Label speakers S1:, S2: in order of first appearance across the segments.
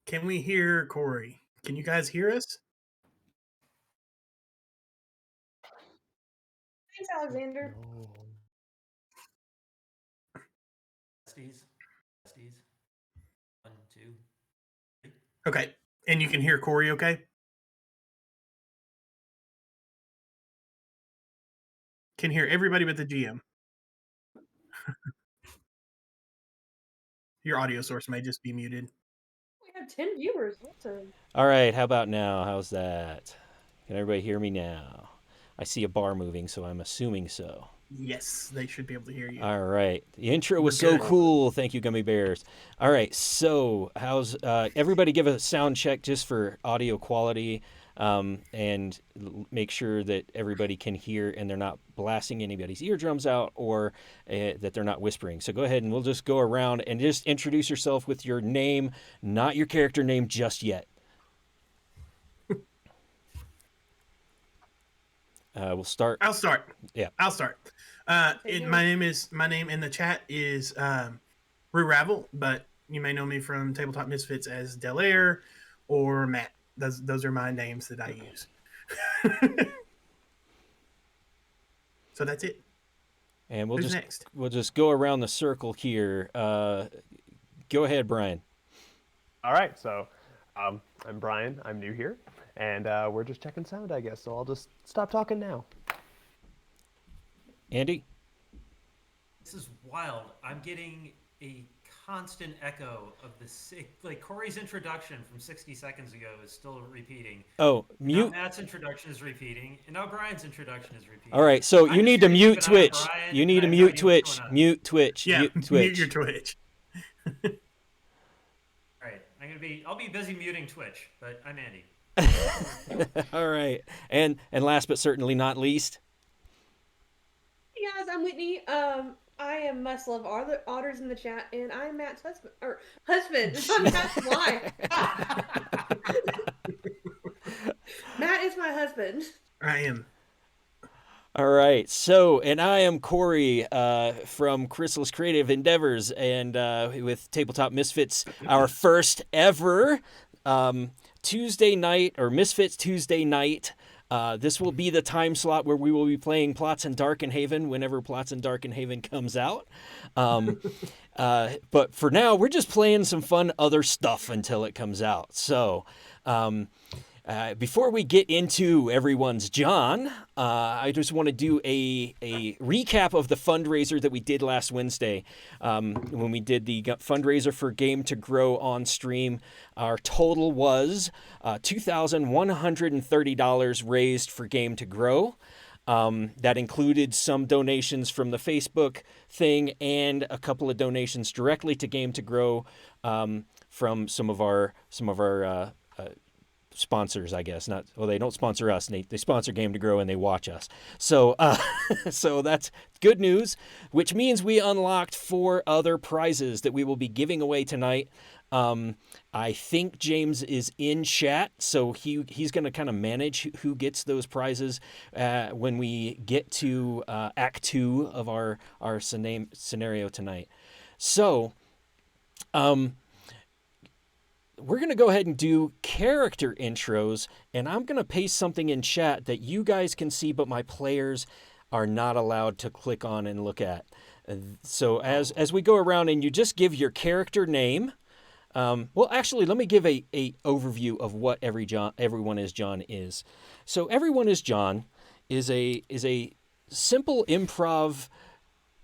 S1: Can we hear Corey? Can you guys hear us?
S2: Thanks, Alexander.
S3: No. Testes. Testes. 1, 2, 3.
S1: Okay. And you can hear Corey okay? Can hear everybody but the GM. Your audio source may just be muted.
S2: We have 10 viewers. Awesome.
S3: All right, how about now? How's that? Can everybody hear me now? I see a bar moving, so I'm assuming so.
S1: Yes, they should be able to hear you.
S3: All right. The intro was
S1: We're
S3: so
S1: good.
S3: cool. Thank you, Gummy Bears. All right, so how's everybody give a sound check just for audio quality and make sure that everybody can hear and they're not blasting anybody's eardrums out or that they're not whispering. So go ahead and we'll just go around and just introduce yourself with your name, not your character name just yet. We'll start.
S1: I'll start.
S3: Yeah.
S1: I'll start. My name in the chat is Rue Ravel, but you may know me from Tabletop Misfits as Del Air or Matt. Those are my names that I use. So that's it.
S3: And we'll
S1: Who's next?
S3: We'll just go around the circle here. Go ahead, Brian.
S4: All right, so I'm Brian. I'm new here, and we're just checking sound, I guess. So I'll just stop talking now.
S3: Andy?
S5: This is wild. I'm getting a constant echo of like Corey's introduction from 60 seconds ago is still repeating.
S3: Oh, mute.
S5: Now Matt's introduction is repeating, and now Brian's introduction is repeating.
S3: All right, so you need to mute Twitch. You need to mute Twitch. Mute Twitch.
S1: Yeah,
S3: mute Twitch.
S1: Mute your Twitch.
S5: All right, I'll be busy muting Twitch, but I'm Andy.
S3: All right, and last but certainly not least.
S2: Hey guys, I'm Whitney. I am must love otters in the chat, and I'm Matt's husband. I'm Matt's wife. Matt is my husband.
S1: I am.
S3: All right, so, and I am Corey from Chrysalis Creative Endeavors, and with Tabletop Misfits, our first ever Tuesday night, or Misfits Tuesday night. This will be the time slot where we will be playing Plots in Darkenhaven whenever Plots in Darkenhaven comes out. But for now, we're just playing some fun other stuff until it comes out. So before we get into everyone's John, I just want to do a recap of the fundraiser that we did last Wednesday. When we did the fundraiser for Game to Grow on stream, our total was $2,130 raised for Game to Grow. That included some donations from the Facebook thing and a couple of donations directly to Game to Grow from some of our sponsors, I guess. They don't sponsor us. They sponsor Game to Grow and they watch us. So so that's good news, which means we unlocked 4 other prizes that we will be giving away tonight. I think James is in chat, so he's going to kind of manage who gets those prizes when we get to Act 2 of our scenario tonight. So we're going to go ahead and do character intros, and I'm going to paste something in chat that you guys can see, but my players are not allowed to click on and look at. So as we go around and you just give your character name. Well, actually, let me give a overview of what Everyone is John is. So Everyone is John is a simple improv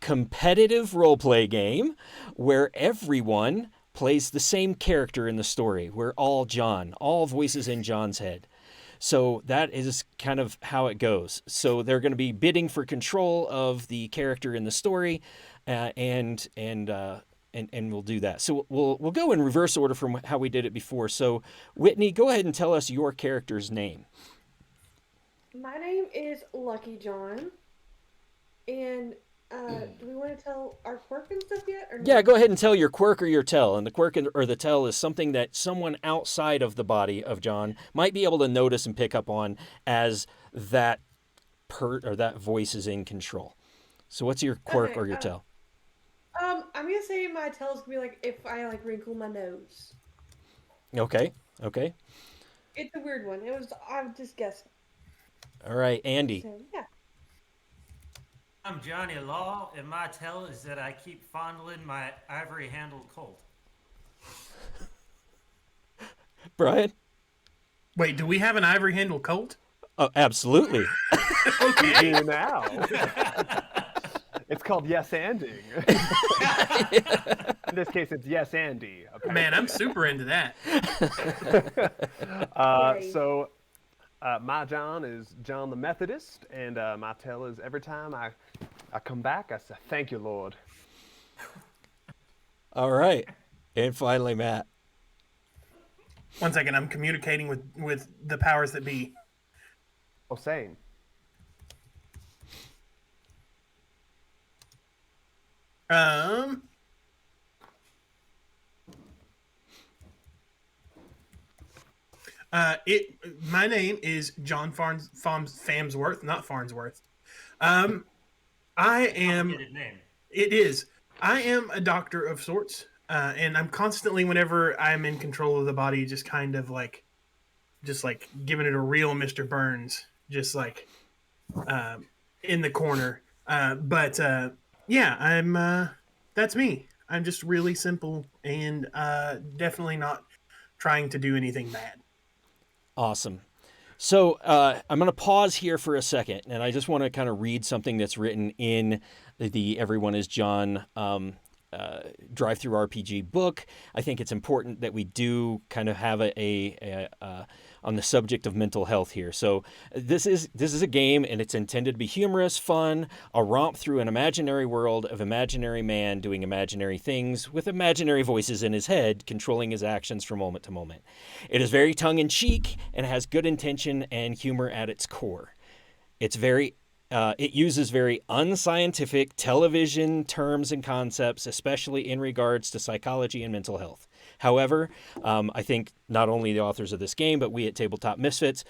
S3: competitive roleplay game where everyone plays the same character in the story. We're all John, all voices in John's head. So that is kind of how it goes. So they're going to be bidding for control of the character in the story, and we'll do that. So we'll go in reverse order from how we did it before. So Whitney, go ahead and tell us your character's name.
S2: My name is Lucky John, and do we want to tell our quirk and stuff yet? Or no?
S3: Yeah, go ahead and tell your quirk or your tell. And the quirk or the tell is something that someone outside of the body of John might be able to notice and pick up on as that that voice is in control. So what's your quirk or your tell?
S2: I'm gonna say my tell is gonna be like if I wrinkle my nose.
S3: Okay. Okay.
S2: It's a weird one. I just guessed.
S3: All right, Andy.
S2: So yeah.
S5: I'm Johnny Law, and my tell is that I keep fondling my ivory-handled colt.
S3: Brian.
S1: Wait, do we have an ivory handled colt?
S3: Oh, absolutely.
S1: Okay.
S4: Do you now? It's called yes anding. In this case, it's yes Andy.
S1: Man, I'm super into that.
S2: Yay.
S4: So, my John is John the Methodist, and my tell is every time I come back, I say, thank you, Lord.
S3: All right. And finally, Matt.
S1: One second, I'm communicating with the powers that be.
S4: Oh, same.
S1: Um. My name is John Famsworth, not Farnsworth. I am.
S5: Complicated name.
S1: It is. I am a doctor of sorts, and I'm constantly, whenever I'm in control of the body, just kind of just like giving it a real Mr. Burns, just like in the corner. But yeah, I'm. That's me. I'm just really simple and definitely not trying to do anything bad.
S3: Awesome. So I'm going to pause here for a second, and I just want to kind of read something that's written in the Everyone is John drive-through RPG book. I think it's important that we do kind of have a on the subject of mental health here. So this is a game, and it's intended to be humorous, fun, a romp through an imaginary world of imaginary man doing imaginary things with imaginary voices in his head, controlling his actions from moment to moment. It is very tongue-in-cheek and has good intention and humor at its core. It uses very unscientific television terms and concepts, especially in regards to psychology and mental health. However, I think not only the authors of this game, but we at Tabletop Misfits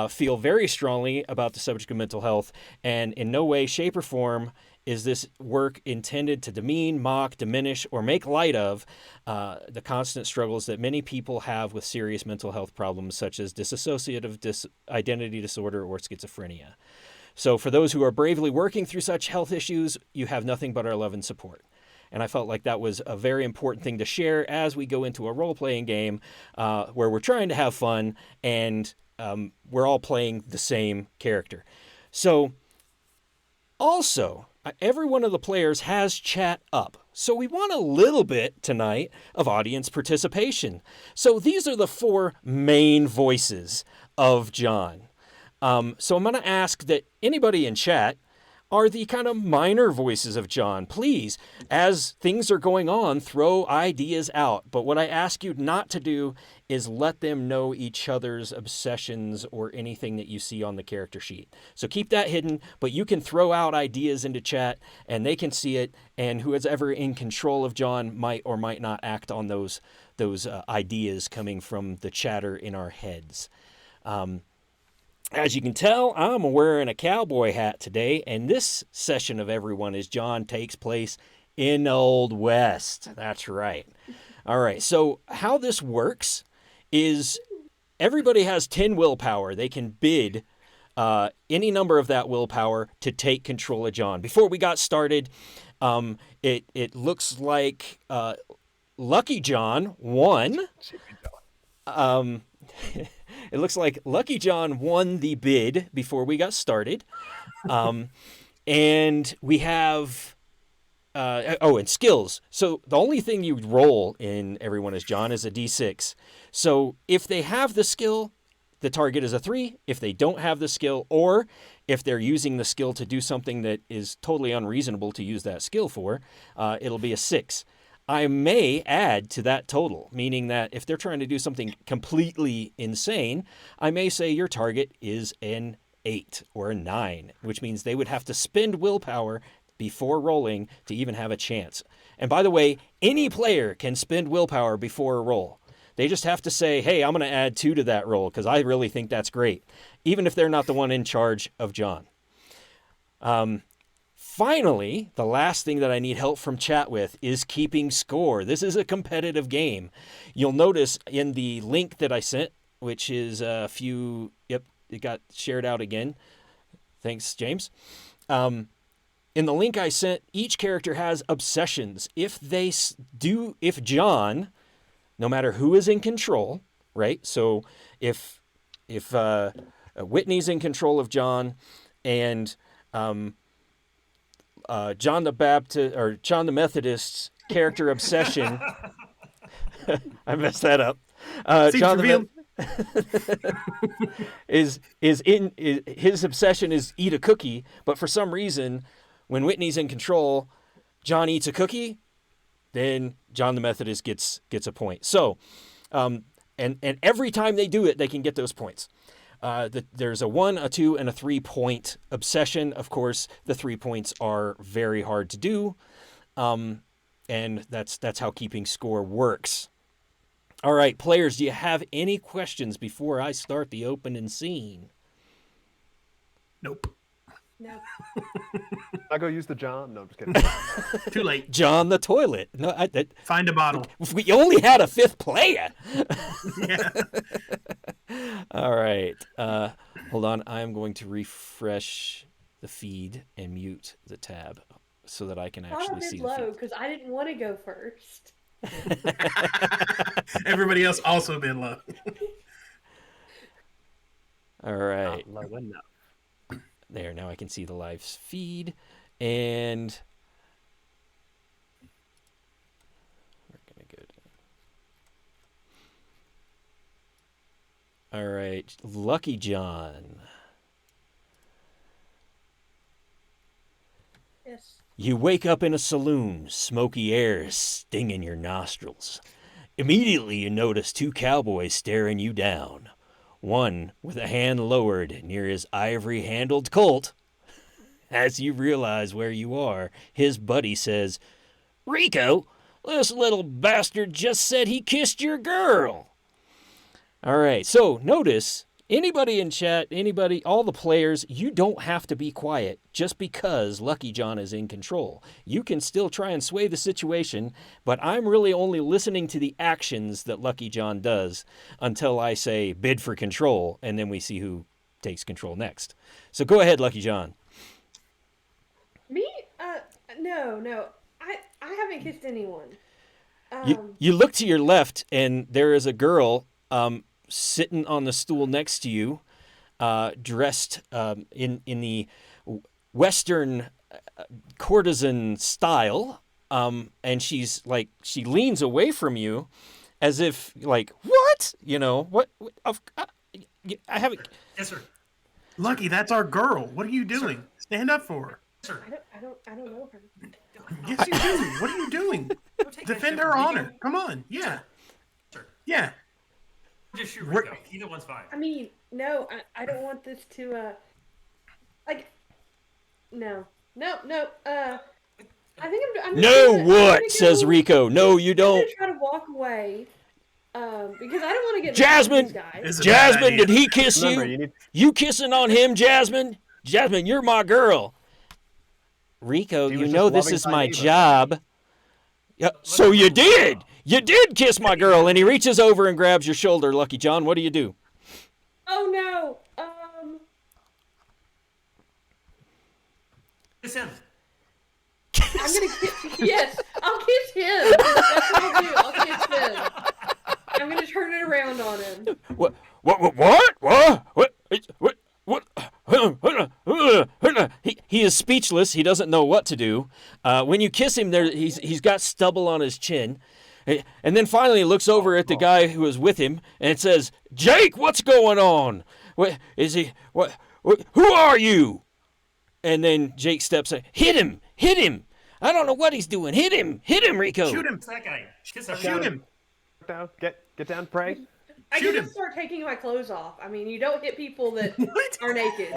S3: feel very strongly about the subject of mental health, and in no way, shape, or form is this work intended to demean, mock, diminish, or make light of the constant struggles that many people have with serious mental health problems such as dissociative identity disorder or schizophrenia. So for those who are bravely working through such health issues, you have nothing but our love and support. And I felt like that was a very important thing to share as we go into a role-playing game where we're trying to have fun and we're all playing the same character. So also, every one of the players has chat up. So we want a little bit tonight of audience participation. So these are the 4 main voices of John. So I'm going to ask that anybody in chat are the kind of minor voices of John. Please, as things are going on, throw ideas out. But what I ask you not to do is let them know each other's obsessions or anything that you see on the character sheet. So keep that hidden, but you can throw out ideas into chat and they can see it. And who is ever in control of John might or might not act on those ideas coming from the chatter in our heads. As you can tell, I'm wearing a cowboy hat today, and this session of Everyone is John takes place in Old West. That's right. All right, so how this works is everybody has 10 willpower. They can bid any number of that willpower to take control of John. Before we got started, it looks like Lucky John won. It looks like Lucky John won the bid before we got started. And we have... and skills. So the only thing you roll in Everyone is John is a d6. So if they have the skill, the target is a 3. If they don't have the skill, or if they're using the skill to do something that is totally unreasonable to use that skill for, it'll be a 6. I may add to that total, meaning that if they're trying to do something completely insane, I may say your target is an 8 or a 9, which means they would have to spend willpower before rolling to even have a chance. And by the way, any player can spend willpower before a roll. They just have to say, hey, I'm going to add 2 to that roll because I really think that's great, even if they're not the one in charge of John. finally, the last thing that I need help from chat with is keeping score. This is a competitive game. You'll notice in the link that I sent, which is a few, yep, it got shared out again. Thanks, James. In the link I sent, each character has obsessions. If John, no matter who is in control, right? So if Whitney's in control of John, and John the Methodist's character obsession, I messed that up. John his obsession is eat a cookie, but for some reason, when Whitney's in control, John eats a cookie, then John the Methodist gets a point. So, and every time they do it, they can get those points. There's a 1, a 2, and a 3-point obsession. Of course, the 3 points are very hard to do, and that's how keeping score works. All right, players, do you have any questions before I start the opening scene?
S1: Nope.
S2: No.
S4: I go use the John. No, I'm just kidding.
S1: Too late.
S3: John the toilet. No,
S1: Find a bottle.
S3: we only had a 5th player.
S1: Yeah.
S3: All right. Hold on. I'm going to refresh the feed and mute the tab so that I can actually see the
S2: low
S3: feed.
S2: because I didn't want to go first.
S1: Everybody else also been low.
S3: All right.
S4: Not low enough.
S3: There, now I can see the live feed. And we're going to go down. All right. Lucky John.
S2: Yes.
S3: You wake up in a saloon, smoky air stinging your nostrils. Immediately you notice 2 cowboys staring you down. One with a hand lowered near his ivory-handled Colt. As you realize where you are, his buddy says, "Rico, this little bastard just said he kissed your girl." All right, so notice, anybody in chat, all the players, you don't have to be quiet just because Lucky John is in control. You can still try and sway the situation, but I'm really only listening to the actions that Lucky John does until I say bid for control, and then we see who takes control next. So go ahead, Lucky John.
S2: Me? No. I haven't kissed anyone.
S3: You look to your left, and there is a girl sitting on the stool next to you, dressed in the Western courtesan style, and she leans away from you, as if like, what? You know what? I haven't.
S5: Yes, sir.
S1: Lucky, that's our girl. What are you doing? Stand up for her.
S5: Sir.
S2: I don't know her.
S1: Yes, you do. What are you doing?
S5: Don't take that
S1: Defend
S5: shit
S1: her
S5: from me.
S1: honor. Come on. Yeah.
S5: Sir.
S1: Yeah.
S5: Just shoot Rico. Either one's fine.
S2: I mean, no, I don't want this to, no. I think I'm
S3: No,
S2: gonna,
S3: what? Says Rico. No, you
S2: I'm
S3: don't.
S2: gonna try to walk away, because I don't want to get
S3: Jasmine!
S2: mad at these guys.
S1: It's a bad
S3: Jasmine,
S1: idea.
S3: did he kiss
S4: Remember,
S3: you?
S4: you need.
S3: You kissing on him, Jasmine? Jasmine, you're my girl. Rico,
S4: He
S3: you
S4: was
S3: know
S4: just
S3: this is
S4: loving
S3: my
S4: Tahiba.
S3: job. Yeah, so you did. You did kiss my girl, and he reaches over and grabs your shoulder, Lucky John. What do you do?
S2: Oh no.
S5: Kiss him.
S2: I'm gonna kiss. Yes, I'll kiss him. That's what I'll do. I'll kiss him. I'm gonna turn it around on him.
S3: What? He is speechless. He doesn't know what to do. When you kiss him, he's got stubble on his chin. And then finally he looks over at the guy who is with him and it says, "Jake, what's going on? What is he? What? Who are you?" And then Jake steps in. Hit him! I don't know what he's doing. Hit him, Rico.
S1: Shoot him.
S5: Kiss that guy. Kiss
S1: Shoot
S5: everyone.
S1: him.
S4: Down. Get down. Pray.
S2: I
S1: Shoot
S2: can
S1: him.
S2: just start taking my clothes off. I mean, you don't hit people that
S1: What?
S2: are naked.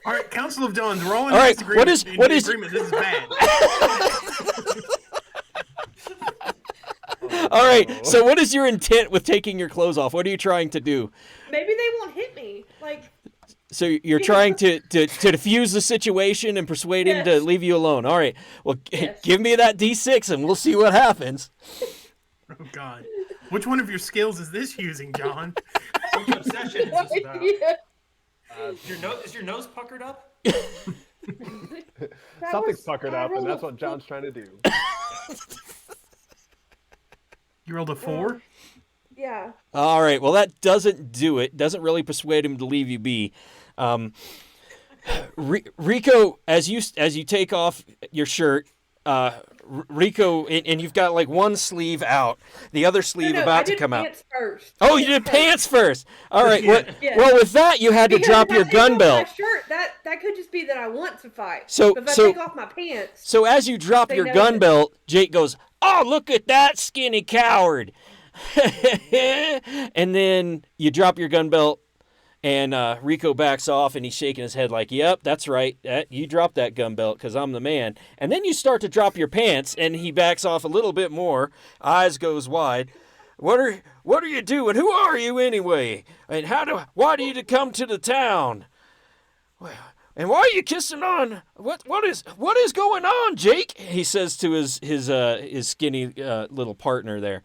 S1: All right, Council of Dons. We're all in
S3: All right,
S1: disagreement.
S3: what is-
S1: agreement? This is bad.
S3: All right, so what is your intent with taking your clothes off? What are you trying to do?
S2: Maybe they won't hit me. Like,
S3: So you're trying to defuse the situation and persuade him to
S2: Yes.
S3: leave you alone. All right. Well,
S2: Yes.
S3: give me that D6 and we'll see what happens.
S1: Oh God, which one of your skills is this using, John?
S5: Which obsession is this about?
S2: Yeah.
S5: Is your nose puckered up?
S4: Something's puckered up, and that's what John's trying to do.
S1: You rolled a 4.
S2: Yeah.
S3: All right. Well, that doesn't do it. Doesn't really persuade him to leave you be. Rico, as you take off your shirt, Rico, and you've got like one sleeve out, the other sleeve
S2: No,
S3: about
S2: I
S3: to
S2: did
S3: come out.
S2: pants first.
S3: Oh, you did pants first. All right.
S2: Yeah.
S3: Well, with that, you had to
S2: Because
S3: drop
S2: if I
S3: your
S2: take
S3: gun
S2: off
S3: belt.
S2: My shirt, that could just be that I want to fight.
S3: So-
S2: But if I
S3: so-
S2: take off my pants,
S3: So as you drop
S2: They
S3: your
S2: know
S3: gun
S2: that-
S3: belt, Jake goes, "Oh, look at that skinny coward!" And then you drop your gun belt, and Rico backs off, and he's shaking his head like, "Yep, that's right. You dropped that gun belt because I'm the man." And then you start to drop your pants, and he backs off a little bit more. Eyes goes wide. What are you doing? Who are you anyway? And why do you come to the town? Well, and why are you kissing on? What is going on, Jake? He says to his skinny little partner there.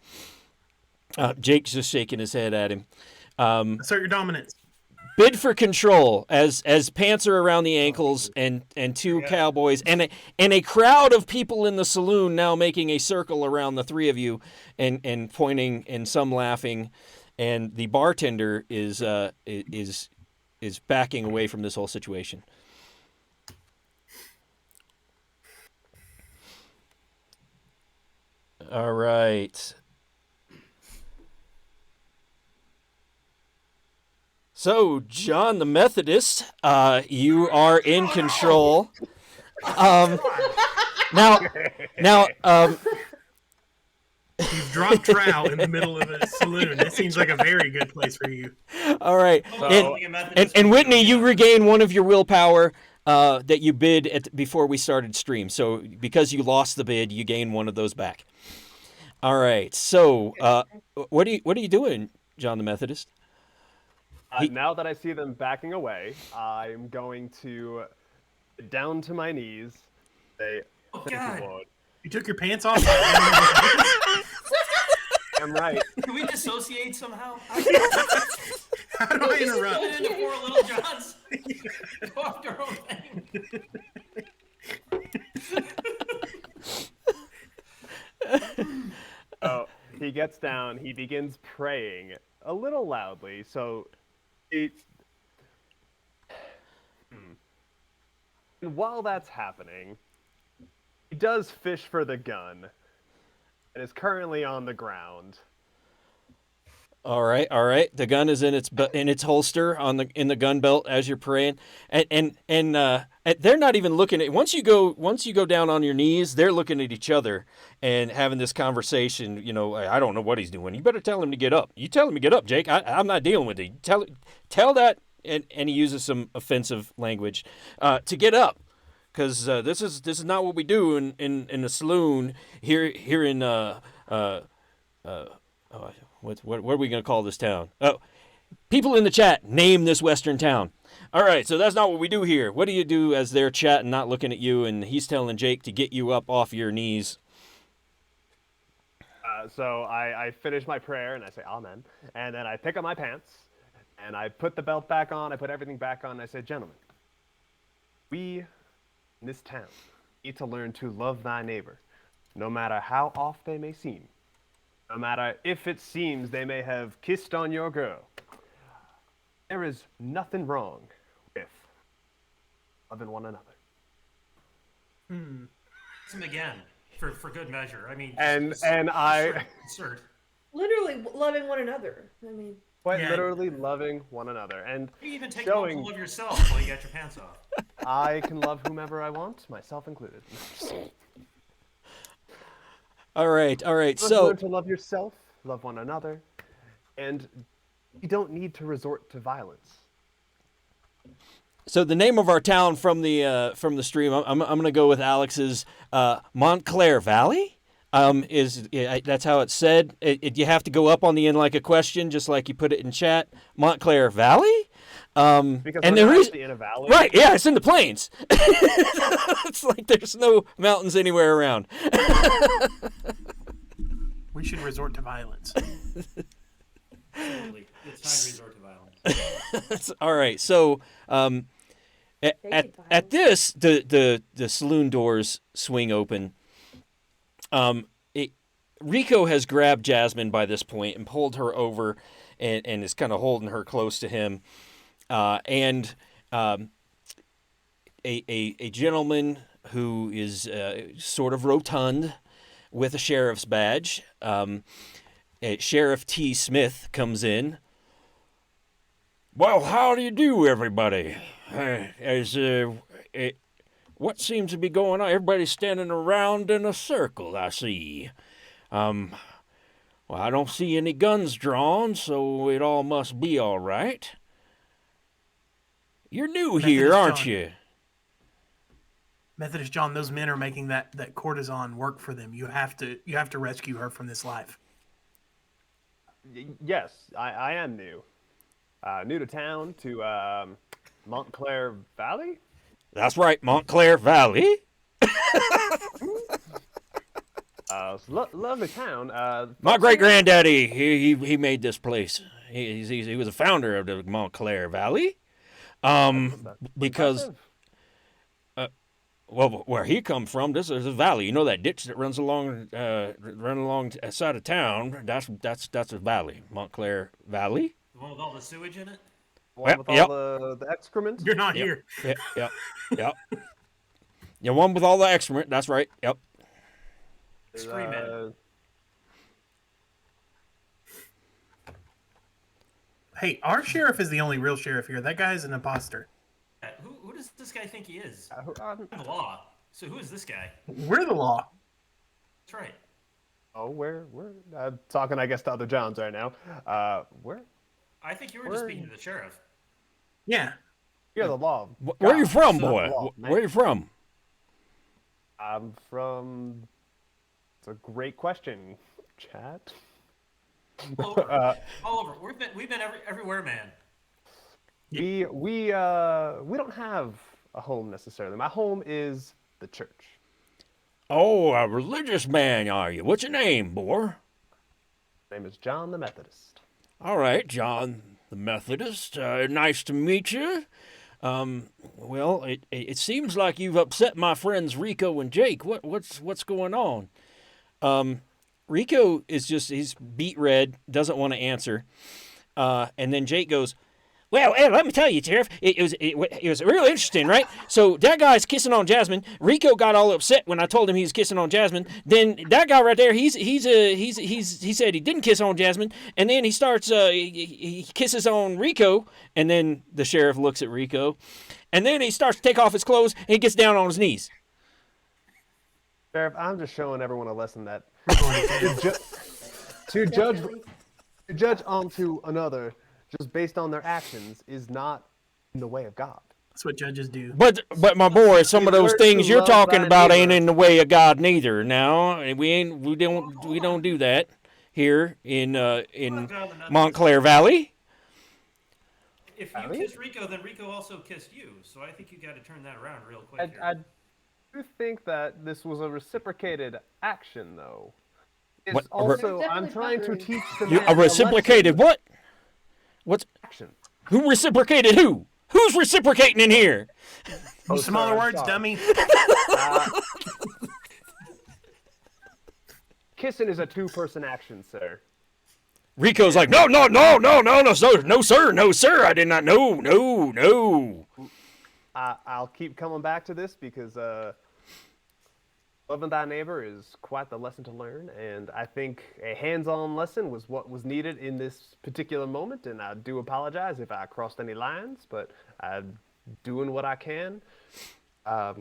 S3: Jake's just shaking his head at him.
S1: Assert your dominance.
S3: Bid for control as pants are around the ankles and two cowboys and a crowd of people in the saloon now making a circle around the three of you and pointing and some laughing, and the bartender is backing away from this whole situation. All right. So, John the Methodist, you are in control. Now,
S1: You've dropped trout in the middle of a saloon. This seems like a very good place for you.
S3: all right.
S5: So-
S3: And Whitney, you regain one of your willpower that you bid before we started stream. So, because you lost the bid, you gain one of those back. All right. So, what are you doing, John the Methodist?
S4: Now that I see them backing away, I'm going to get down to my knees. Say,
S5: Oh,
S4: "Thank
S5: God.
S4: you, Lord."
S1: You took your pants off.
S4: I'm right.
S5: Can we dissociate somehow?
S1: How do I interrupt?
S5: Put it into poor little John's. Go off their own thing.
S4: So he gets down. He begins praying a little loudly. So and while that's happening, he does fish for the gun and is currently on the ground.
S3: All right. The gun is in its holster in the gun belt as you're praying, and they're not even looking at. Once you go down on your knees, they're looking at each other and having this conversation. You know, I don't know what he's doing. You better tell him to get up. You tell him to get up, Jake. I'm not dealing with it. Tell that, and he uses some offensive language to get up. Because this is not what we do in the saloon here in what are we going to call this town? Oh, people in the chat, name this western town. All right, so that's not what we do here. What do you do as they're chatting, not looking at you, and he's telling Jake to get you up off your knees?
S4: So I finish my prayer and I say amen, and then I pick up my pants and I put the belt back on. I put everything back on. And I say, "Gentlemen, we in this town need to learn to love thy neighbor, no matter how off they may seem. No matter if it seems they may have kissed on your girl. There is nothing wrong with loving one another."
S5: Kiss him again for good measure. I mean,
S4: And I
S5: insert.
S2: literally loving one another. I mean,
S4: quite
S1: Yeah.
S4: literally loving one another. And
S5: You even take
S4: showing
S5: a moment to love yourself while you got your pants off.
S4: I can love whomever I want, myself included.
S3: All right.
S4: Learn
S3: So
S4: to love yourself, love one another, and you don't need to resort to violence.
S3: the name of our town from the stream, I'm going to go with Alex's Montclair Valley. That's how it's said. You have to go up on the end like a question, just like you put it in chat. Montclair Valley.
S4: Because
S3: and
S4: we're
S3: the
S4: not
S3: reason,
S4: actually in a valley.
S3: right? Yeah, it's in the plains. It's like there's no mountains anywhere around.
S1: We should resort to violence.
S5: Absolutely. It's time to resort to violence.
S3: All right. So at this, the saloon doors swing open. Rico has grabbed Jasmine by this point and pulled her over, and is kind of holding her close to him. And a gentleman who is sort of rotund with a sheriff's badge, Sheriff T. Smith, comes in. Well, how do you do, everybody? What seems to be going on? Everybody's standing around in a circle, I see. Well, I don't see any guns drawn, so it all must be all right. You're new here,
S1: Methodist
S3: aren't
S1: John.
S3: you?
S1: Methodist John, those men are making that courtesan work for them. You have to rescue her from this life.
S4: Yes, I am new. New to town, to Montclair Valley.
S3: That's right, Montclair Valley.
S4: Lovely town.
S3: My great granddaddy, he made this place. He was a founder of the Montclair Valley. Because well, where he come from, this is a valley. You know that ditch that runs along the side of town. That's a valley, Montclair Valley.
S5: The one with all the sewage in it?
S4: One with
S3: Yep.
S4: all the excrement.
S1: You're not here.
S3: Yep. Yeah, one with all the excrement. That's right. Yep.
S5: Scream at it.
S1: Hey, our sheriff is the only real sheriff here. That guy's an imposter.
S5: Who does this guy think he is?
S4: I'm-
S5: The law. So who is this guy?
S1: We're the law.
S5: That's right.
S4: Oh, we're talking, I guess, to other Johns right now. We're
S5: I think you were just speaking to the sheriff.
S1: Yeah.
S4: you're the law.
S3: Where are you from,
S4: God,
S3: boy?
S4: law,
S3: Where are you from?
S4: I'm from. It's a great question, chat.
S5: All over. All over. We've been everywhere, man.
S4: We don't have a home necessarily. My home is the church.
S3: Oh, a religious man, are you? What's your name, boy?
S4: My name is John the Methodist.
S3: All right, John the Methodist. Nice to meet you. Well, it seems like you've upset my friends Rico and Jake. What's going on? Rico is he's beet red, doesn't want to answer. And then Jake goes, well, let me tell you, Sheriff, it was real interesting, right? So that guy's kissing on Jasmine. Rico got all upset when I told him he was kissing on Jasmine. Then that guy right there, he said he didn't kiss on Jasmine, and then he starts he kisses on Rico, and then the sheriff looks at Rico, and then he starts to take off his clothes and he gets down on his knees.
S4: Sheriff, I'm just showing everyone a lesson that
S1: We're going to jail.
S4: to judge
S2: Definitely.
S4: to judge onto another just based on their actions is not in the way of God.
S1: That's what judges do.
S3: But my boy, some of those
S4: Learn
S3: things
S4: to
S3: you're
S4: love
S3: talking
S4: thy
S3: about ain't
S4: neighbor.
S3: in the way of God neither. Now we don't do that here in Montclair Valley.
S5: If you
S4: Really?
S5: kiss Rico, then Rico also kissed you. So I think you got to turn that around real quick here.
S4: I do think that this was a reciprocated action, though. It's
S3: What-
S4: also,
S2: There's
S4: I'm
S2: definitely
S4: trying to
S2: boundaries.
S4: teach the
S3: You
S4: man a
S3: reciprocated
S4: lesson.
S3: what? What's
S4: Action.
S3: who reciprocated who? Who's reciprocating in here?
S4: Oh,
S1: Smaller
S4: sorry,
S1: words,
S4: sorry.
S1: dummy.
S4: Kissing is a two-person action, sir.
S3: Rico's like, no, sir, I did not, no.
S4: I'll keep coming back to this because loving thy neighbor is quite the lesson to learn, and I think a hands-on lesson was what was needed in this particular moment, and I do apologize if I crossed any lines, but I'm doing what I can
S3: Well,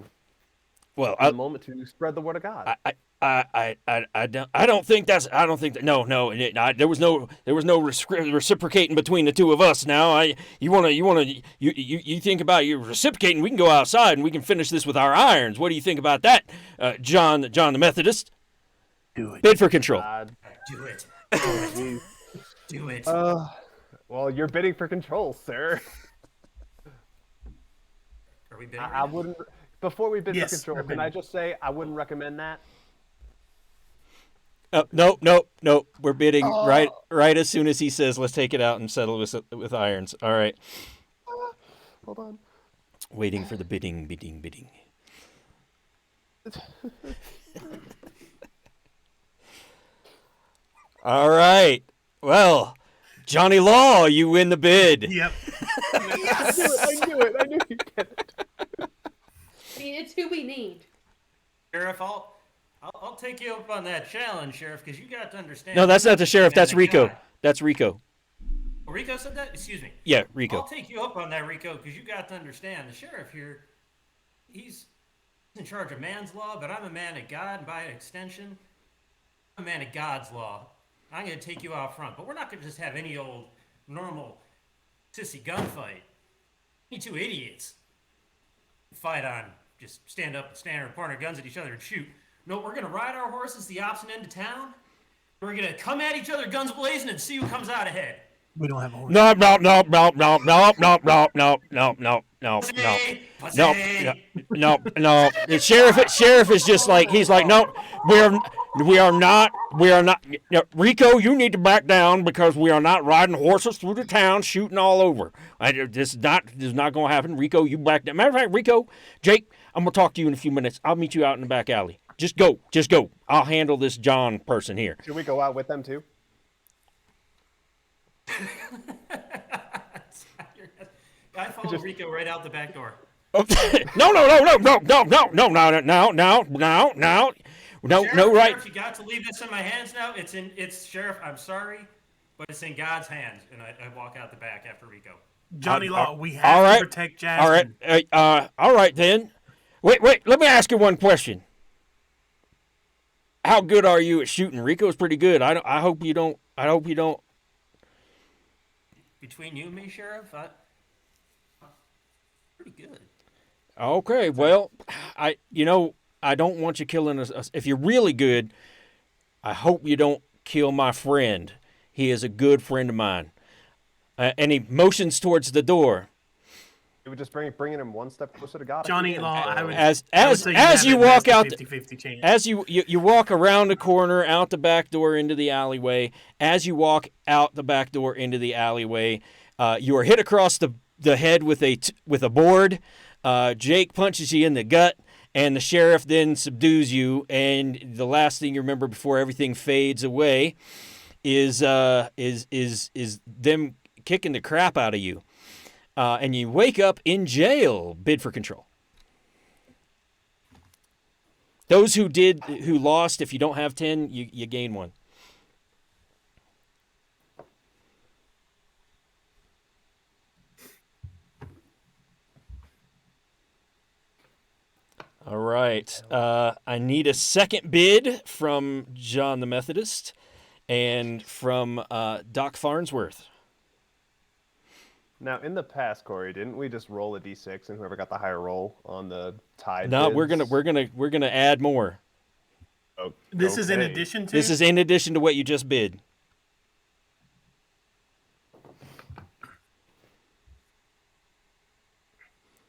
S4: in the moment to spread the word of God.
S3: I don't think that. No. There was no reciprocating between the two of us. Now, you think about you reciprocating. We can go outside and we can finish this with our irons. What do you think about that, John the Methodist?
S1: Do it.
S3: Bid for control.
S5: Do it.
S4: Jeez.
S5: Do it.
S4: Well, you're bidding for control, sir.
S5: we bidding?
S4: I wouldn't. Before we bid
S1: Yes,
S4: for control,
S1: we're
S4: can I
S1: bidding.
S4: just say I wouldn't recommend that?
S3: No, no, no. We're bidding right as soon as he says, "Let's take it out and settle with irons." All right.
S4: Hold on.
S3: Waiting for the bidding. All right. Well, Johnny Law, you win the bid.
S1: Yep.
S4: I knew it. I knew you'd get it.
S2: I mean, it's who we need.
S5: Sheriff, I'll take you up on that challenge, Sheriff, because you got to understand.
S3: No, that's not the sheriff. That's
S5: Man,
S3: Rico.
S5: God.
S3: That's Rico.
S5: Oh, Rico said that? Excuse me.
S3: Yeah, Rico.
S5: I'll take you up on that, Rico, because you got to understand the sheriff here, he's in charge of man's law, but I'm a man of God, and by extension, I'm a man of God's law. I'm going to take you out front, but we're not going to just have any old, normal, sissy gunfight. You two idiots fight on, just stand up and stand and point our guns at each other and shoot. No, we're going to ride our horses the opposite end of town. We're going to come at each other, guns blazing, and see who comes out ahead.
S1: We don't have a horse.
S3: No. The sheriff is just like, he's like, no, we are not. Rico, you need to back down because we are not riding horses through the town shooting all over. This is not going to happen. Rico, you back down. Matter of fact, Rico, Jake, I'm going to talk to you in a few minutes. I'll meet you out in the back alley. Just go. I'll handle this John person here.
S4: Should we go out with them too?
S5: I follow Rico right out the back door.
S3: No,
S5: Sheriff,
S3: right.
S5: Sheriff, you got to leave this in my hands now. It's Sheriff. I'm sorry, but it's in God's hands. And I walk out the back after Rico.
S1: Johnny Law, we have
S3: all right.
S1: to protect Jasmine.
S3: All right then. Wait. Let me ask you one question. How good are you at shooting? Rico's pretty good. I hope you don't.
S5: Between you and me, Sheriff, pretty good.
S3: Okay, well, I don't want you killing us. If you're really good, I hope you don't kill my friend. He is a good friend of mine. And he motions towards the door.
S4: It would just bringing him one step closer to God.
S1: Johnny Law, I would
S3: As
S1: say
S3: as you
S1: have at
S3: walk
S1: best a
S3: out,
S1: 50-50 chance.
S3: as you walk around the corner, out the back door into the alleyway. As you walk out the back door into the alleyway, you are hit across the head with a board. Jake punches you in the gut, and the sheriff then subdues you. And the last thing you remember before everything fades away is them kicking the crap out of you. And you wake up in jail. Bid for control. Those who lost, if you don't have 10, you gain 1. All right. I need a second bid from John the Methodist and from Doc Farnsworth.
S4: Now, in the past, Corey, didn't we just roll a d6 and whoever got the higher roll on the tied?
S3: No,
S4: bids?
S3: we're gonna add more.
S1: This is in
S4: Okay.
S1: addition to.
S3: This is in addition to what you just bid.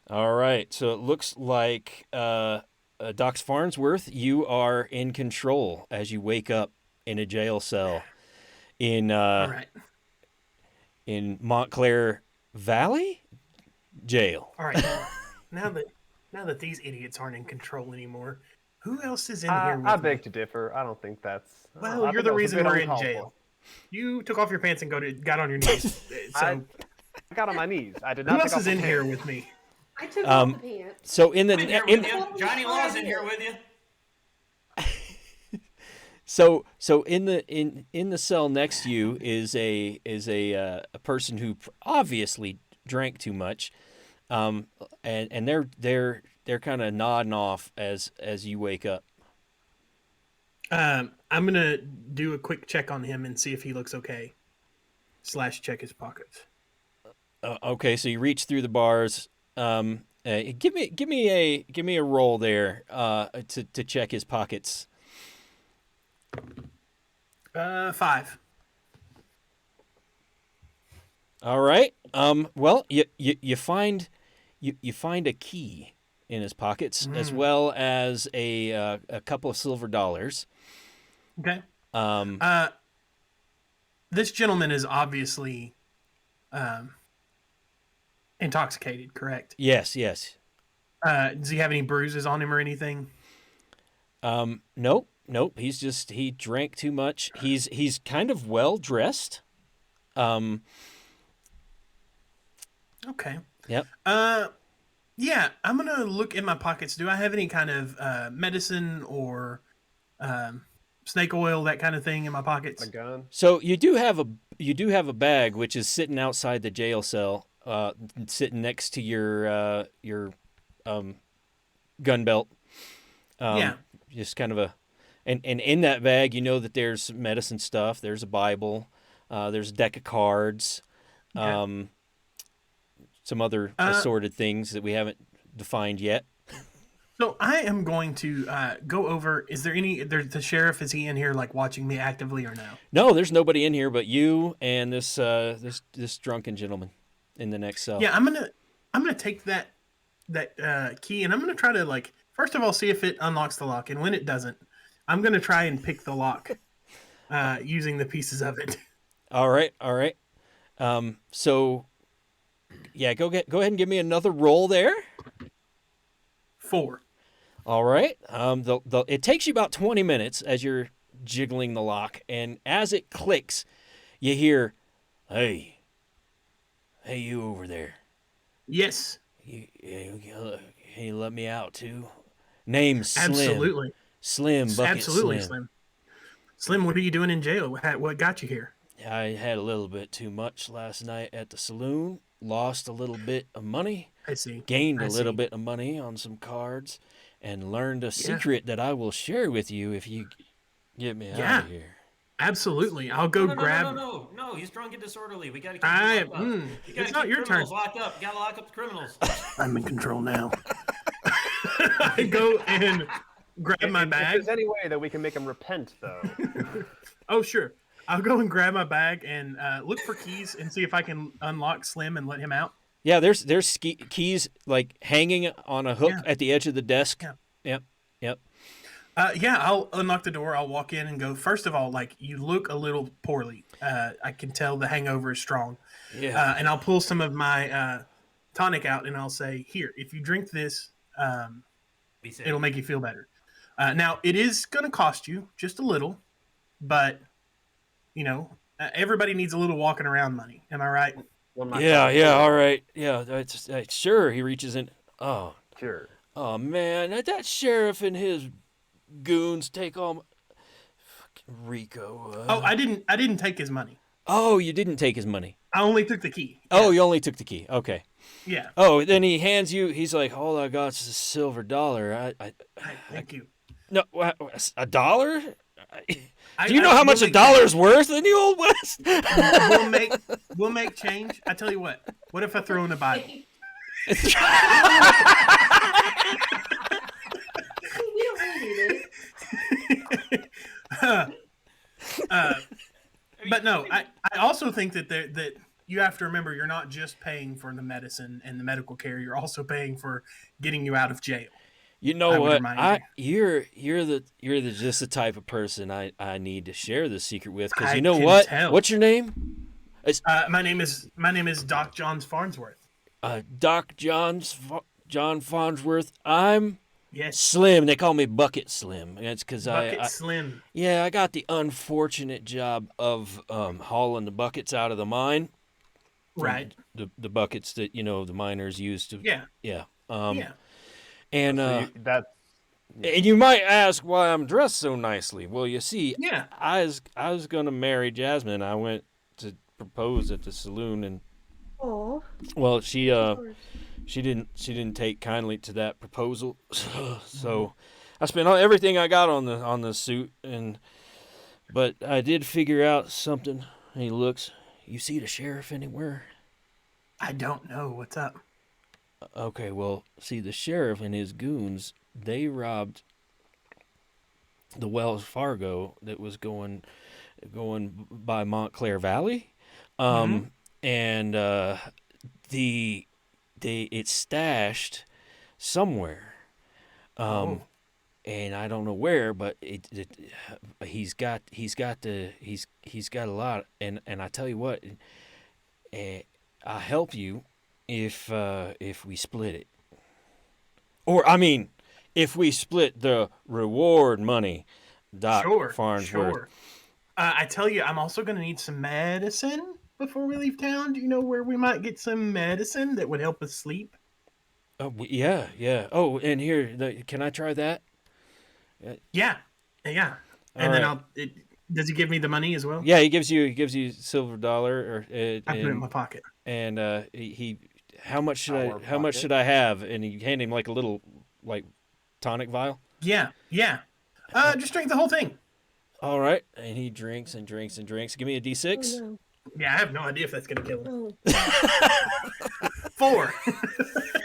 S3: All right, so it looks like Doc Farnsworth, you are in control as you wake up in a jail cell in
S1: All right.
S3: in Montclair Valley jail.
S1: All right. Now that these idiots aren't in control anymore, who else is in here with
S4: I
S1: me?
S4: beg to differ. I don't think that's.
S1: Well,
S4: I
S1: you're
S4: think
S1: the
S4: that was a
S1: reason
S4: bit
S1: we're in
S4: uncalled
S1: jail. You took off your pants and got on your knees. So
S4: I got on my knees. I did not.
S1: who else
S4: take
S1: is
S4: off
S1: in
S4: my
S1: here
S4: pants.
S1: with me?
S2: I took off the pants.
S3: So in
S5: I'm in here
S3: the
S5: with you. Johnny Law's in here with you.
S3: So in the cell next to you is a person who obviously drank too much, and they're kind of nodding off as you wake up.
S1: I'm gonna do a quick check on him and see if he looks okay. / check his pockets.
S3: Okay, so you reach through the bars. Give me a roll there to check his pockets.
S1: 5.
S3: All right. Well, you find you find a key in his pockets, as well as a couple of silver dollars.
S1: Okay.
S3: Um,
S1: This gentleman is obviously intoxicated, correct?
S3: yes, yes.
S1: Does he have any bruises on him or anything?
S3: Nope. He drank too much. He's kind of well dressed.
S1: Okay.
S3: Yep.
S1: Yeah, I'm gonna look in my pockets. Do I have any kind of medicine or snake oil, that kind of thing, in my pockets?
S4: A gun.
S3: So you do have a bag which is sitting outside the jail cell, sitting next to your gun belt.
S1: Yeah.
S3: Just kind of and in that bag, you know that there's medicine stuff. There's a Bible. There's a deck of cards.
S1: Okay.
S3: Some other assorted things that we haven't defined yet.
S1: So I am going to go over. Is there any? The sheriff, is he in here like watching me actively or no?
S3: No, there's nobody in here but you and this drunken gentleman in the next cell.
S1: Yeah, I'm gonna take that key and I'm gonna try to, like, first of all, see if it unlocks the lock, and when it doesn't, I'm gonna try and pick the lock using the pieces of it.
S3: All right. So yeah, go ahead and give me another roll there.
S1: 4.
S3: All right. It takes you about 20 minutes as you're jiggling the lock, and as it clicks, you hear, "Hey, you over there.
S1: Yes,
S3: Can you let me out too? Name's Slim.
S1: absolutely,
S3: Slim Bucket
S1: absolutely,
S3: Slim.
S1: Slim. Slim, what are you doing in jail? What got you here?
S3: I had a little bit too much last night at the saloon. Lost a little bit of money.
S1: I see.
S3: Gained
S1: I
S3: a little
S1: see.
S3: bit of money on some cards, and learned a secret that I will share with you if you get me out of here.
S1: Absolutely. I'll go grab.
S5: No, he's drunk and disorderly. We gotta keep
S1: I.
S5: him locked up. You gotta
S1: It's not
S5: keep
S1: your turn.
S5: criminals locked up. You gotta lock up the criminals.
S1: I'm in control now. I go and grab my
S4: If
S1: bag.
S4: there's any way that we can make him repent, though.
S1: Oh, sure. I'll go and grab my bag and look for keys and see if I can unlock Slim and let him out.
S3: Yeah, there's keys like hanging on a hook
S1: Yeah.
S3: at the edge of the desk.
S1: Yeah.
S3: Yep.
S1: Yeah, I'll unlock the door. I'll walk in and go, first of all, like, you look a little poorly. I can tell the hangover is strong.
S3: Yeah.
S1: And I'll pull some of my tonic out and I'll say, here, if you drink this,
S5: Be safe.
S1: it'll make you feel better. Now, it is going to cost you just a little, but, everybody needs a little walking around money. Am I right?
S4: One of my
S3: Yeah,
S4: cards.
S3: all right. Yeah, that's sure. He reaches in.
S4: Sure.
S3: Oh man, that sheriff and his goons take all my... Fucking Rico.
S1: Oh, I didn't take his money.
S3: Oh, you didn't take his money.
S1: I only took the key.
S3: Oh, you only took the key. Okay.
S1: Yeah.
S3: Oh, then he hands you. He's like, all I got is a silver dollar.
S1: Thank you.
S3: No, a dollar?
S1: I-
S3: Do you know
S1: I-
S3: how
S1: we'll
S3: much a
S1: make
S3: dollar's worth in the Old West?
S1: we'll make change. I tell you what. What if I throw in a Bible?
S2: We don't really do this.
S1: But no, I also think that you have to remember, you're not just paying for the medicine and the medical care. You're also paying for getting you out of jail.
S3: You know
S1: I would
S3: what?
S1: remind
S3: You're just the type of person I need to share this secret with, because
S1: I
S3: you know
S1: can
S3: what?
S1: tell.
S3: What's your name?
S1: My name is Doc Johns Farnsworth.
S3: Doc John Farnsworth. I'm
S1: Yes.
S3: Slim. They call me Bucket Slim. It's because
S1: Bucket Slim.
S3: I got the unfortunate job of hauling the buckets out of the mine.
S1: Right.
S3: The buckets that the miners used to.
S1: Yeah.
S3: Yeah.
S1: Yeah.
S3: And
S4: That's
S3: and you might ask why I'm dressed so nicely. Well, you see,
S1: Yeah.
S3: I was gonna marry Jasmine. I went to propose at the saloon, and
S2: Aw.
S3: well, she didn't take kindly to that proposal. So I spent everything I got on the suit, but I did figure out something. And he looks. You see the sheriff anywhere?
S1: I don't know what's up.
S3: Okay, well, see, the sheriff and his goons, they robbed the Wells Fargo that was going by Montclair Valley. And the it's stashed somewhere.
S1: Oh.
S3: And I don't know where, but he's got a lot. And I tell you what, I'll help you if we split it. Or I mean, if we split the reward money.
S1: Sure.
S3: Farnsworth.
S1: Sure. I tell you, I'm also going to need some medicine before we leave town. Do you know where we might get some medicine that would help us sleep?
S3: Yeah, yeah. Oh, and here, can I try that?
S1: Yeah. Yeah.
S3: All
S1: And then
S3: right.
S1: does he give me the money as well?
S3: Yeah, he gives you silver dollar, or
S1: I put it in my pocket.
S3: and he how much should
S4: Our
S3: how much
S4: pocket.
S3: should I have? And you hand him like a little like tonic vial.
S1: Yeah. Yeah. Just drink the whole thing.
S3: All right, and he drinks and drinks and drinks. Give me a D6.
S2: Oh,
S1: Yeah, I have no idea if that's going to kill him.
S2: no.
S1: 4.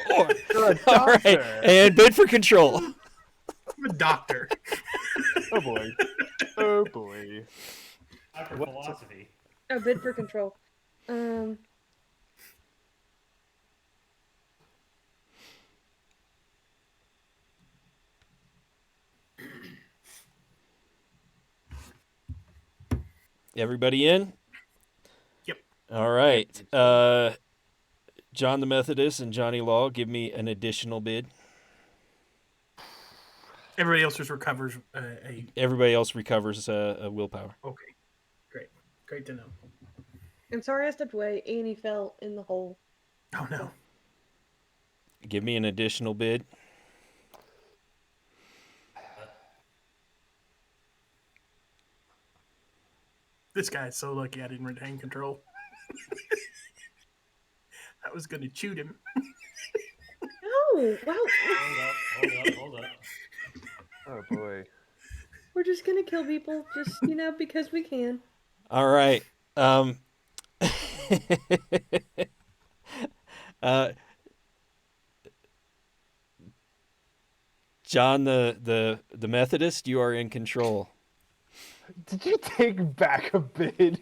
S3: Four.
S4: You're a
S3: All right,
S4: doctor.
S3: and bid for control.
S1: I'm a doctor.
S4: Oh boy. Oh boy.
S5: Doctor of philosophy.
S2: Oh, bid for control.
S3: Everybody in?
S1: Yep.
S3: All right. John the Methodist and Johnny Law, give me an additional bid.
S1: Everybody else just recovers
S3: Everybody else recovers a willpower.
S1: Okay. Great. Great to know.
S2: I'm sorry I stepped away. Annie fell in the hole.
S1: Oh, no.
S3: Give me an additional bid.
S1: This guy is so lucky I didn't retain control. I was going to shoot him.
S2: No! Wow.
S5: Hold up.
S4: Oh boy.
S2: We're just gonna kill people, just, because we can.
S3: All right. John the Methodist, you are in control.
S4: Did you take back a bid?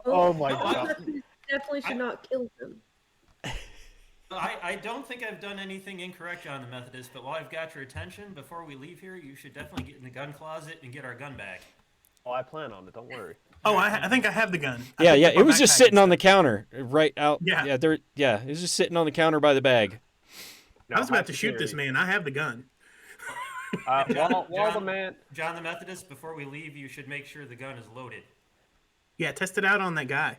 S4: Oh my god.
S2: Definitely should not kill him.
S5: I don't think I've done anything incorrect, John the Methodist, but while I've got your attention, before we leave here, you should definitely get in the gun closet and get our gun back.
S4: Oh, I plan on it. Don't worry.
S1: Oh, I think I have the gun.
S3: Yeah,
S1: picked
S3: yeah.
S1: up my
S3: It was just
S1: backpack
S3: sitting
S1: and
S3: on the
S1: stuff.
S3: counter, right out.
S1: Yeah.
S3: It was just sitting on the counter by the bag.
S1: I was about to shoot this man. I have the gun.
S4: While the man.
S5: John the Methodist, before we leave, you should make sure the gun is loaded.
S1: Yeah, test it out on that guy.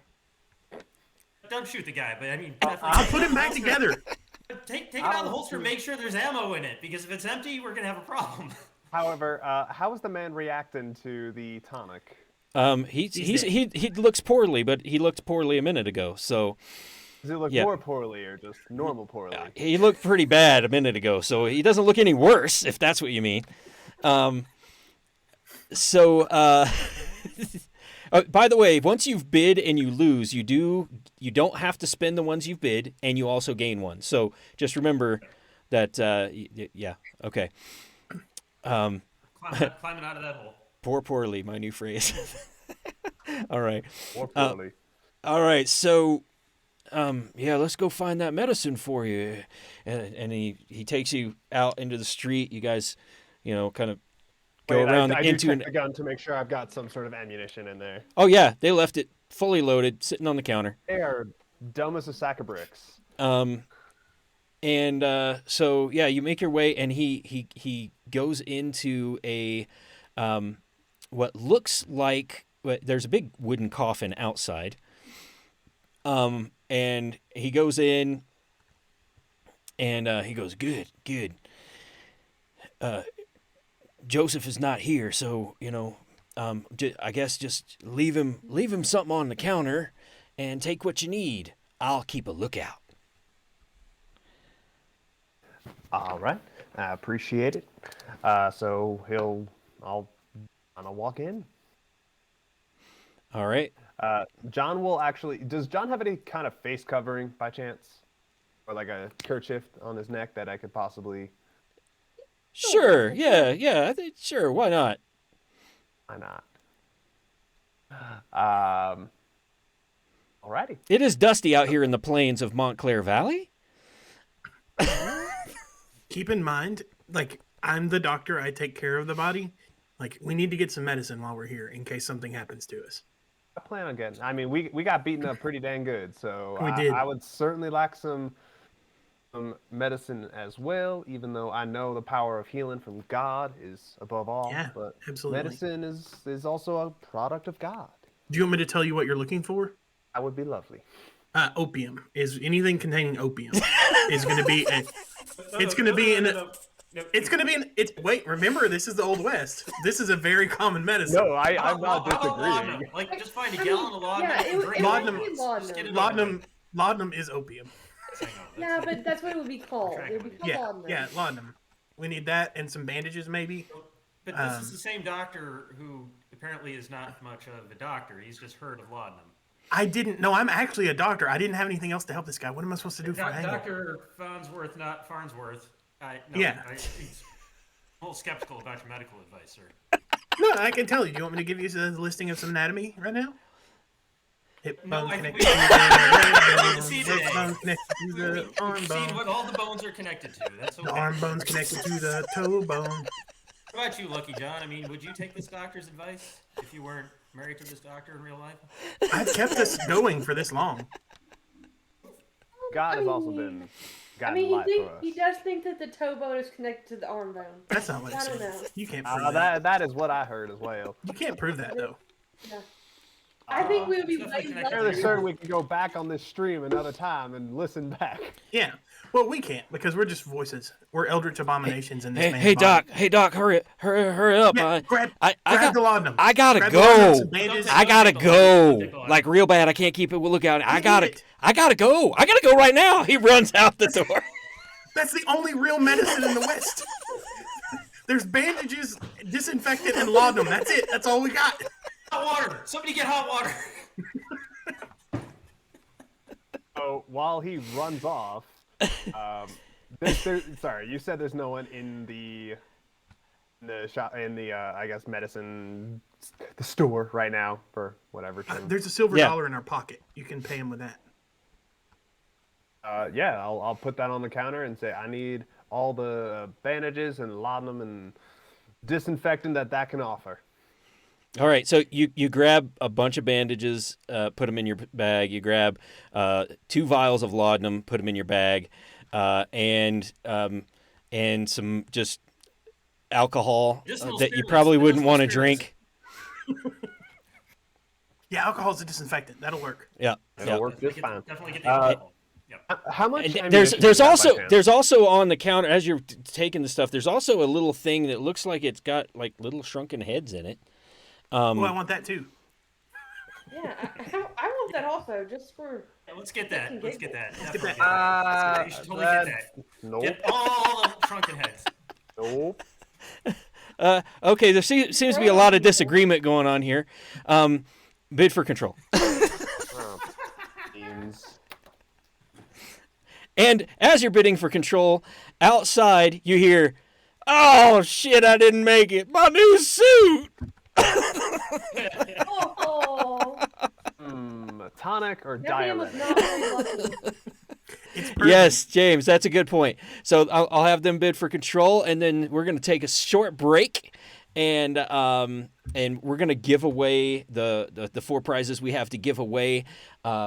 S5: Don't shoot the guy, but I mean,
S1: I'll
S5: definitely
S1: put him back together.
S5: take it out of the holster, make sure there's ammo in it, because if it's empty, we're gonna have a problem.
S4: However, how is the man reacting to the tonic?
S3: He looks poorly, but he looked poorly a minute ago. So
S4: Does it look
S3: Yeah.
S4: more poorly or just normal poorly?
S3: he looked pretty bad a minute ago. So he doesn't look any worse, if that's what you mean. By the way, once you've bid and you lose, you don't have to spend the ones you've bid, and you also gain one. So just remember that. Yeah. Okay.
S5: Climbing out of that hole.
S3: Poorly, my new phrase. All right.
S4: More poorly.
S3: All right. So, let's go find that medicine for you. And he takes you out into the street. You guys, kind of go
S4: Wait,
S3: around
S4: I do
S3: into
S4: check the gun to make sure I've got some sort of ammunition in there.
S3: Oh yeah, they left it fully loaded, sitting on the counter.
S4: They are dumb as a sack of bricks.
S3: So yeah, you make your way, and he goes into a what looks like there's a big wooden coffin outside. And he goes in, and he goes, good. Joseph is not here, so I guess just leave him something on the counter, and take what you need. I'll keep a lookout.
S4: All right, I appreciate it. So I'll walk in.
S3: All right.
S4: John will actually. Does John have any kind of face covering by chance, or like a kerchief on his neck that I could possibly?
S3: Sure. Yeah. I think sure. Why not?
S4: Why not? Alrighty.
S3: It is dusty out here in the plains of Montclair Valley.
S1: Keep in mind, like, I'm the doctor. I take care of the body. Like, we need to get some medicine while we're here in case something happens to us.
S4: I plan on getting. I mean, we got beaten up pretty dang good, so
S1: We did.
S4: I would certainly like some medicine as well. Even though I know the power of healing from God is above all,
S1: Yeah,
S4: but
S1: absolutely.
S4: medicine is also a product of God.
S1: Do you want me to tell you what you're looking for?
S4: That would be lovely.
S1: Opium is anything containing opium is going to be. It's going to be in. It's going to be in. It's wait. Remember, this is the Old West. This is a very common medicine.
S4: No, I'm not
S5: How about
S4: disagreeing.
S5: laudanum? Like, just find a gallon of laudanum.
S2: Yeah,
S5: and drink
S1: Laudanum-
S5: it. Just get it over
S1: Laudanum.
S5: with.
S1: Laudanum is opium.
S5: Hang on,
S2: Yeah, but that's what it would be called. It would be called
S1: Yeah,
S2: laudanum.
S1: yeah, laudanum. We need that and some bandages, maybe.
S5: But this is the same doctor who apparently is not much of a doctor. He's just heard of laudanum.
S1: I didn't know. I'm actually a doctor. I didn't have anything else to help this guy. What am I supposed to do for a hangover?
S5: Dr. Farnsworth, not Farnsworth.
S1: Yeah.
S5: He's a little skeptical about your medical advice, sir.
S1: No, I can tell you. Do you want me to give you the listing of some anatomy right now? Hip
S5: No,
S1: bone
S5: I
S1: connected
S5: think
S1: to
S5: we-
S1: the
S5: we
S1: leg
S5: see
S1: bone, hip
S5: today.
S1: bone connected to the arm
S5: We've seen
S1: bone.
S5: what all the bones are connected to. That's okay.
S1: The arm bone's connected to the toe bone.
S5: What about you, Lucky John? I mean, would you take this doctor's advice if you weren't married to this doctor in real life?
S1: I've kept this going for this long.
S4: God
S2: I
S4: has also
S2: mean-
S4: been
S2: I
S4: guiding
S2: mean,
S4: light for us.
S2: he does think that the toe bone is connected to the arm bone.
S1: That's not what it
S2: I don't know.
S1: says. You can't prove that.
S4: That is what I heard as well.
S1: You can't prove that though.
S2: Yeah. I think we would be
S5: it's definitely
S2: way
S5: connected.
S4: Fairly
S2: lucky.
S4: certain we can go back on this stream another time and listen back.
S1: Yeah. Well, we can't because we're just voices. We're eldritch abominations in this
S3: Hey,
S1: man's
S3: hey,
S1: body.
S3: Doc. Hey, Doc. Hurry up.
S1: Yeah, grab
S3: I
S1: grab the
S3: got,
S1: laudanum.
S3: I gotta
S1: Grab the laudanum,
S3: go.
S1: some bandages.
S3: I gotta
S5: Don't take the laudanum. Don't take the
S3: go.
S5: laudanum.
S3: Like real bad. I can't keep it. Look out. I
S1: You
S3: gotta.
S1: need it.
S3: I gotta go. I gotta go right now. He runs out the door.
S1: That's the only real medicine in the West. There's bandages, disinfectant, and laudanum. That's it. That's all we got.
S5: Hot water! Somebody get hot water!
S4: So while he runs off, sorry, you said there's no one in the shop I guess medicine the store right now for whatever.
S1: There's a silver
S3: Yeah.
S1: dollar in our pocket. You can pay him with that.
S4: Yeah, I'll put that on the counter and say I need all the bandages and laudanum and disinfectant that can offer.
S3: All right, so you grab a bunch of bandages, put them in your bag. You grab 2 vials of laudanum, put them in your bag, and some just alcohol
S5: Medicinal
S3: that you
S5: spirits,
S3: probably wouldn't
S5: medicinal
S3: want to
S5: spirits.
S3: drink.
S1: Yeah, alcohol's a disinfectant. That'll work.
S3: Yeah,
S4: It'll
S3: yeah.
S4: work just fine.
S5: Definitely get the alcohol. Yep.
S4: How much?
S3: And
S4: ammunition
S3: there's
S4: do you have by
S3: also
S4: chance?
S3: there's also on the counter as you're taking the stuff. There's also a little thing that looks like it's got like little shrunken heads in it.
S1: Oh, I want that too.
S2: Yeah, I want that also, just for.
S5: Yeah, let's get that. Let's get that.
S1: get
S5: Definitely
S1: that.
S5: get that. You should totally get that.
S4: Nope.
S5: Get all the shrunken heads.
S4: Nope.
S3: Okay, there seems to be a lot of disagreement going on here. Bid for control.
S4: Oh, beans.
S3: And as you're bidding for control, outside you hear, "Oh shit! I didn't make it. My new suit."
S2: Oh,
S4: A tonic or
S2: that man was
S4: diuretic?
S2: not very lucky.
S1: It's perfect.
S3: Yes, James, that's a good point. So I'll have them bid for control, and then we're going to take a short break, and we're going to give away the 4 prizes we have to give away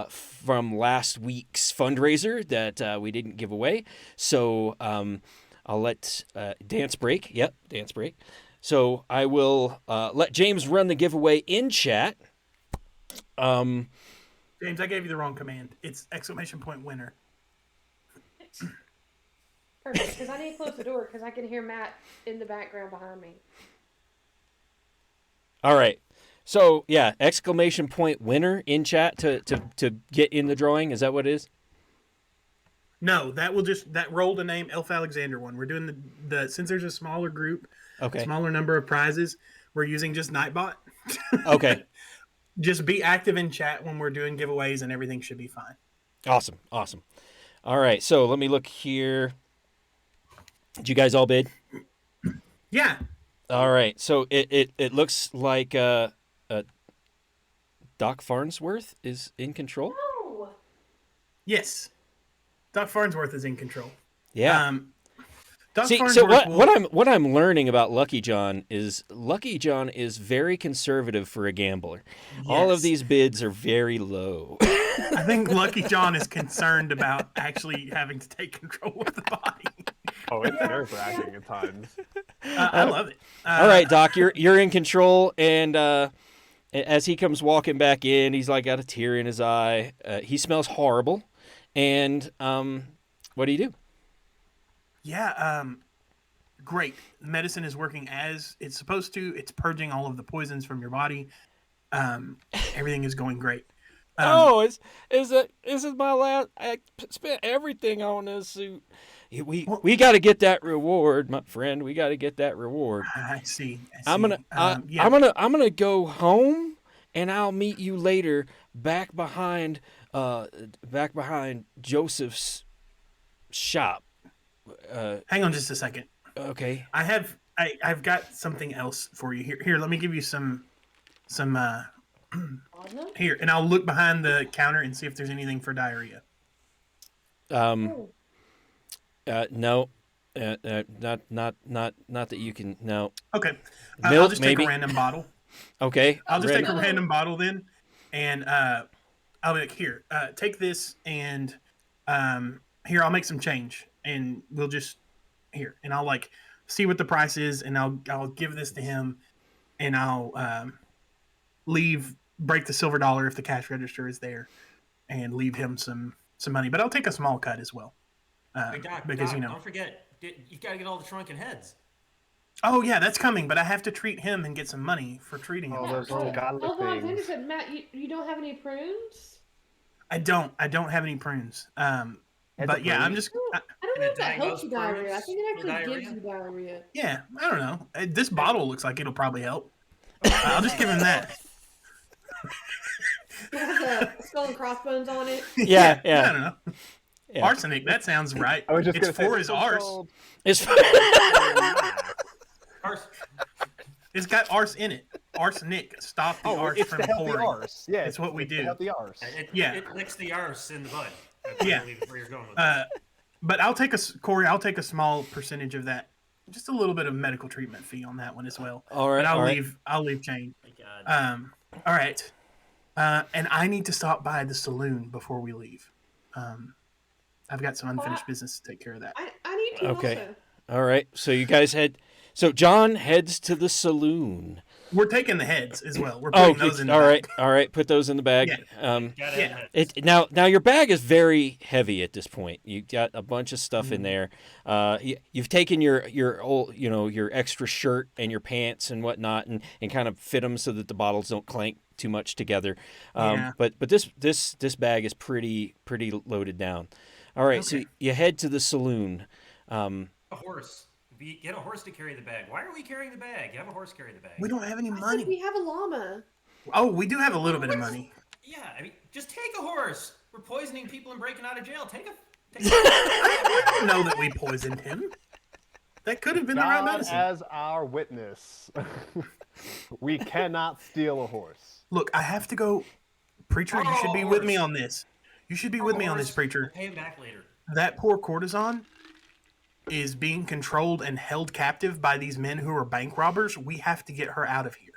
S3: from last week's fundraiser that we didn't give away. So I'll let dance break. Yep, dance break. So I will let James run the giveaway in chat.
S1: James, I gave you the wrong command. It's !winner.
S2: Perfect, because I need to close the door because I can hear Matt in the background behind me.
S3: All right. So yeah, !winner in chat to get in the drawing. Is that what it is?
S1: No, that rolled a name Elf Alexander one. We're doing the since there's a smaller group,
S3: Okay.
S1: smaller number of prizes, we're using just Nightbot.
S3: Okay.
S1: Just be active in chat when we're doing giveaways and everything should be fine.
S3: Awesome. All right. So let me look here. Did you guys all bid?
S1: Yeah.
S3: All right. So it looks like Doc Farnsworth is in control.
S1: Yes, Doc Farnsworth is in control.
S3: Yeah.
S1: Doc
S3: See, so
S1: Farnsworth will,
S3: what I'm learning about Lucky John is very conservative for a gambler. All of
S1: Yes.
S3: these bids are very low.
S1: I think Lucky John is concerned about actually having to take control of the body.
S4: Oh, it's nerve-wracking at times.
S1: I love it.
S3: All right, Doc, you're in control, and as he comes walking back in, he's like got a tear in his eye. He smells horrible, and what do you do?
S1: Yeah, great. Medicine is working as it's supposed to. It's purging all of the poisons from your body. Everything is going great.
S3: This is my last. I spent everything on this suit. We got to get that reward, my friend. We got to get that reward.
S1: I see.
S3: I'm gonna
S1: yeah.
S3: I'm gonna go home, and I'll meet you later back behind Joseph's shop.
S1: Hang on just a second.
S3: Okay.
S1: I've got something else for you here. Here, let me give you some here, and I'll look behind the counter and see if there's anything for diarrhea.
S3: No. Not that you can. No.
S1: Okay.
S3: Milk,
S1: I'll just take
S3: maybe?
S1: a random bottle.
S3: Okay.
S1: I'll just
S3: Ready?
S1: take a random bottle then, and I'll be like, here, take this, and here, I'll make some change, and we'll just here, and I'll like see what the price is, and I'll give this to him, and I'll break the silver dollar if the cash register is there, and leave him some money, but I'll take a small cut as well,
S5: Hey, Doc,
S1: because
S5: Doc, don't forget, you've got to get all the shrunken heads.
S1: Oh yeah, that's coming, but I have to treat him and get some money for treating him.
S4: Oh, those little godly
S2: Hold on,
S4: things.
S2: said, Matt, you don't have any prunes?
S1: I don't have any prunes. But yeah, I'm just
S2: I don't know if that
S5: diagnose
S2: helps you diarrhea. I think it
S5: for
S2: actually
S5: diarrhea?
S2: gives you diarrhea.
S1: yeah, I don't know. This bottle looks like it'll probably help. I'll just give him that.
S2: It has a skull and crossbones on it.
S3: Yeah.
S1: I don't know.
S3: Yeah.
S1: Arsenic. That sounds right.
S4: I was just
S1: It's
S4: gonna say,
S1: for
S4: this
S1: his
S4: one's
S1: arse.
S4: called-
S3: It's
S5: Arse.
S1: It's got arse in it. Arsenic. Stop the arse
S4: it's
S1: from
S4: to help the
S1: pouring.
S4: arse. Yeah,
S1: It's what we
S4: to
S1: do.
S4: help the arse.
S1: Yeah.
S5: It licks the arse in the bud. That's
S1: Yeah.
S5: I believe where you're going with this.
S1: But I'll take Corey. I'll take a small percentage of that. Just a little bit of medical treatment fee on that one as well.
S3: all right.
S1: But I'll
S3: all right.
S1: leave. I'll leave change.
S5: My God.
S1: All right. And I need to stop by the saloon before we leave. I've got some unfinished business to take care of that.
S2: I need to
S3: Okay.
S2: also.
S3: All right. So you guys So John heads to the saloon.
S1: We're taking the heads as well. We're putting those in the
S3: all right.
S1: bag.
S3: All right. Put those in the bag.
S1: Yeah.
S5: Gotta
S1: yeah.
S5: have that.
S3: Now your bag is very heavy at this point. You got a bunch of stuff in there. You've taken your old, your extra shirt and your pants and whatnot, and kind of fit them so that the bottles don't clank too much together.
S1: Yeah.
S3: But this bag is pretty loaded down. All right, so
S1: Okay.
S3: you head to the saloon.
S5: A horse. Get a horse to carry the bag. Why are we carrying the bag? You have a horse carry the bag.
S1: We don't have any
S2: I said
S1: money.
S2: we have a llama.
S1: Oh, we do have a little bit of money.
S5: Yeah, I mean, just take a horse. We're poisoning people and breaking out of jail. Take a.
S1: I don't know that we poisoned him. That could have been the right
S4: God
S1: medicine.
S4: as our witness. We cannot steal a horse.
S1: Look, I have to go. Preacher, you should be with me on this. You should be with me on this, preacher.
S5: Pay him back later.
S1: That poor courtesan is being controlled and held captive by these men who are bank robbers. We have to get her out of here.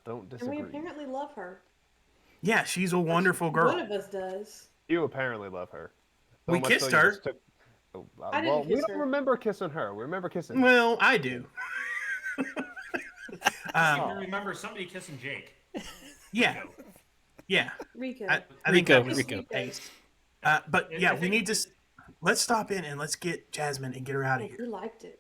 S4: Don't
S2: And
S4: disagree.
S2: we apparently love her.
S1: Yeah, she's a wonderful girl.
S2: One of us does.
S4: You apparently love her.
S1: We
S4: much
S1: kissed
S4: so you
S1: her.
S4: just took- Oh,
S2: I didn't
S4: well, we
S2: kiss
S4: don't
S2: her.
S4: remember kissing her. We remember kissing.
S1: Well, I do.
S5: I remember somebody kissing Jake.
S1: Yeah, yeah.
S2: Rico.
S1: I think that was
S3: Rico.
S1: the case. But yeah, we need to. Let's stop in and let's get Jasmine and get her out of
S2: He
S1: here.
S2: liked it.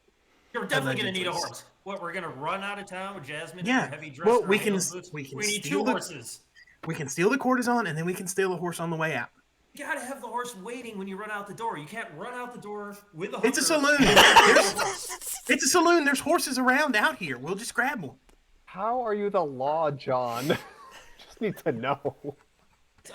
S5: You're definitely going to need a
S1: Allegedly.
S5: horse. What, we're going to run out of town with Jasmine
S1: Yeah.
S5: in her heavy dress?
S1: Well,
S5: and her
S1: we can-
S5: high-heeled boots?
S1: we can
S5: need
S1: steal
S5: two
S1: the-
S5: horses.
S1: We can steal the courtesan and then we can steal a horse on the way out.
S5: You got to have the horse waiting when you run out the door. You can't run out the door with a
S1: It's a
S5: hooker.
S1: saloon. It's a saloon. There's horses around out here. We'll just grab one.
S4: How are you the law, John? Just need to know.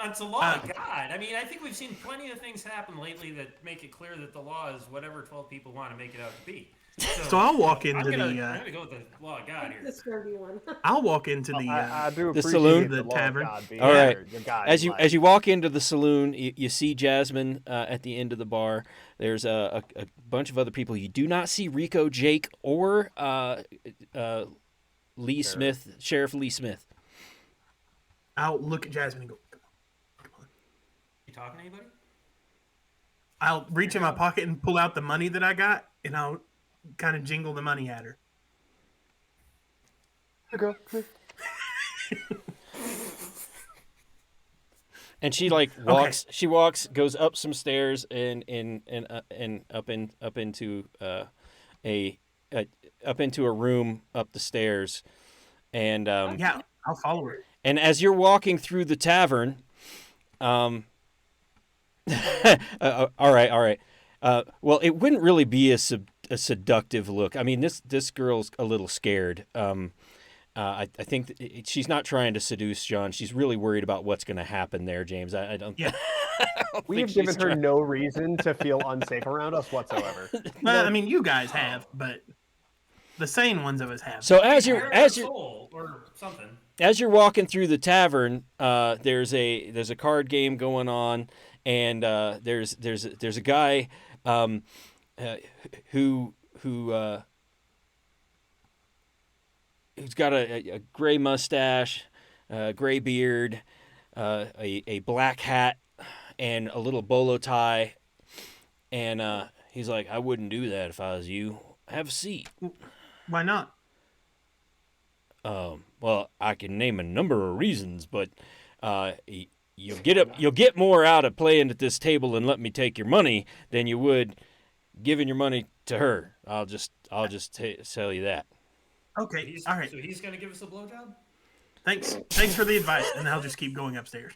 S5: It's a law of God. I mean, I think we've seen plenty of things happen lately that make it clear that the law is whatever 12 people want to make it out to be.
S1: So I'll walk
S5: I'm
S1: into
S5: gonna,
S1: the.
S5: I'm gonna go with the law of God here.
S2: The scurvy one.
S1: I'll walk into the.
S4: I do
S3: the
S4: appreciate
S3: saloon?
S4: the
S1: The
S4: law of
S1: tavern.
S4: God being
S3: All right.
S4: your guide
S3: As
S4: in
S3: you
S4: life.
S3: as you walk into the saloon, you see Jasmine at the end of the bar. There's a bunch of other people. You do not see Rico, Jake, or Lee Smith, Sheriff Lee Smith.
S1: I'll look at Jasmine and go, come on.
S5: You talking to anybody?
S1: I'll reach in my pocket and pull out the money that I got, and I'll kind of jingle the money at her.
S4: Girl, come
S3: And she like walks. She walks, goes up some stairs, and up into a room up the stairs, and
S1: Yeah, I'll follow her.
S3: and as you're walking through the tavern, all right. Well, it wouldn't really be a seductive look. I mean, this girl's a little scared. I think she's not trying to seduce John. She's really worried about what's going to happen there, James. I don't.
S1: Yeah.
S4: We have given her no reason to feel unsafe around us whatsoever.
S1: Well, I mean, you guys have, but the sane ones of us have.
S3: So as you're
S5: soul or something.
S3: as you're walking through the tavern, there's a card game going on, and there's a guy who's got a gray mustache, gray beard, a black hat, and a little bolo tie, and he's like, "I wouldn't do that if I was you. Have a seat."
S1: Why not?
S3: Well, I can name a number of reasons, but you'll get more out of playing at this table and let me take your money than you would giving your money to her. I'll just tell you that.
S1: Okay, all right.
S5: So he's gonna give us a blowjob?
S1: Thanks for the advice, and I'll just keep going upstairs.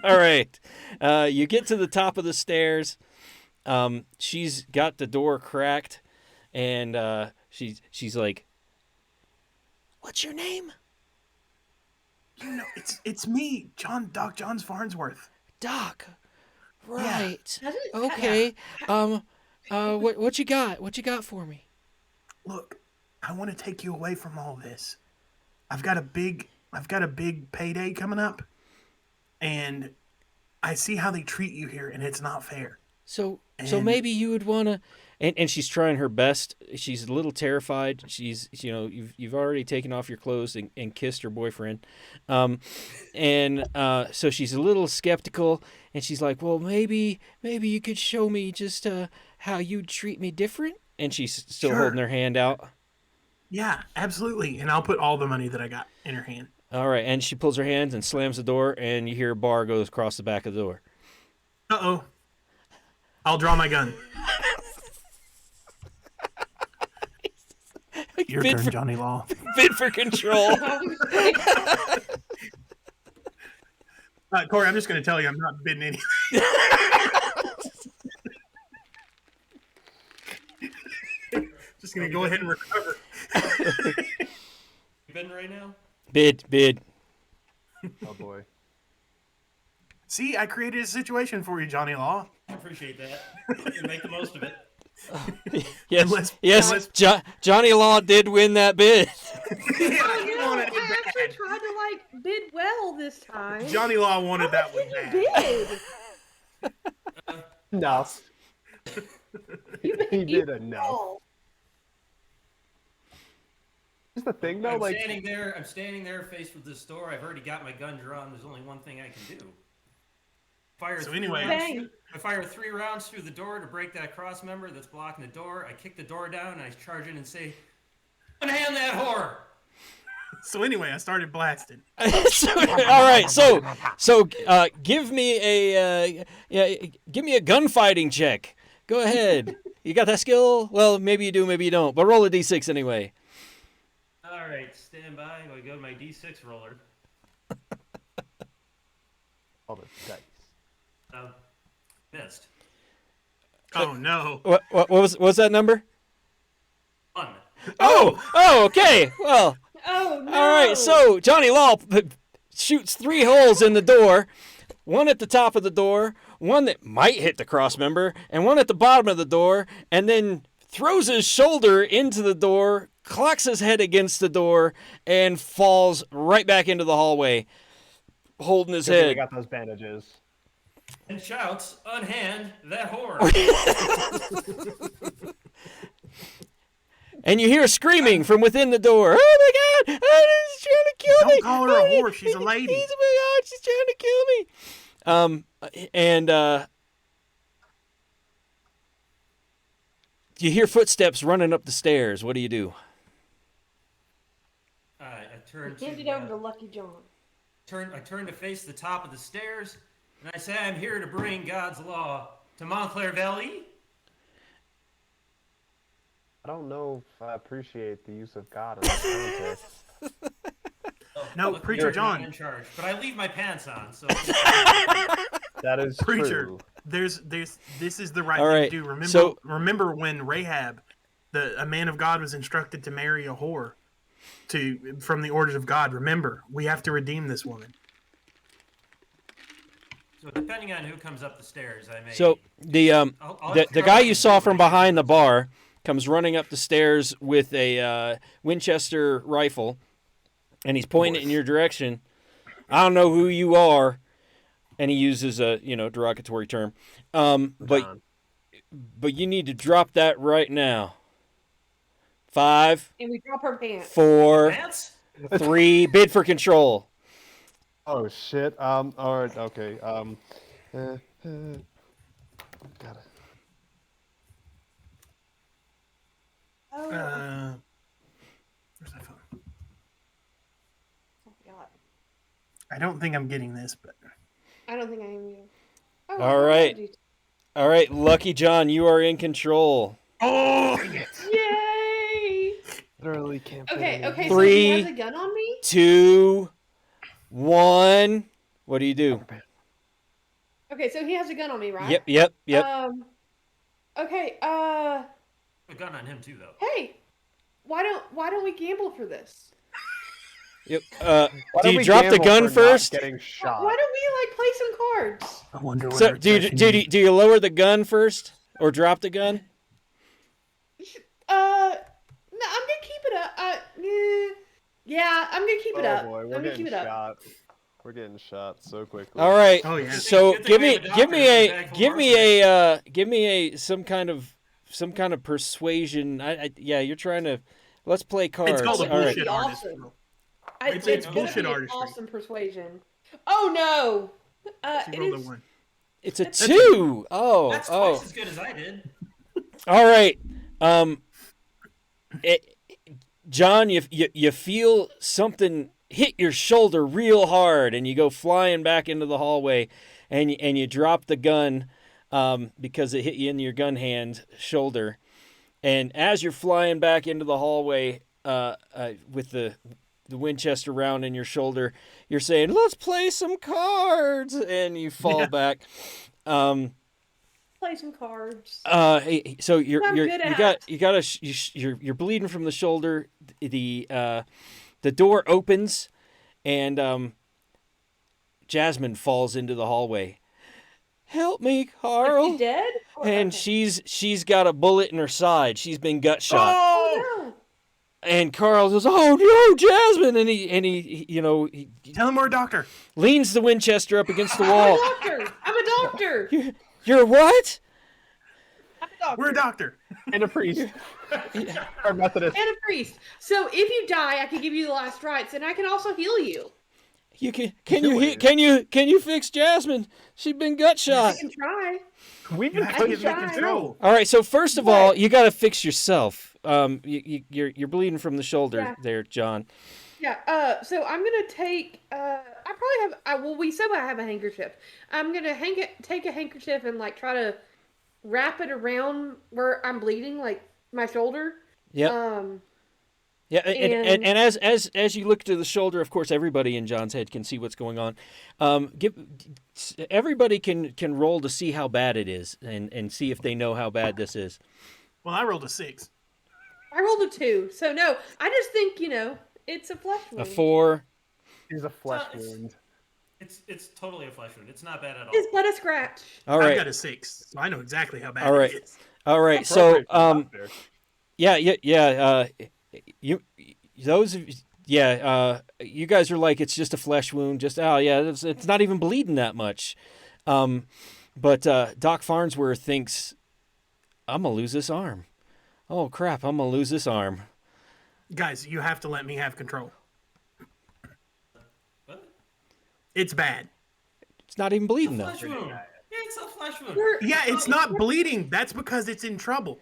S3: All right, you get to the top of the stairs. She's got the door cracked, and she's like, "What's your name?"
S1: You know, it's me, Doc John's Farnsworth.
S3: Doc. Right.
S2: Okay.
S3: What you got? What you got for me?
S1: Look, I want to take you away from all this. I've got a big payday coming up, and I see how they treat you here, and it's not fair.
S3: So
S1: And-
S3: maybe you would want to, and she's trying her best. She's a little terrified. She's, you've already taken off your clothes and kissed her boyfriend. So she's a little skeptical, and she's like, well, maybe you could show me just how you'd treat me different. And she's still
S1: Sure.
S3: holding her hand out.
S1: Yeah, absolutely. And I'll put all the money that I got in her hand.
S3: All right. And she pulls her hand and slams the door, and you hear a bar goes across the back of the door.
S1: Uh-oh. I'll draw my gun. Your
S3: Bid
S1: turn,
S3: for-
S1: Johnny Law.
S3: Bid for control.
S1: Corey, I'm just going to tell you I'm not bidding any. Just going to go ahead and recover.
S5: You bidding right now?
S3: Bid.
S4: Oh boy.
S1: See, I created a situation for you, Johnny Law.
S5: I appreciate that. You make the most of it.
S3: Yes,
S1: Unless-
S3: Johnny Law did win that bid.
S1: Yeah,
S2: Oh,
S1: he
S2: no,
S1: wanted
S2: I
S1: it
S2: actually
S1: bad.
S2: tried to bid well this time.
S1: Johnny Law wanted that
S2: How
S1: one
S2: much
S1: bad.
S2: did you bid?
S4: Enough.
S2: You
S4: He did
S2: bid
S4: enough.
S2: well.
S4: Here's the thing, though.
S5: I'm standing there faced with this door. I've already got my gun drawn. There's only one thing I can do.
S1: So anyway-
S2: Bang.
S5: I fire 3 rounds through the door to break that cross member that's blocking the door. I kick the door down and I charge in and say, "Unhand that whore!"
S1: So anyway, I started blasting.
S3: All right, so give me a gunfighting check. Go ahead. You got that skill? Well, maybe you do, maybe you don't. But roll a d6 anyway.
S5: All right, stand by. I go to my D6 roller.
S4: All the dice.
S5: Missed.
S1: Oh, no.
S3: What was that number?
S5: 1.
S3: Oh, okay. Well,
S2: Oh no!
S3: all right. So Johnny Law shoots 3 holes in the door. One at the top of the door, one that might hit the cross member, and one at the bottom of the door, and then throws his shoulder into the door, clocks his head against the door, and falls right back into the hallway, holding his
S4: Good thing we
S3: head.
S4: got those bandages.
S5: And shouts, "Unhand that whore!"
S3: And you hear screaming from within the door. Oh my God! Oh, he's trying to kill me!
S1: Don't call her a
S3: Oh,
S1: whore. She's a lady.
S3: Oh my God! She's trying to kill me. You hear footsteps running up the stairs. What do you do?
S5: I turn
S2: Hand it
S5: to
S2: over to Lucky John.
S5: I turn to face the top of the stairs, and I say, "I'm here to bring God's law to Montclair Valley."
S4: I don't know if I appreciate the use of God in this context.
S1: No,
S5: Look,
S1: Preacher
S5: you're
S1: John.
S5: not in charge, but I leave my pants on, so.
S4: That is
S1: Preacher,
S4: true.
S1: this is the right
S3: All
S1: thing
S3: right,
S1: to do.
S3: so-
S1: Remember when Rahab, a man of God, was instructed to marry a whore from the orders of God. Remember, we have to redeem this woman.
S5: So depending on who comes up the stairs, I may.
S3: So the
S5: I'll
S3: guy you saw from behind the bar comes running up the stairs with a Winchester rifle, and he's pointing in your direction. I don't know who you are, and he uses a derogatory term. But
S4: John.
S3: you need to drop that right now. 5,
S2: And we drop her pants.
S3: 4,
S5: Pants?
S3: 3. Bid for control.
S4: Oh shit. All right. Okay. Got it.
S2: Oh,
S1: Where's my phone?
S2: oh my God.
S1: I don't think I'm getting this, but
S2: I don't think I am either. Oh,
S3: All right. All right, Lucky John, you are in control.
S2: Yay!
S4: Literally can't. fit
S2: Okay,
S4: it in.
S2: okay,
S3: 3,
S2: so he has a gun on me?
S3: 2, 1. What do you do?
S2: Okay, so he has a gun on me, right?
S3: Yep.
S2: Okay,
S5: A gun on him too, though.
S2: hey, why don't we gamble for this?
S3: Yep.
S4: Why
S3: Do
S4: don't
S3: you
S4: we
S3: drop the
S4: gamble
S3: gun
S4: for not
S3: first?
S4: Getting
S2: Why
S4: shot.
S2: don't we like play some cards?
S1: I wonder what.
S3: So
S1: our
S3: do
S1: session
S3: you lower the gun first or drop the gun?
S2: No, I'm gonna keep it up. Yeah, I'm gonna keep it up.
S4: Oh boy,
S2: I'm
S4: we're
S2: gonna
S4: getting
S2: keep it up.
S4: shot. We're getting shot so quickly.
S3: All right.
S1: Oh, yeah.
S3: So
S5: Good thing we have a doctor
S3: give me a some kind of persuasion. Yeah, you're trying to. Let's play cards.
S1: It's called a
S3: All right.
S1: bullshit artist.
S2: Awesome.
S1: It's
S2: It's gonna
S1: bullshit
S2: be an
S1: artistry.
S2: awesome persuasion. Oh no!
S1: She
S2: It
S1: rolled a
S2: is.
S1: 1.
S3: It's a 2.
S5: That's
S3: Oh.
S5: twice as good as I did.
S3: All right. John, you feel something hit your shoulder real hard, and you go flying back into the hallway, and you drop the gun because it hit you in your gun hand shoulder. And as you're flying back into the hallway with the Winchester round in your shoulder, you're saying, "Let's play some cards," and you fall back.
S2: Play some cards.
S3: So you're
S2: I'm good
S3: you're bleeding from the shoulder. The door opens, and Jasmine falls into the hallway. Help me,
S2: Is
S3: Carl!
S2: she dead?
S3: And
S2: Okay.
S3: she's got a bullet in her side. She's been gut shot.
S2: Oh no!
S3: And Carl goes, "Oh no, Jasmine!" And he
S1: Tell him we're a doctor.
S3: leans the Winchester up against the
S2: I'm
S3: wall.
S2: a doctor. I'm a doctor.
S3: You're what?
S2: I'm a doctor.
S1: We're a doctor.
S4: And a priest. Or Methodist.
S2: And a priest. So if you die, I can give you the last rites, and I can also heal you.
S3: You can you fix Jasmine? She's been gut
S2: I
S3: shot.
S2: can try.
S4: We've
S1: You
S4: been
S1: have to
S2: I
S1: get
S2: can
S1: me
S2: try.
S1: control.
S3: All right, so first of all, you got to fix yourself. You're bleeding from the shoulder
S2: Yeah.
S3: there, John.
S2: Yeah. So I'm gonna take. I probably have. Well, we said I have a handkerchief. I'm gonna take a handkerchief and like try to wrap it around where I'm bleeding, like my shoulder.
S3: Yep. Yeah, and as you look to the shoulder, of course, everybody in John's head can see what's going on. Everybody can roll to see how bad it is, and see if they know how bad this is.
S1: Well, I rolled a 6.
S2: I rolled a 2, so no. I just think it's a flesh wound.
S3: A 4.
S4: He's a flesh
S5: it's-
S4: wound.
S5: It's totally a flesh wound. It's not bad at all.
S2: It's but a scratch.
S3: All
S1: I've
S3: right,
S1: got a 6, so I know exactly how bad
S3: All right.
S1: it is.
S3: All right. So,
S4: Appropriate for the doctor.
S3: yeah. You, those, yeah. You guys are like, it's just a flesh wound. Just, oh yeah, it's not even bleeding that much. But Doc Farnsworth thinks, I'm gonna lose this arm. Oh crap, I'm gonna lose this arm.
S1: Guys, you have to let me have control.
S5: What?
S1: It's bad.
S3: It's not even bleeding though.
S5: Flesh wound. Yeah, it's a flesh wound.
S1: Yeah, it's not bleeding. That's because it's in trouble.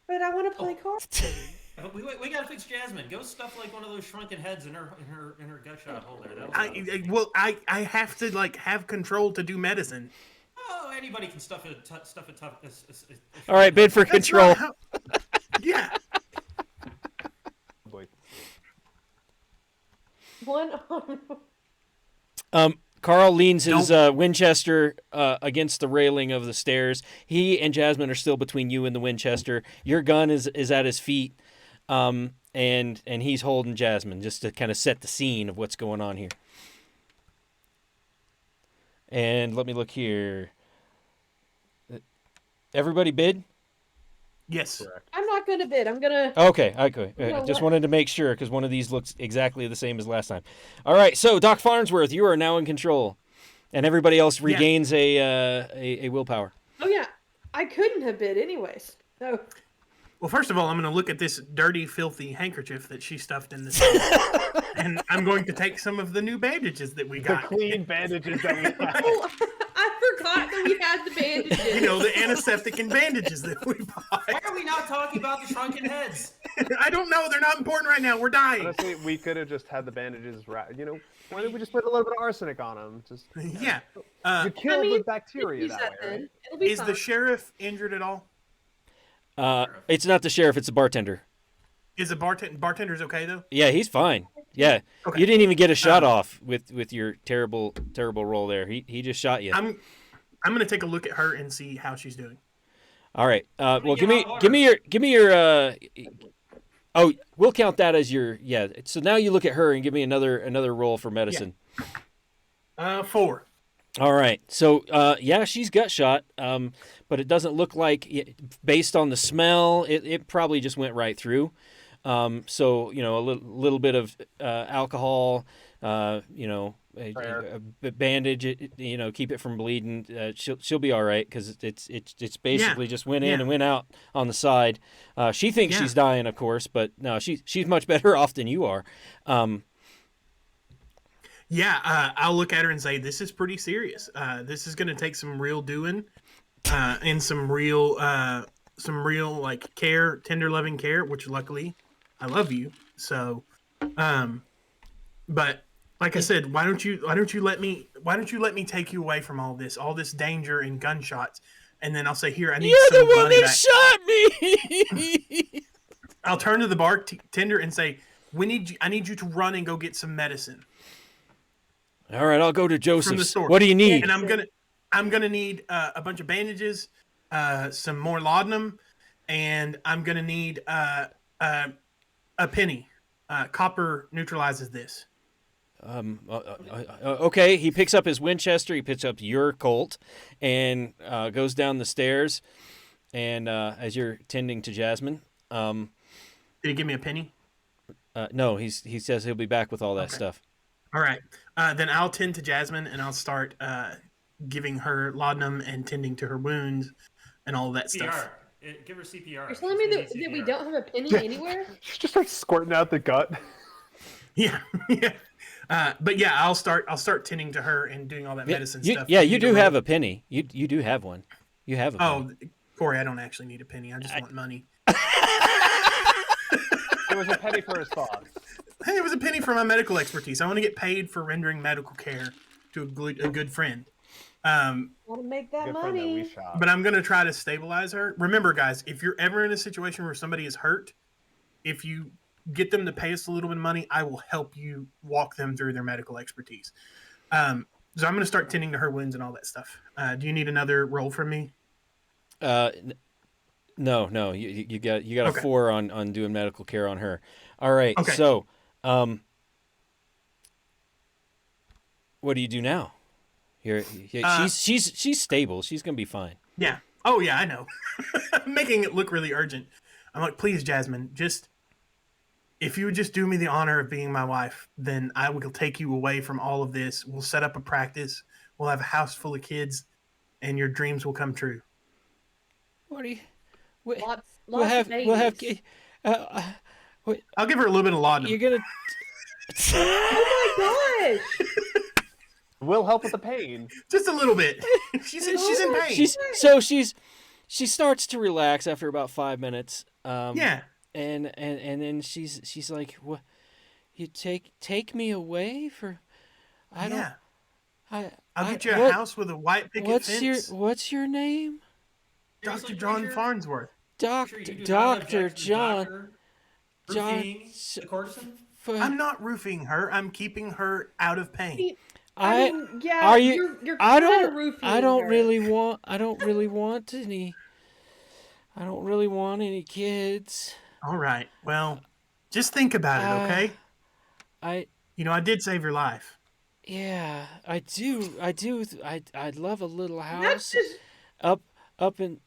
S2: But I want to play cards.
S5: We gotta fix Jasmine. Go stuff like one of those shrunken heads in her gut shot holder. That'll
S1: I have to like have control to do medicine.
S5: Oh, anybody can stuff a tough.
S3: All right, bid for
S1: That's
S3: control.
S1: not how- yeah.
S4: Boy.
S2: One arm.
S3: Carl leans his Winchester against the railing of the stairs. He and Jasmine are still between you and the Winchester. Your gun is at his feet, and he's holding Jasmine just to kind of set the scene of what's going on here. And let me look here. Everybody bid?
S1: Yes.
S4: Correct.
S2: I'm not gonna bid. I'm gonna.
S3: Okay.
S2: No,
S3: Just
S2: what?
S3: wanted to make sure because one of these looks exactly the same as last time. All right, so Doc Farnsworth, you are now in control, and everybody else regains a willpower.
S2: Oh yeah, I couldn't have bid anyways. So
S1: Well, first of all, I'm going to look at this dirty, filthy handkerchief that she stuffed in the stomach, and I'm going to take some of the new bandages that we
S4: The
S1: got.
S4: clean bandages that we have.
S2: oh, I forgot that we had the bandages.
S1: You know, the antiseptic and bandages that we
S5: Why
S1: bought.
S5: are we not talking about the shrunken heads?
S1: I don't know. They're not important right now. We're dying.
S4: Honestly, we could have just had the bandages wrapped. You know, why didn't we just put a little bit of arsenic on them? Just
S1: Yeah.
S4: you kill the
S2: use
S4: bacteria that
S2: that
S4: way,
S2: then.
S4: right?
S2: It'll be
S1: Is
S2: fine.
S1: the sheriff injured at all?
S3: It's not the sheriff; it's the bartender.
S1: Is the bartender's okay, though?
S3: Yeah, he's fine. Yeah,
S1: Okay.
S3: you didn't even get a shot off with your terrible roll there. He just shot you.
S1: I'm going to take a look at her and see how she's doing.
S3: All right. Well,
S5: get hot
S3: give me your. Oh, we'll count that as your. Yeah. So now you look at her and give me another roll for medicine.
S1: 4.
S3: All right. So yeah, she's gut shot. But it doesn't look like, based on the smell, it probably just went right through. So a little bit of alcohol. A bandage. Keep it from bleeding. She'll be all right because it's basically just went in and went out on the side. She thinks she's dying, of course, but no, she's much better off than you are.
S1: I'll look at her and say, this is pretty serious. This is going to take some real doing and some real like care, tender loving care, which luckily I love you. So, but like I said, why don't you let me take you away from all this danger and gunshots, and then I'll say, here, I need
S3: You're
S1: some
S3: the one
S1: money
S3: that
S1: back.
S3: shot me.
S1: I'll turn to the bartender and say, I need you to run and go get some medicine
S3: All right, I'll go to
S1: from the
S3: Joseph's.
S1: store.
S3: What do you need?
S1: And I'm gonna need a bunch of bandages, some more laudanum, and I'm gonna need a penny. Copper neutralizes this.
S3: Okay, he picks up his Winchester. He picks up your Colt, and goes down the stairs. And as you're tending to Jasmine,
S1: Did he give me a penny?
S3: no, he says he'll be back with all that stuff.
S1: All right. Then I'll tend to Jasmine, and I'll start giving her laudanum and tending to her wounds and all that stuff.
S5: CPR. Give her CPR.
S2: You're telling me that we don't have a penny anywhere?
S4: She just starts squirting out the gut.
S1: Yeah, yeah. But yeah, I'll start tending to her and doing all that medicine stuff.
S3: Yeah, you do have a penny. You do have one. You have a penny.
S1: Oh, Corey, I don't actually need a penny. I just want money.
S4: It was a penny for his thoughts.
S1: Hey, it was a penny for my medical expertise. I want to get paid for rendering medical care to a good friend.
S2: Want to make that
S4: Good friend that we
S2: money?
S4: shot.
S1: But I'm going to try to stabilize her. Remember, guys, if you're ever in a situation where somebody is hurt, if you get them to pay us a little bit of money, I will help you walk them through their medical expertise. So I'm going to start tending to her wounds and all that stuff. Do you need another roll from me?
S3: No. You got a
S1: Okay.
S3: 4 on doing medical care on her. All right.
S1: Okay.
S3: So, what do you do now? She's stable. She's gonna be fine.
S1: Yeah. Oh yeah, I know. I'm making it look really urgent. I'm like, please, Jasmine, just if you would just do me the honor of being my wife, then I will take you away from all of this. We'll set up a practice. We'll have a house full of kids, and your dreams will come true.
S3: What do you? We,
S2: Lots of
S3: we'll have.
S2: babies.
S3: Uh,
S1: I'll give her a little bit of laudanum.
S3: you're gonna.
S2: Oh my gosh!
S4: We'll help with the pain.
S1: Just a little bit. She's in pain.
S3: She starts to relax after about 5 minutes.
S1: Yeah.
S3: And then she's like, "What? You take me away for? I don't.
S1: Yeah. I'll get you a
S3: what-
S1: house with a white picket fence.
S3: What's your name?
S1: Dr. John Farnsworth.
S3: Doctor John.
S5: Roofing the courtesan?
S1: I'm not roofing her. I'm keeping her out of pain.
S2: I mean, yeah,
S3: Are you?
S2: You're
S3: I
S2: kinda
S3: don't.
S2: roofing
S3: I don't
S2: her.
S3: really want. I don't really want any. I don't really want any kids.
S1: All right. Well, just think about it, okay?
S3: I.
S1: I did save your life.
S3: Yeah, I do. I'd love a little
S2: That's
S3: house
S2: just
S3: up and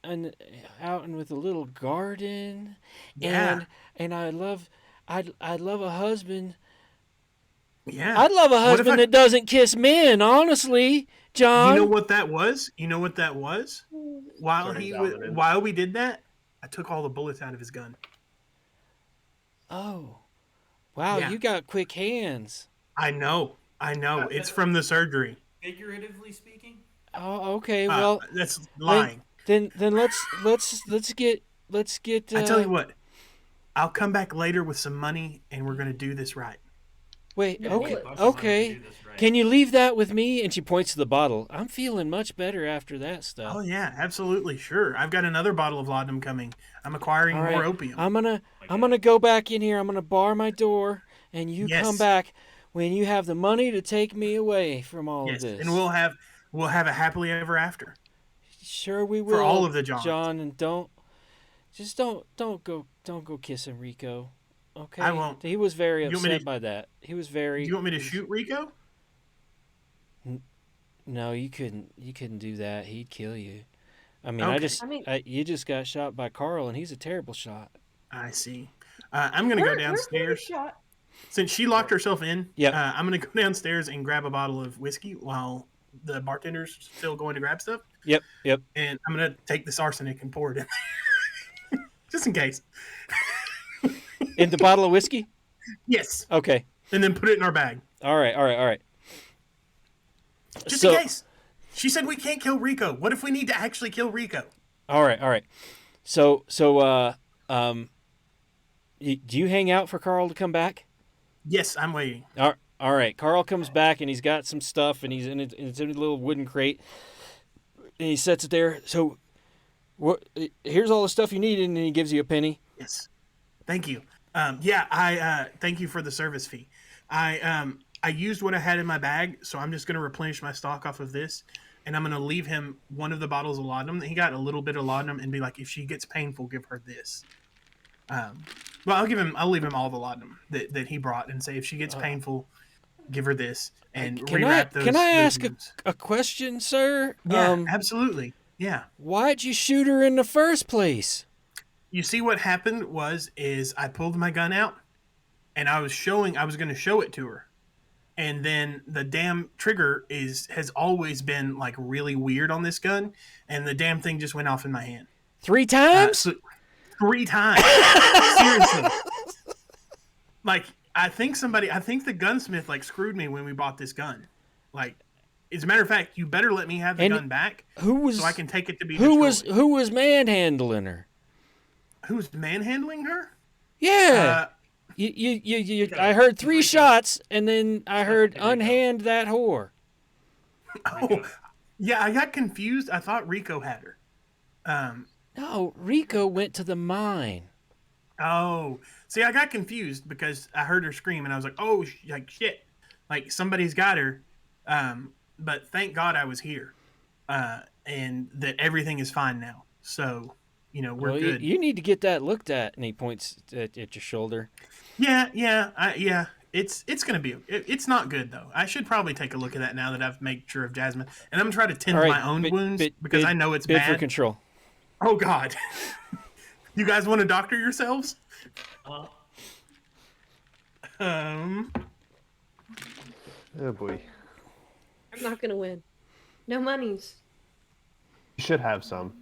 S3: out and with a little garden.
S1: Yeah.
S3: And I'd love a husband.
S1: Yeah.
S3: I'd love a
S1: What if
S3: husband that doesn't kiss men, honestly, John.
S1: You know what that was?
S4: Turning down the
S1: While we did that, I took all the bullets out of his gun.
S3: Oh. Wow,
S1: Yeah.
S3: you got quick hands.
S1: I know. It's from the surgery.
S5: Figuratively speaking?
S3: Oh, okay. Well,
S1: That's lying.
S3: then let's get
S1: I tell you what. I'll come back later with some money, and we're gonna do this right.
S3: Wait,
S2: Yeah,
S3: okay,
S2: bullets.
S3: okay. Can you leave that with me? And she points to the bottle. I'm feeling much better after that stuff.
S1: Oh yeah, absolutely, sure. I've got another bottle of laudanum coming. I'm acquiring
S3: All right,
S1: more opium.
S3: I'm gonna go back in here. I'm gonna bar my door, and you
S1: Yes.
S3: come back when you have the money to take me away from all
S1: Yes,
S3: of this.
S1: and we'll have a happily ever after.
S3: Sure we will.
S1: all of the Johns.
S3: John, and don't go kissing Rico. Okay.
S1: I won't.
S3: He was very
S1: You want me
S3: upset
S1: to-
S3: by that. He was very.
S1: Do you want me to shoot Rico?
S3: No, you couldn't. You couldn't do that. He'd kill you. I mean,
S1: Okay.
S3: you just got shot by Carl, and he's a terrible shot.
S1: I see. I'm gonna go
S2: We're
S1: downstairs.
S2: shot.
S1: Since she locked herself in,
S3: Yep.
S1: I'm gonna go downstairs and grab a bottle of whiskey while the bartender's still going to grab stuff.
S3: Yep.
S1: And I'm gonna take this arsenic and pour it in, just in case.
S3: In the bottle of whiskey.
S1: Yes,
S3: Okay.
S1: and then put it in our bag,
S3: All right.
S1: just
S3: So-
S1: in case. She said we can't kill Rico. What if we need to actually kill Rico?
S3: All right. So, do you hang out for Carl to come back?
S1: Yes, I'm waiting.
S3: All right. Carl comes back, and he's got some stuff, and it's in a little wooden crate, and he sets it there. So, here's all the stuff you need, and then he gives you a penny.
S1: Yes, thank you. I thank you for the service fee. I used what I had in my bag, so I'm just gonna replenish my stock off of this, and I'm gonna leave him one of the bottles of laudanum. He got a little bit of laudanum, and be like, if she gets painful, give her this. Well, I'll leave him all the laudanum that he brought, and say if she gets painful, give her this, and rewrap those.
S3: Can I ask
S1: wounds.
S3: a question, sir?
S1: Yeah, absolutely. Yeah.
S3: Why'd you shoot her in the first place?
S1: You see what happened is I pulled my gun out, and I was going to show it to her, and then the damn trigger has always been like really weird on this gun, and the damn thing just went off in my hand
S3: 3 times?
S1: 3 times. Seriously. Like I think the gunsmith like screwed me when we bought this gun. Like, as a matter of fact, you better let me have the gun back so I can take it to be destroyed.
S3: Who was manhandling her?
S1: Who's manhandling her?
S3: Yeah. I heard 3 shots, and then I heard unhand that whore.
S1: Oh, yeah, I got confused. I thought Rico had her.
S3: No, Rico went to the mine.
S1: Oh, see, I got confused because I heard her scream, and I was like, "Oh, like shit, like somebody's got her." But thank God I was here, and that everything is fine now. So, we're good.
S3: You need to get that looked at, and he points at your shoulder.
S1: Yeah. It's gonna be. It's not good though. I should probably take a look at that now that I've made sure of Jasmine, and I'm gonna try to tend
S3: All right,
S1: my own wounds because
S3: bid-
S1: I know it's
S3: bid
S1: bad.
S3: for control.
S1: Oh God. You guys want to doctor yourselves?
S5: Uh,
S1: Um.
S4: Oh boy.
S2: I'm not gonna win. No monies.
S4: You should have some.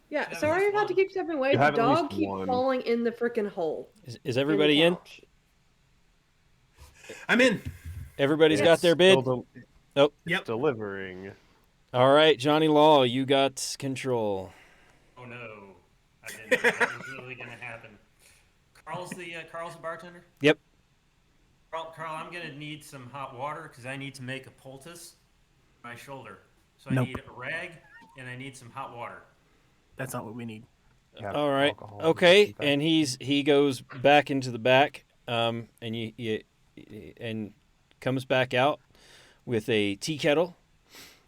S2: Yeah,
S5: Should have at
S2: sorry
S5: least
S2: about to
S5: one.
S2: keep stepping away.
S4: You
S2: The
S4: have at least
S2: dog keeps
S4: one.
S2: falling in the freaking hole
S3: Is
S2: in the
S3: everybody in?
S2: couch.
S1: I'm in.
S3: Everybody's got
S2: Yes.
S3: their bid?
S4: Still
S3: Nope.
S1: Yep.
S4: delivering.
S3: All right, Johnny Law, you got control.
S5: Oh no, I didn't know that was really gonna happen. Carl's the bartender.
S3: Yep.
S5: Carl, I'm gonna need some hot water because I need to make a poultice for my shoulder. So
S1: Nope.
S5: I need a rag and I need some hot water.
S1: That's not what we need.
S4: Have
S3: All right.
S4: alcohol
S3: Okay.
S4: disinfectant.
S3: And he goes back into the back, and and comes back out with a tea kettle.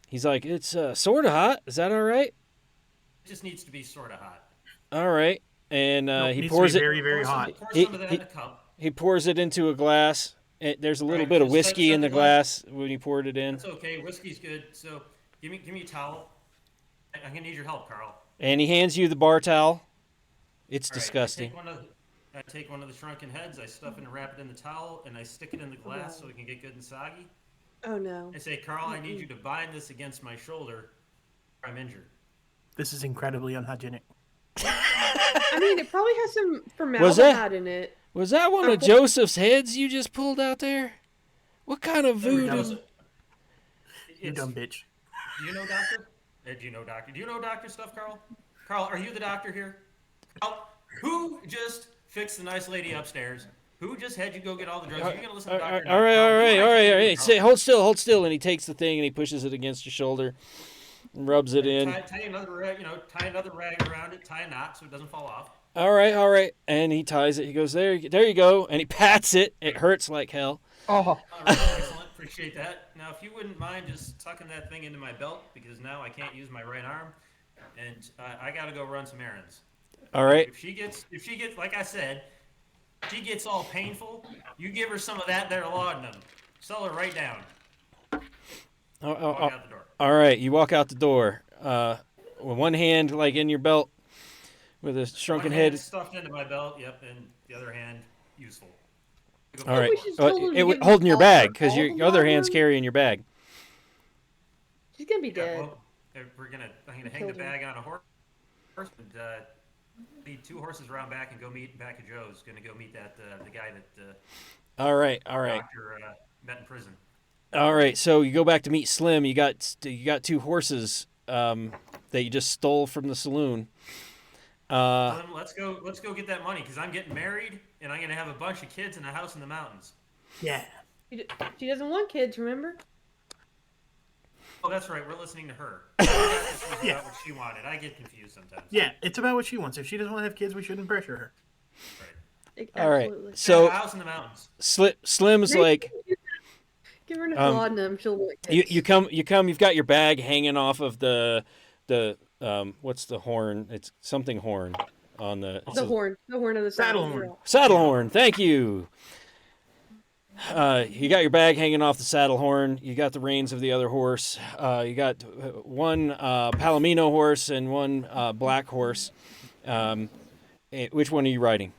S3: He's like, "It's sort of hot. Is that all right?"
S5: It just needs to be sort of hot.
S3: All right. And
S1: Nope,
S3: he
S1: needs
S3: pours
S1: to be
S3: it.
S1: very, very
S5: Pour some-
S1: hot.
S5: Pour
S3: He-
S5: some of that
S3: he-
S5: in a cup.
S3: He pours it into a glass. There's a little
S5: Alright,
S3: bit of
S5: just
S3: whiskey
S5: set
S3: in the
S5: the glass.
S3: glass when he poured it in,
S5: That's okay. Whiskey's good. So give me a towel. I'm gonna need your help, Carl.
S3: and he hands you the bar towel. It's
S5: All right,
S3: disgusting.
S5: I take one of the shrunken heads. I stuff it and wrap it in the towel, and I stick it in the glass so it can get good and soggy.
S2: Oh no.
S5: I say, Carl, I need you to bind this against my shoulder. Or I'm injured.
S1: This is incredibly unhygienic.
S2: I mean, it probably has some
S3: that-
S2: formaldehyde in it.
S3: Was that one of Joseph's heads you just pulled out there? What kind of voodoo?
S5: Joseph,
S1: You dumb bitch.
S5: Do you know doctor? Do you know doctor? Do you know doctor stuff, Carl? Carl, are you the doctor here? Carl, who just fixed the nice lady upstairs? Who just had you go get all the drugs? Are you gonna listen to doctor?
S3: All right. Say, hold still. And he takes the thing and he pushes it against your shoulder, and rubs it in.
S5: Tie another rag, tie another rag around it. Tie a knot so it doesn't fall off.
S3: All right. And he ties it. He goes, there you go. And he pats it. It hurts like hell.
S4: Oh,
S5: All right, excellent. Appreciate that. Now, if you wouldn't mind just tucking that thing into my belt, because now I can't use my right arm, and I gotta go run some errands.
S3: All right.
S5: If she gets, like I said, she gets all painful, you give her some of that there laudanum. Sell her right down. Walk out the door.
S3: All right. You walk out the door with one hand like in your belt with a shrunken
S5: One hand
S3: head.
S5: stuffed into my belt, yep, and the other hand useful.
S3: All right.
S2: we should tell him to give
S3: Holding your
S2: all
S3: bag
S2: her-
S3: because
S2: all
S3: your
S2: the
S3: other hand's
S2: laudanum?
S3: carrying your bag.
S2: She's gonna be
S5: Yeah,
S2: dead.
S5: well, I'm gonna hang the
S2: Killed her.
S5: bag on a horse and lead 2 horses around back and go meet back at Joe's. Gonna go meet that the guy that
S3: All right.
S5: doctor met in prison.
S3: All right, so you go back to meet Slim. You got 2 horses that you just stole from the saloon.
S5: Slim, let's go get that money because I'm getting married and I'm gonna have a bunch of kids in a house in the mountains.
S1: Yeah.
S2: She doesn't want kids, remember?
S5: Oh, that's right. We're listening to her. This was about what she wanted. I get confused sometimes.
S1: Yeah, it's about what she wants. If she doesn't want to have kids, we shouldn't pressure her.
S5: Right.
S3: All right,
S2: Absolutely.
S3: so
S5: a house in the mountains.
S3: Slim's like,
S2: Give her enough laudanum, she'll want kids.
S3: you come. You've got your bag hanging off of the what's the horn? It's something horn on the
S2: The horn of the
S1: Saddle
S2: saddle.
S1: horn.
S3: saddle horn. Thank you. You got your bag hanging off the saddle horn. You got the reins of the other horse. You got one Palomino horse and one black horse. Which one are you riding?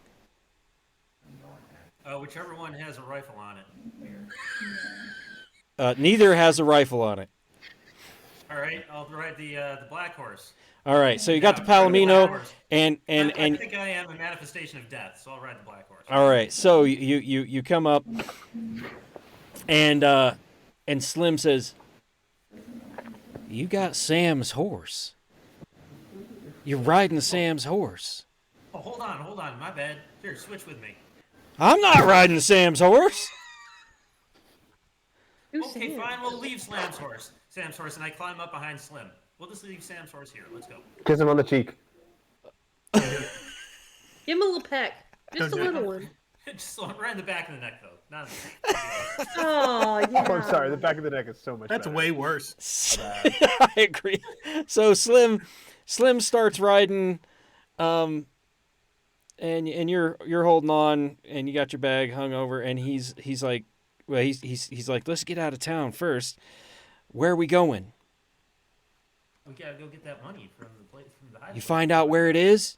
S5: Whichever one has a rifle on it.
S3: Neither has a rifle on it.
S5: All right, I'll ride the black horse.
S3: All right, so you got the
S5: Yeah, I'll ride the black
S3: Palomino
S5: horse.
S3: and
S5: I think I am a manifestation of death, so I'll ride the black horse.
S3: all right, so you come up and Slim says, "You got Sam's horse. You're riding Sam's horse."
S5: Oh, hold on, my bad. Here, switch with me.
S3: I'm not riding Sam's horse.
S2: Who's
S5: Okay,
S2: Sam?
S5: fine, we'll leave Sam's horse, and I climb up behind Slim. We'll just leave Sam's horse here. Let's go.
S4: kiss him on the cheek.
S2: Give him a little peck. Just a
S1: Don't do it.
S2: little one.
S5: Just right in the back of the neck, though. Not in the neck.
S2: Oh, yeah.
S4: Oh, I'm sorry. The back of the neck is so much
S1: That's
S4: better.
S1: way worse.
S3: I agree. So Slim starts riding, and you're holding on, and you got your bag hung over, and he's like, well, he's like, let's get out of town first. Where are we going?
S5: We gotta go get that money from the place from the high
S3: You
S5: school.
S3: find out where it is?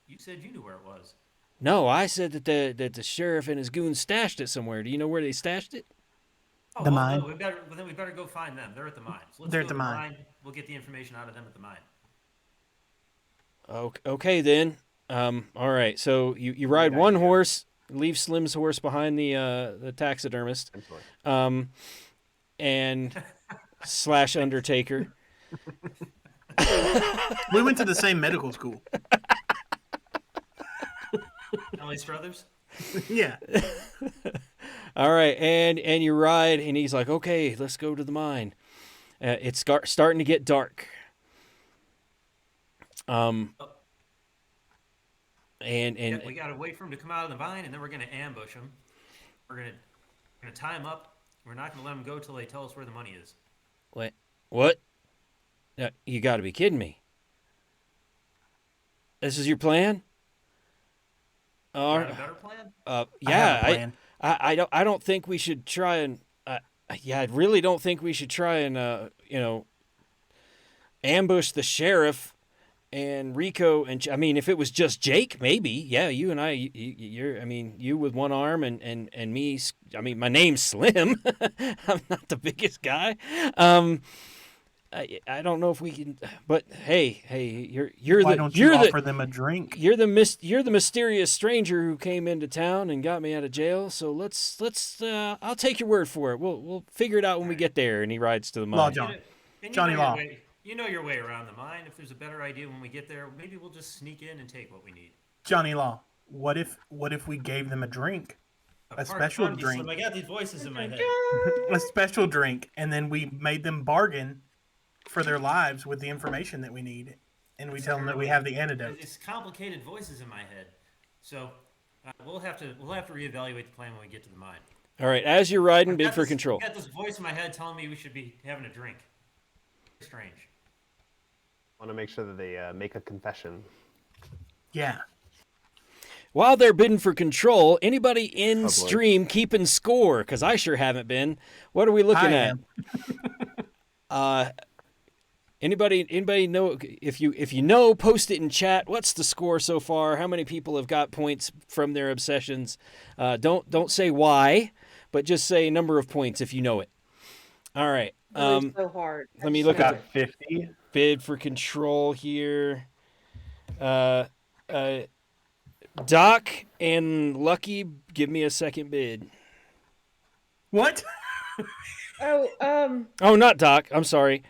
S5: You said you knew where it was.
S3: No, I said that the sheriff and his goons stashed it somewhere. Do you know where they stashed it?
S5: Oh,
S1: The
S5: well,
S1: mine.
S5: no, then we better go find them. They're at the mine. So let's
S1: They're
S5: go
S1: at
S5: to
S1: the
S5: the
S1: mine.
S5: We'll get the information out of them at the mine.
S3: Okay then. All right. So you ride
S4: Good
S3: one
S4: idea.
S3: horse, leave Slim's horse behind the taxidermist,
S4: I'm sorry.
S3: and slash Undertaker.
S1: We went to the same medical school.
S5: Ellie's brothers.
S1: Yeah.
S3: All right, and you ride, and he's like, "Okay, let's go to the mine." It's starting to get dark. And
S5: We gotta wait for him to come out of the mine, and then we're gonna ambush him. We're gonna tie him up. We're not gonna let him go till they tell us where the money is.
S3: wait, what? You got to be kidding me! This is your plan?
S5: Got a better plan?
S3: Yeah,
S1: I have a plan.
S3: I don't think we should try and I really don't think we should try and ambush the sheriff and Rico and I mean if it was just Jake maybe yeah you and you're I mean you with one arm and me I mean my name's Slim. I'm not the biggest guy. I don't know if we can, but hey,
S1: Why don't you offer them a drink?
S3: you're the mysterious stranger who came into town and got me out of jail. So let's I'll take your word for it. We'll figure it out when we get there. And he rides to the
S1: Law
S3: mine.
S1: John.
S5: And you
S1: Johnny
S5: know your
S1: Law.
S5: you know your way around the mine. If there's a better idea when we get there, maybe we'll just sneak in and take what we need.
S1: Johnny Law. What if we gave them a drink? A special
S5: Pardon me,
S1: drink.
S5: Slim, I got these voices in my head.
S1: A special drink, and then we made them bargain for their lives with the information that we need, and we tell them that we have the antidote.
S5: It's complicated voices in my head, so we'll have to reevaluate the plan when we get to the mine.
S3: All right, as you're riding, bid for
S5: I
S3: control.
S5: got this voice in my head telling me we should be having a drink. Strange.
S4: I want to make sure that they make a confession.
S1: Yeah.
S3: While they're bidding for control, anybody in
S4: boy.
S3: stream keeping score? Because I sure haven't been. What are we looking
S1: I
S3: at?
S1: am.
S3: Anybody know if you know, post it in chat. What's the score so far? How many people have got points from their obsessions? Don't say why, but just say number of points if you know it. All right.
S2: Really so hard.
S3: Let me look at
S4: Got 50.
S3: bid for control here. Doc and Lucky, give me a second bid.
S1: What?
S2: Oh,
S3: Oh, not Doc. I'm sorry.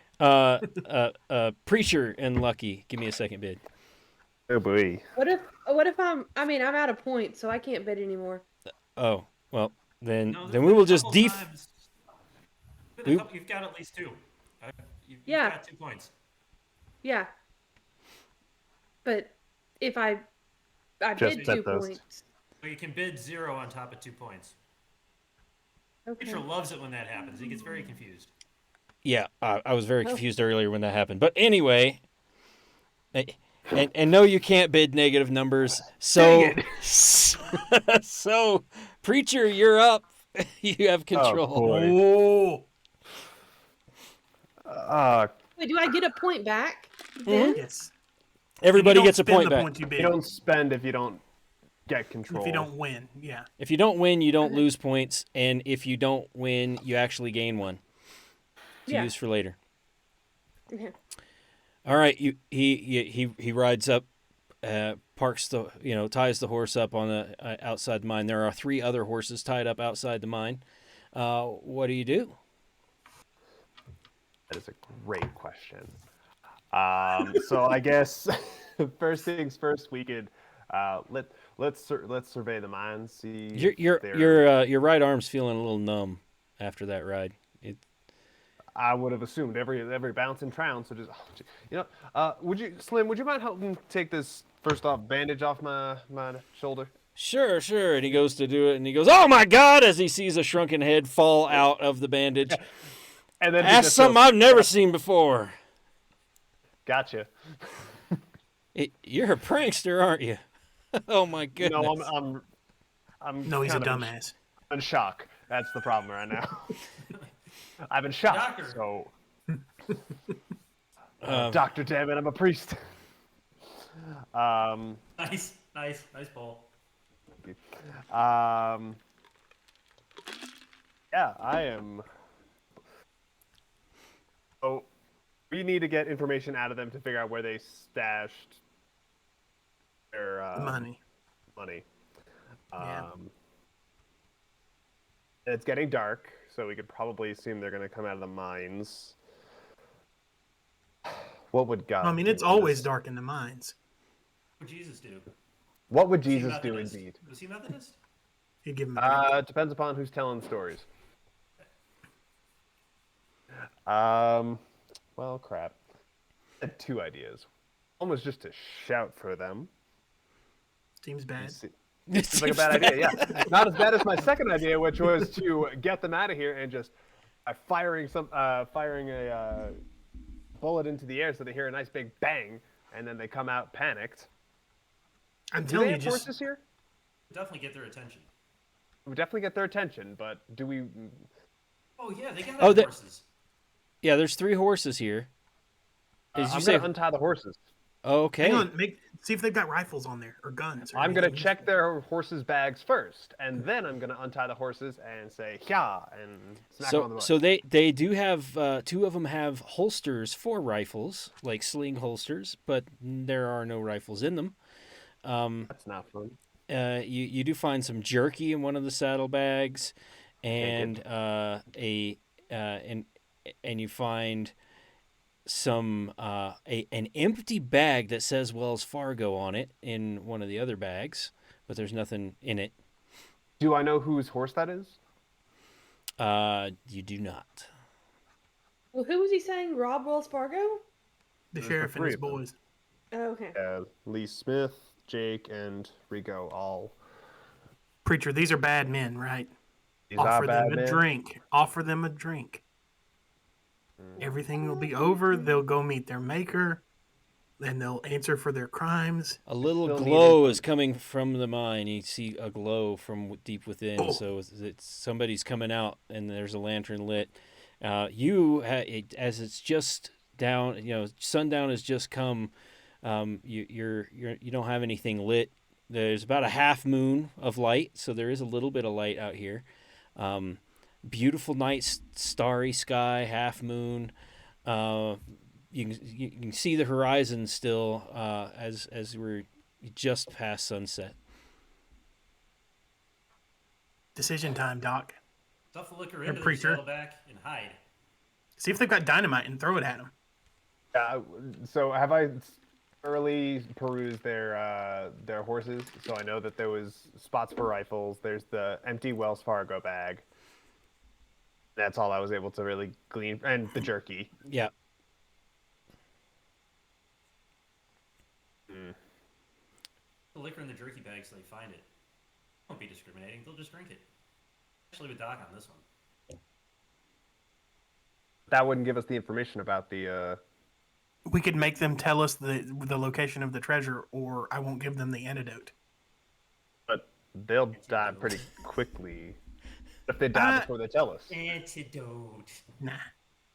S3: Preacher and Lucky, give me a second bid.
S4: Oh boy.
S2: what if I'm out of points, so I can't bid anymore.
S3: Oh, well, then
S5: No, there's
S3: we
S5: been
S3: will
S5: a
S3: just
S5: couple times- You've got at least 2. You've
S2: Yeah.
S5: got 2 points.
S2: Yeah. But if I
S4: Just
S2: bid
S4: bet
S2: 2
S4: those.
S2: points.
S5: So you can bid 0 on top of 2 points.
S2: Okay.
S5: Preacher loves it when that happens. He gets very confused.
S3: Yeah, I was very
S2: Oh.
S3: confused earlier when that happened. But anyway, and no, you can't bid negative numbers. So, so Preacher, you're up. You have control.
S4: boy.
S1: Oh,
S2: Wait, do I get a point back then?
S1: yes.
S3: Everybody
S1: You don't
S3: gets a
S1: spend
S3: point
S1: the
S3: back.
S1: points you
S4: You
S1: bid.
S4: don't spend if you don't get control.
S1: If you don't win, yeah.
S3: If you don't win, you don't lose points, and if you don't win, you actually gain one to
S2: Yeah.
S3: use for later.
S2: Okay.
S3: All right, he rides up, parks ties the horse up on the outside the mine. There are 3 other horses tied up outside the mine. What do you do?
S4: That is a great question. So I guess first things first, we could let's survey the mine. See
S3: Your right arm's feeling a little numb after that ride.
S4: I would have assumed every bounce in trown. So just would you mind helping take this first off bandage off my shoulder?
S3: Sure. And he goes to do it, and he goes, "Oh my God!" as he sees a shrunken head fall out of the bandage.
S4: And then
S3: That's something I've never seen before.
S4: Gotcha.
S3: You're a prankster, aren't you? Oh my goodness.
S4: No, I'm
S1: No, he's a
S4: kind of
S1: dumbass.
S4: in shock. That's the problem right now. I've been shot.
S5: Doctor.
S4: So, doctor, damn it, I'm a priest.
S5: Nice poll.
S4: Yeah, I am. So, we need to get information out of them to figure out where they stashed their
S1: Money.
S4: money.
S1: Yeah.
S4: It's getting dark, so we could probably assume they're going to come out of the mines. What would God
S1: I mean,
S4: do
S1: it's
S4: in
S1: always
S4: this?
S1: dark in the mines.
S5: What would Jesus do?
S4: What would
S5: Was he
S4: Jesus do
S5: Methodist?
S4: indeed?
S5: Was he Methodist?
S1: He'd give him a drink.
S4: It depends upon who's telling stories. Well, crap. I had two ideas. One was just to shout for them.
S1: Seems bad.
S4: It's like a bad idea, yeah. Not as bad as my second idea, which was to get them out of here and just firing a bullet into the air so they hear a nice big bang, and then they come out panicked.
S1: I'm
S4: Do
S1: telling
S4: they
S1: you,
S4: have
S1: just
S4: horses here?
S5: Definitely get their attention.
S4: We definitely get their attention, but do we?
S5: Oh yeah, they got
S3: Oh,
S5: horses.
S3: Yeah, there's 3 horses here. Did you
S4: I'm
S3: say?
S4: gonna untie the horses.
S3: Okay.
S1: hang on, see if they've got rifles on there or guns. Or
S4: I'm gonna
S1: anything.
S4: check their horses' bags first, and then I'm gonna untie the horses and say "Hya" and smack them on the butt.
S3: So they do have 2 of them have holsters for rifles, like sling holsters, but there are no rifles in them.
S4: That's not fun.
S3: You do find some jerky in one of the saddlebags, and and you find some an empty bag that says Wells Fargo on it in one of the other bags, but there's nothing in it.
S4: Do I know whose horse that is?
S3: You do not.
S2: Well, who was he saying? Rob Wells Fargo?
S1: The
S4: There's
S1: sheriff
S4: the
S1: and his
S4: 3 of them.
S1: boys.
S2: Oh, okay.
S4: Lee Smith, Jake, and Rico all.
S1: Preacher, these are bad men, right?
S4: These are
S1: Offer
S4: bad
S1: them a
S4: men.
S1: drink. Offer them a drink. Everything will be over. They'll go meet their maker, and they'll answer for their crimes.
S3: A little
S4: Still
S3: glow is coming from the mine. You see a glow from deep within.
S1: Oh.
S3: So it's somebody's coming out, and there's a lantern lit. As it's just down, sundown has just come. You don't have anything lit. There's about a half moon of light, so there is a little bit of light out here. Beautiful night, starry sky, half moon. You can see the horizon still as we're just past sunset.
S1: Decision time, Doc.
S5: Stuff the liquor into the
S1: preacher.
S5: saddlebag and hide.
S1: See if they've got dynamite and throw it at them.
S4: So have I thoroughly perused their horses? So I know that there was spots for rifles. There's the empty Wells Fargo bag. That's all I was able to really glean, and the jerky.
S3: Yeah.
S5: The liquor in the jerky bag so they find it. Won't be discriminating. They'll just drink it. Especially with Doc on this one.
S4: That wouldn't give us the information about the.
S1: We could make them tell us the location of the treasure, or I won't give them the antidote.
S4: But they'll die pretty quickly if they die before they tell us.
S5: Antidote.
S1: Nah,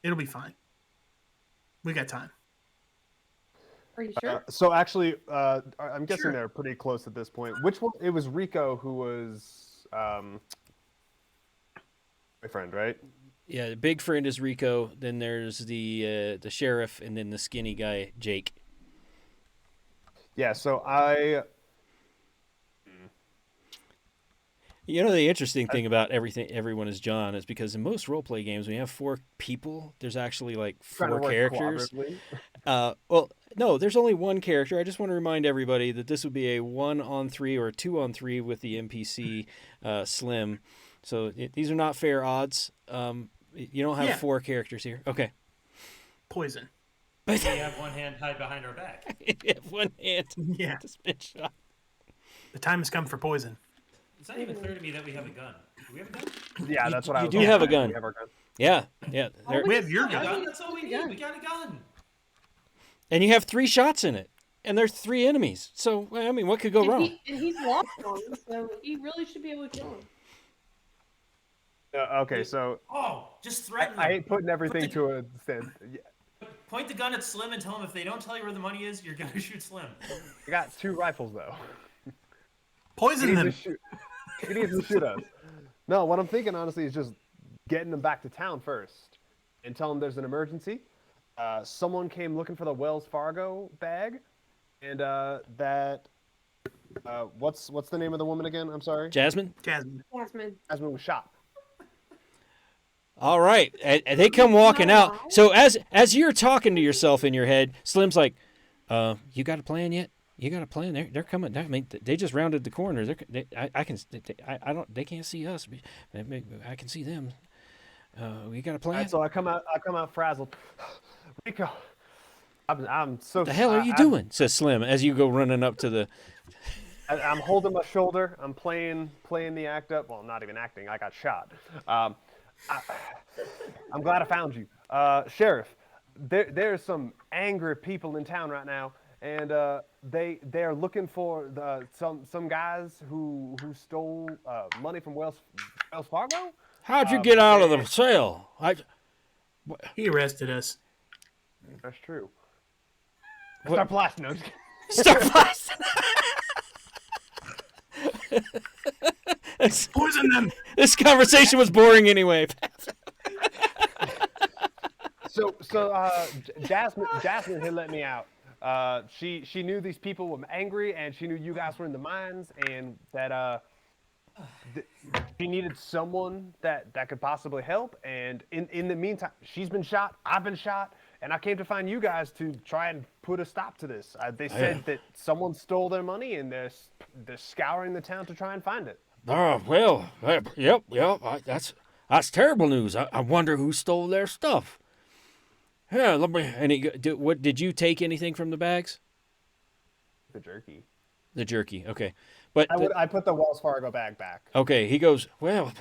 S1: it'll be fine. We got time.
S2: Are you sure?
S4: So actually, I'm guessing
S1: Sure.
S4: they're pretty close at this point. Which one? It was Rico who was my friend, right?
S3: Yeah, the big friend is Rico. Then there's the sheriff, and then the skinny guy, Jake.
S4: Yeah. So
S3: The interesting thing about everyone is John is because in most roleplay games, when you have 4 people, there's actually like 4 characters. Well, no, there's only 1 character. I just want to remind everybody that this would be a 1-on-3 or a 2-on-3 with the NPC Slim. So these are not fair odds. You don't have 4 characters here. Okay.
S1: Poison.
S5: We have one hand tied behind our back.
S3: You have 1 hand.
S1: Yeah.
S3: To spit shot.
S1: The time has come for poison.
S5: It's not even clear to me that we have a gun. Do we have a gun?
S4: yeah, that's what I
S3: you
S4: was.
S3: do have a
S4: thinking.
S3: gun.
S4: We have our gun.
S3: Yeah.
S1: We have your
S5: A
S1: gun.
S5: gun? That's all we need. We got a gun.
S3: And you have 3 shots in it. And there's 3 enemies. So, I mean, what could go wrong?
S2: And he's lost on him, so he really should be able to kill him.
S4: Okay, so
S5: Oh, just threaten
S4: I
S5: them.
S4: hate putting everything
S5: the-
S4: to a stand.
S5: Point the gun at Slim and tell him if they don't tell you where the money is, you're gonna shoot Slim.
S4: I got 2 rifles though.
S1: Poison
S4: He needs
S1: them.
S4: to shoot. He needs to shoot us. No, what I'm thinking honestly is just getting them back to town first, and tell them there's an emergency. Someone came looking for the Wells Fargo bag, and what's the name of the woman again? I'm sorry.
S3: Jasmine?
S1: Jasmine.
S2: Jasmine.
S4: Jasmine was shot.
S3: All right. And they come walking out. So as you're talking to yourself in your head, Slim's like, you got a plan yet? You got a plan? They're coming. I mean, they just rounded the corner. I don't. They can't see us. I can see them. We got a plan.
S4: Right, so I come out frazzled. Rico, I'm so.
S3: What the hell are you doing? Says Slim as you go running up to the.
S4: I'm holding my shoulder. I'm playing the act up. Well, not even acting. I got shot. I'm glad I found you, Sheriff. There's some angry people in town right now, and they're looking for some guys who stole money from Wells Fargo.
S3: How'd you get out of the cell?
S1: He arrested us.
S4: That's true.
S3: What?
S4: Start blasting. No, I'm just kidding.
S3: Start blasting.
S1: Poison them.
S3: This conversation was boring anyway.
S4: So Jasmine had let me out. She knew these people were angry, and she knew you guys were in the mines, and that she needed someone that could possibly help. And in the meantime, she's been shot. I've been shot, and I came to find you guys to try and put a stop to this. They said that someone stole their money, and they're scouring the town to try and find it.
S3: Oh, well, yep. That's terrible news. I wonder who stole their stuff. Yeah, let me. And what did you take anything from the bags?
S4: The jerky.
S3: The jerky. Okay, but
S4: I put the Wells Fargo bag back.
S3: okay. He goes, well,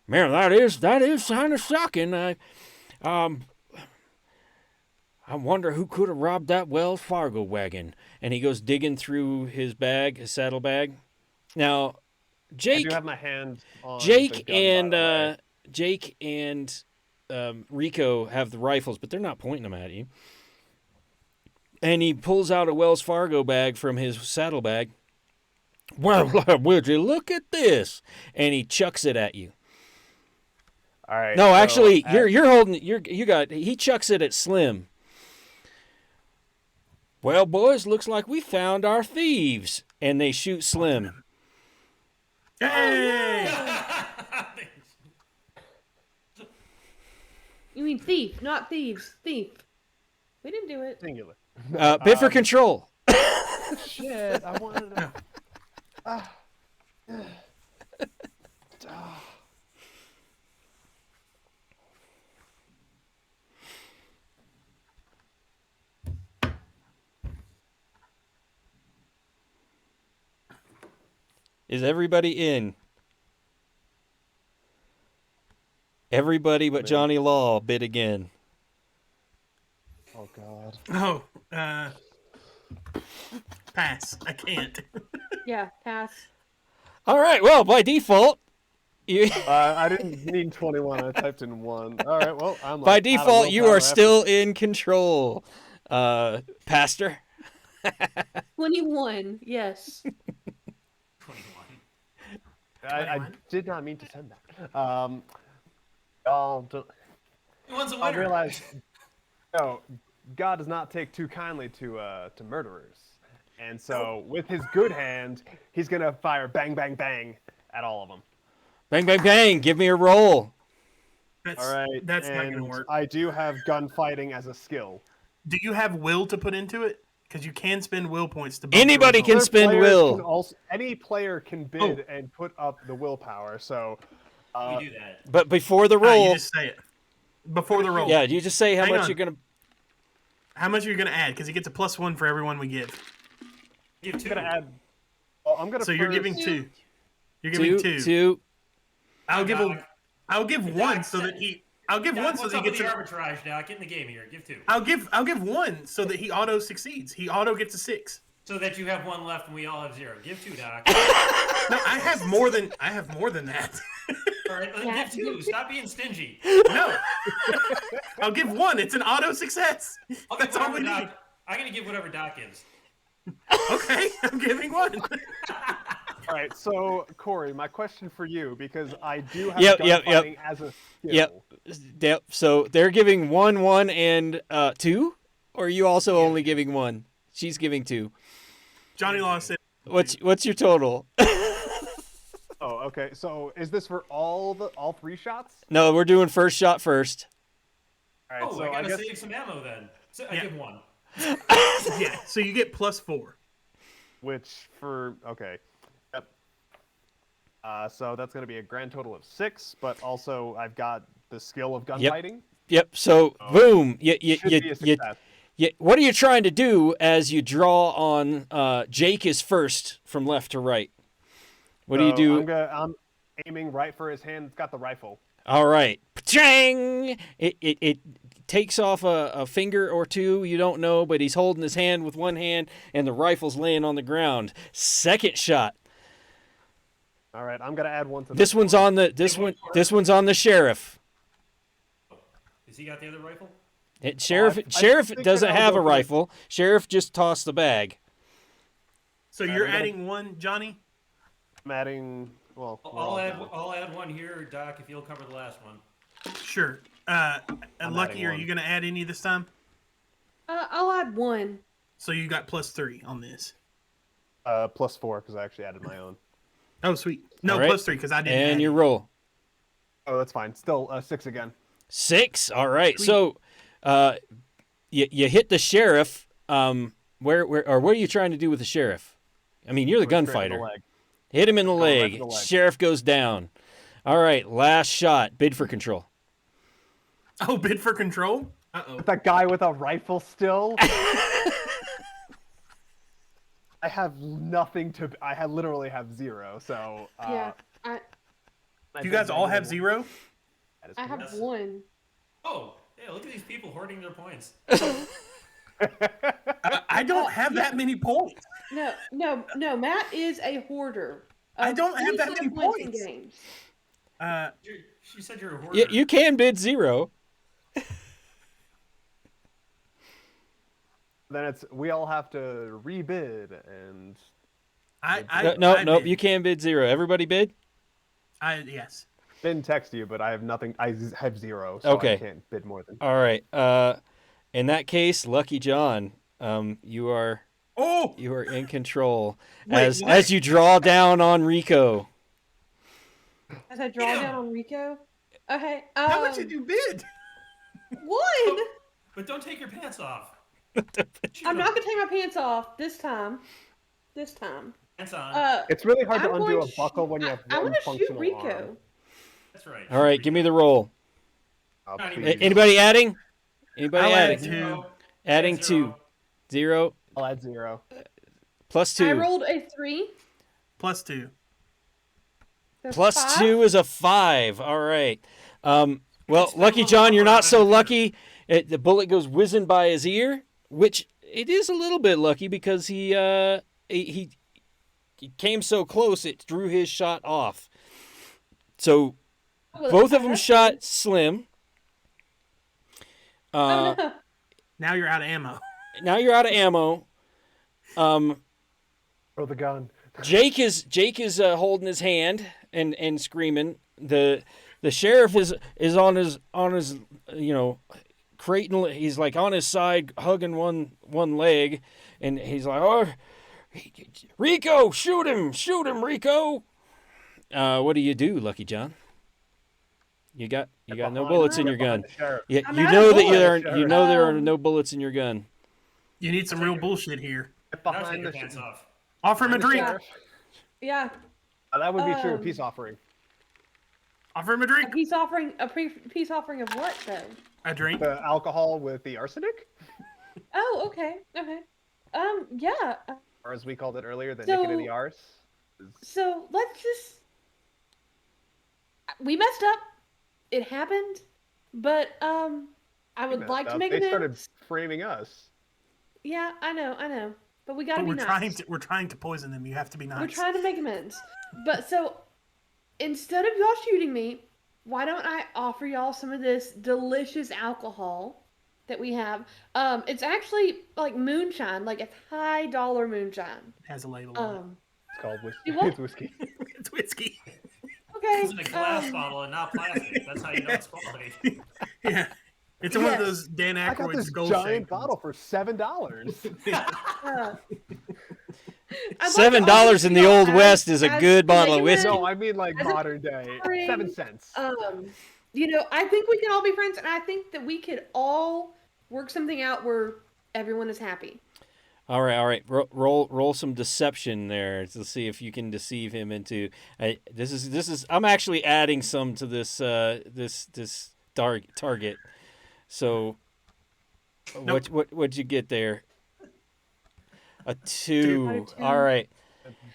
S3: man, that is kind of shocking. I wonder who could have robbed that Wells Fargo wagon. And he goes digging through his bag, his saddlebag. Now, Jake.
S4: I do have my hand on
S3: Jake
S4: the gun, by the way.
S3: and Jake and Rico have the rifles, but they're not pointing them at you. And he pulls out a Wells Fargo bag from his saddlebag. Well, would you look at this? And he chucks it at you.
S4: All right.
S3: No,
S4: so
S3: actually, you're holding. He chucks it at Slim. Well, boys, looks like we found our thieves, and they shoot Slim.
S1: Hey!
S2: You mean thief, not thieves. Thief. We didn't do it.
S4: singular.
S3: Bid for control.
S4: Shit, I wanted to.
S3: Is everybody in? Everybody but Johnny Law bid again.
S4: Oh God.
S1: Oh, pass. I can't.
S2: Yeah, pass.
S3: All right. Well, by default, you.
S4: I didn't need 21. I typed in 1. All right. Well, I'm
S3: By
S4: like,
S3: default, you are still in control, Pastor.
S2: 21, yes.
S5: 21.
S4: I did not mean to send that.
S5: Who wants a
S4: I
S5: winner?
S4: realized. No, God does not take too kindly to murderers, and so with his good hand, he's gonna fire bang, bang, bang at all of them.
S3: Bang, bang, bang. Give me a roll.
S1: That's,
S4: All right.
S1: That's not
S4: and
S1: going to work.
S4: I do have gunfighting as a skill.
S1: Do you have will to put into it? Because you can spend will points to. bump the
S3: Anybody
S1: result.
S3: can
S4: Other
S3: spend
S4: players
S3: will.
S4: can also, any player can bid and put up the willpower. So
S5: We do that.
S3: But before the
S1: Ah,
S3: roll,
S1: you just say it. Before the roll.
S3: yeah, you just say how
S1: Hang
S3: much
S1: on.
S3: you're gonna.
S1: How much are you going to add? Because he gets a +1 for everyone we give.
S5: Give 2.
S4: I'm gonna add. Well, I'm gonna.
S1: So you're
S4: first-
S1: giving 2. You're giving 2.
S3: Two.
S1: I'll give
S5: Doc.
S1: I'll give
S5: Doc
S1: 1 so
S5: said-
S1: that he. I'll give
S5: Doc,
S1: 1 so
S5: what's
S1: that
S5: up
S1: he
S5: with
S1: gets.
S5: the arbitrage, Doc? Get in the game here. Give 2.
S1: I'll give 1 so that he auto succeeds. He auto gets a 6.
S5: So that you have 1 left and we all have 0. Give 2, Doc.
S1: No, I have more than that.
S5: All right, then
S2: Yeah.
S5: give 2. Stop being stingy.
S1: No. I'll give 1. It's an auto success.
S5: I'll give
S1: That's all we
S5: whatever
S1: need.
S5: Doc. I'm gonna give whatever Doc gives.
S1: Okay, I'm giving 1.
S4: All right, so Corey, my question for you, because I do have
S3: Yep,
S4: gunfighting as a skill.
S3: Yep. So they're giving 1, 1, and 2? Or are you also only giving 1? She's giving 2.
S1: Johnny Law said.
S3: What's your total?
S4: Oh, okay. So is this for all 3 shots?
S3: No, we're doing first shot first.
S4: All right,
S5: Oh,
S4: so
S5: I gotta
S4: guess
S5: save some ammo then. So I
S1: Yeah.
S5: give 1.
S1: Yeah, so you get +4.
S4: which for okay. Yep. So that's going to be a grand total of 6, but also I've got the skill of gunfighting.
S3: Yep. So boom.
S4: Should be a success.
S3: What are you trying to do as you draw on Jake is first from left to right? What do you do?
S4: I'm aiming right for his hand. It's got the rifle.
S3: All right. Pachang! It takes off a finger or two, you don't know, but he's holding his hand with one hand and the rifle's laying on the ground. Second shot.
S4: All right, I'm gonna add 1 to
S3: This one's on the this one's on the sheriff.
S5: Has he got the other rifle?
S3: Sheriff
S4: I
S3: Sheriff
S4: think
S3: doesn't
S4: that I'll
S3: have
S4: go
S3: a
S4: for-
S3: rifle. Sheriff just tossed the bag.
S1: So you're
S4: I'm gonna-
S1: adding 1, Johnny?
S4: I'm adding. Well, we're
S5: I'll
S4: all
S5: add
S4: done.
S5: I'll add 1 here, Doc, if you'll cover the last one.
S1: Sure.
S4: I'm
S1: Lucky,
S4: adding
S1: are
S4: 1.
S1: you going to add any this time?
S2: I'll add 1.
S1: So you got +3 on this.
S4: +4 because I actually added my own.
S1: Oh, sweet. No,
S3: All right.
S1: +3 because I didn't.
S3: And
S1: add
S3: you
S1: it.
S3: roll.
S4: Oh, that's fine. Still 6 again.
S3: 6. All right.
S1: Sweet.
S3: So you hit the sheriff. Where or what are you trying to do with the sheriff? I mean, you're the
S4: Going straight in the
S3: gunfighter.
S4: leg.
S3: Hit him in the
S4: Going right
S3: leg.
S4: to the leg.
S3: Sheriff goes down. All right, last shot. Bid for control.
S1: Oh, bid for control? Uh-oh.
S4: That guy with a rifle still. I have nothing to. I literally have 0. So.
S2: Yeah. I
S1: You guys all have 0?
S4: That is
S2: I have
S5: Yes.
S2: 1.
S5: Oh, yeah, look at these people hoarding their points.
S1: I don't have that many points.
S2: No. Matt is a hoarder.
S1: I
S2: of
S1: don't have
S2: any
S1: that
S2: kind
S1: many
S2: of points in
S1: points.
S2: games.
S5: She said you're a hoarder.
S3: You can bid 0.
S4: Then we all have to rebid and.
S3: Nope. You can bid 0. Everybody bid.
S1: Yes.
S4: Didn't text you, but I have nothing. I have 0, so
S3: Okay.
S4: I can't bid more than.
S3: All right. In that case, Lucky John, you are
S1: Oh,
S3: in control
S1: Wait,
S3: as
S1: what?
S3: as you draw down on Rico.
S2: As I draw down on Rico. Okay.
S1: how much did you bid?
S2: 1.
S5: But don't take your pants off.
S2: I'm not gonna take my pants off this time. This time.
S5: Pants on.
S4: It's really hard to
S2: I'm
S4: undo
S2: going
S4: a
S2: to
S4: buckle when you have
S2: I
S4: one
S2: want to shoot
S4: functional
S2: Rico.
S4: arm.
S5: That's right.
S3: All right, give me the roll.
S4: Oh,
S5: Not
S4: please.
S5: even-
S3: Anybody adding? Anybody
S1: I'll add
S3: adding?
S1: 2.
S5: Zero.
S3: Adding
S5: Add
S3: 2. 0
S4: I'll add 0.
S3: plus
S2: I
S3: 2.
S2: rolled a 3.
S1: +2.
S2: That's
S3: Plus
S2: 5.
S3: 2 is a 5. All right. Well,
S5: It's
S3: Lucky
S5: been a
S3: John, you're
S5: little
S3: not so
S5: around
S3: lucky. The bullet goes whizzing by his ear, which it is a little bit lucky because he came so close it drew his shot off. So
S2: Well,
S3: both of them
S2: that's
S3: shot
S2: good.
S3: Slim.
S2: Oh, no.
S1: Now you're out of ammo.
S3: Now you're out of ammo.
S4: Throw the gun.
S3: Jake is holding his hand and screaming. The sheriff is on his crating. He's like on his side, hugging one leg, and he's like, "Oh, Rico, shoot him, Rico!" What do you do, Lucky John? You got no
S4: Behind-
S3: bullets in
S4: get
S3: your
S4: behind
S3: gun.
S4: the sheriff.
S3: Yeah,
S2: I'm
S3: you
S2: out
S3: know
S2: of
S3: that there are
S2: bullets.
S3: no bullets in your gun.
S1: You need some real bullshit here.
S4: Get
S5: Now take
S4: behind
S5: your
S4: the
S5: pants
S4: sheriff.
S5: off.
S1: Offer him a drink.
S2: Yeah.
S4: That would be true.
S2: Um,
S4: Peace offering.
S1: Offer him a
S2: A
S1: drink.
S2: peace offering. Peace offering of what though?
S1: A drink.
S4: The alcohol with the arsenic,
S2: Oh, okay. Okay. Yeah.
S4: or as we called it earlier, the
S2: So-
S4: naked in the arse.
S2: So let's just. We messed up. It happened, but I would like to make
S4: They
S2: amends.
S4: started framing us.
S2: Yeah, I know, but we gotta
S1: But
S2: be
S1: we're
S2: nice.
S1: trying to poison them. You have to be nice.
S2: We're trying to make amends, but so instead of y'all shooting me, why don't I offer y'all some of this delicious alcohol that we have? It's actually like moonshine, like it's high dollar moonshine.
S1: It has a label on it.
S4: It's called whiskey.
S2: You what?
S4: It's whiskey.
S1: It's whiskey.
S2: Okay.
S5: It's in a glass bottle and not plastic. That's how you know it's quality.
S1: Yeah. It's one of
S2: Yes.
S1: those Dan
S4: I got
S1: Aykroyd's
S4: this
S1: gold
S4: giant
S1: shake
S4: bottle for $7.
S2: Uh, I'd like to
S3: $7
S2: offer
S3: in the
S2: y'all
S3: Old West is a
S2: as
S3: good
S2: to
S3: bottle
S2: make
S3: of
S2: it
S3: whiskey.
S4: No, I mean like
S2: As a
S4: modern day.
S2: offering,
S4: 7 cents.
S2: You know, I think we can all be friends, and I think that we could all work something out where everyone is happy.
S3: All right. Roll some deception there to see if you can deceive him into. This is. I'm actually adding some to this this target. So,
S1: Nope.
S3: what'd you get there? A 2.
S2: Two.
S3: All right.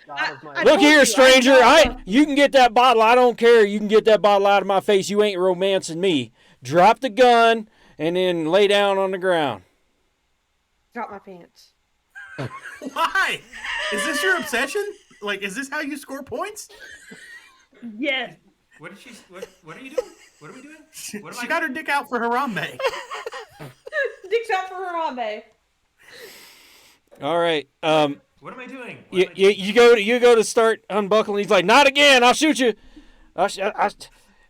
S4: God of my
S2: I
S3: Look
S2: told
S3: here,
S2: you,
S3: stranger.
S2: I'm
S3: You can get that bottle. I don't care. You can get that bottle out of my face. You ain't romancing me. Drop the gun and then lay down on the ground.
S2: Drop my pants.
S1: Why? Is this your obsession? Like, is this how you score points?
S2: Yes.
S5: What did she? What are you doing? What are we doing? What am
S1: She
S5: I
S1: got her
S5: doing?
S1: dick out for Harambe.
S2: Dick shot for Harambe.
S3: All right.
S5: What am I doing? What am I
S3: You go to start unbuckling. He's like, not again. I'll shoot you.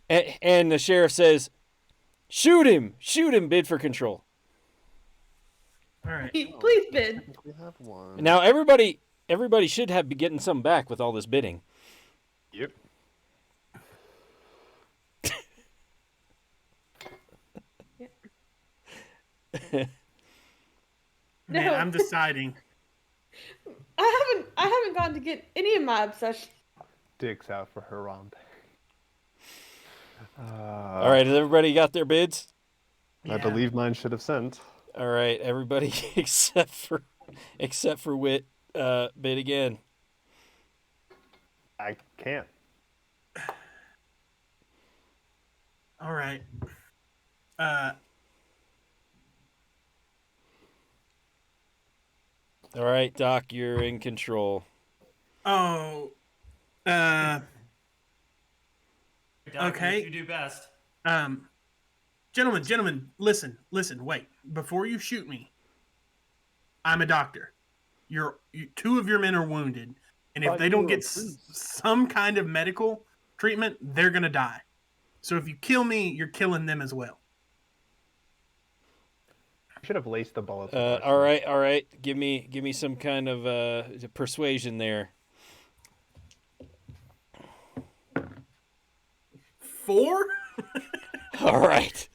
S3: And the sheriff says, shoot him. Bid for control.
S1: All right.
S2: Please bid.
S4: We have one.
S3: Now everybody should be getting some back with all this bidding.
S4: Yep.
S1: Man,
S2: No.
S1: I'm deciding.
S2: I haven't gone to get any of my obsession.
S4: Dicks out for Harambe.
S3: All right, has everybody got their bids?
S4: I
S1: Yeah.
S4: believe mine should have sent.
S3: All right, everybody except for Wit bid again.
S4: I can't.
S1: All right.
S3: All right, Doc, you're in control.
S1: Oh.
S5: Doc,
S1: Okay.
S5: You do best.
S1: Gentlemen, listen, wait. Before you shoot me, I'm a doctor. Two of your men are wounded, and if
S4: Thought
S1: they
S4: you
S1: don't
S4: were
S1: get
S4: a priest.
S1: some kind of medical treatment, they're gonna die. So if you kill me, you're killing them as well.
S4: I should have laced the bullets. with
S3: All
S4: arsenic.
S3: right. Give me some kind of persuasion there.
S1: 4?
S3: All right.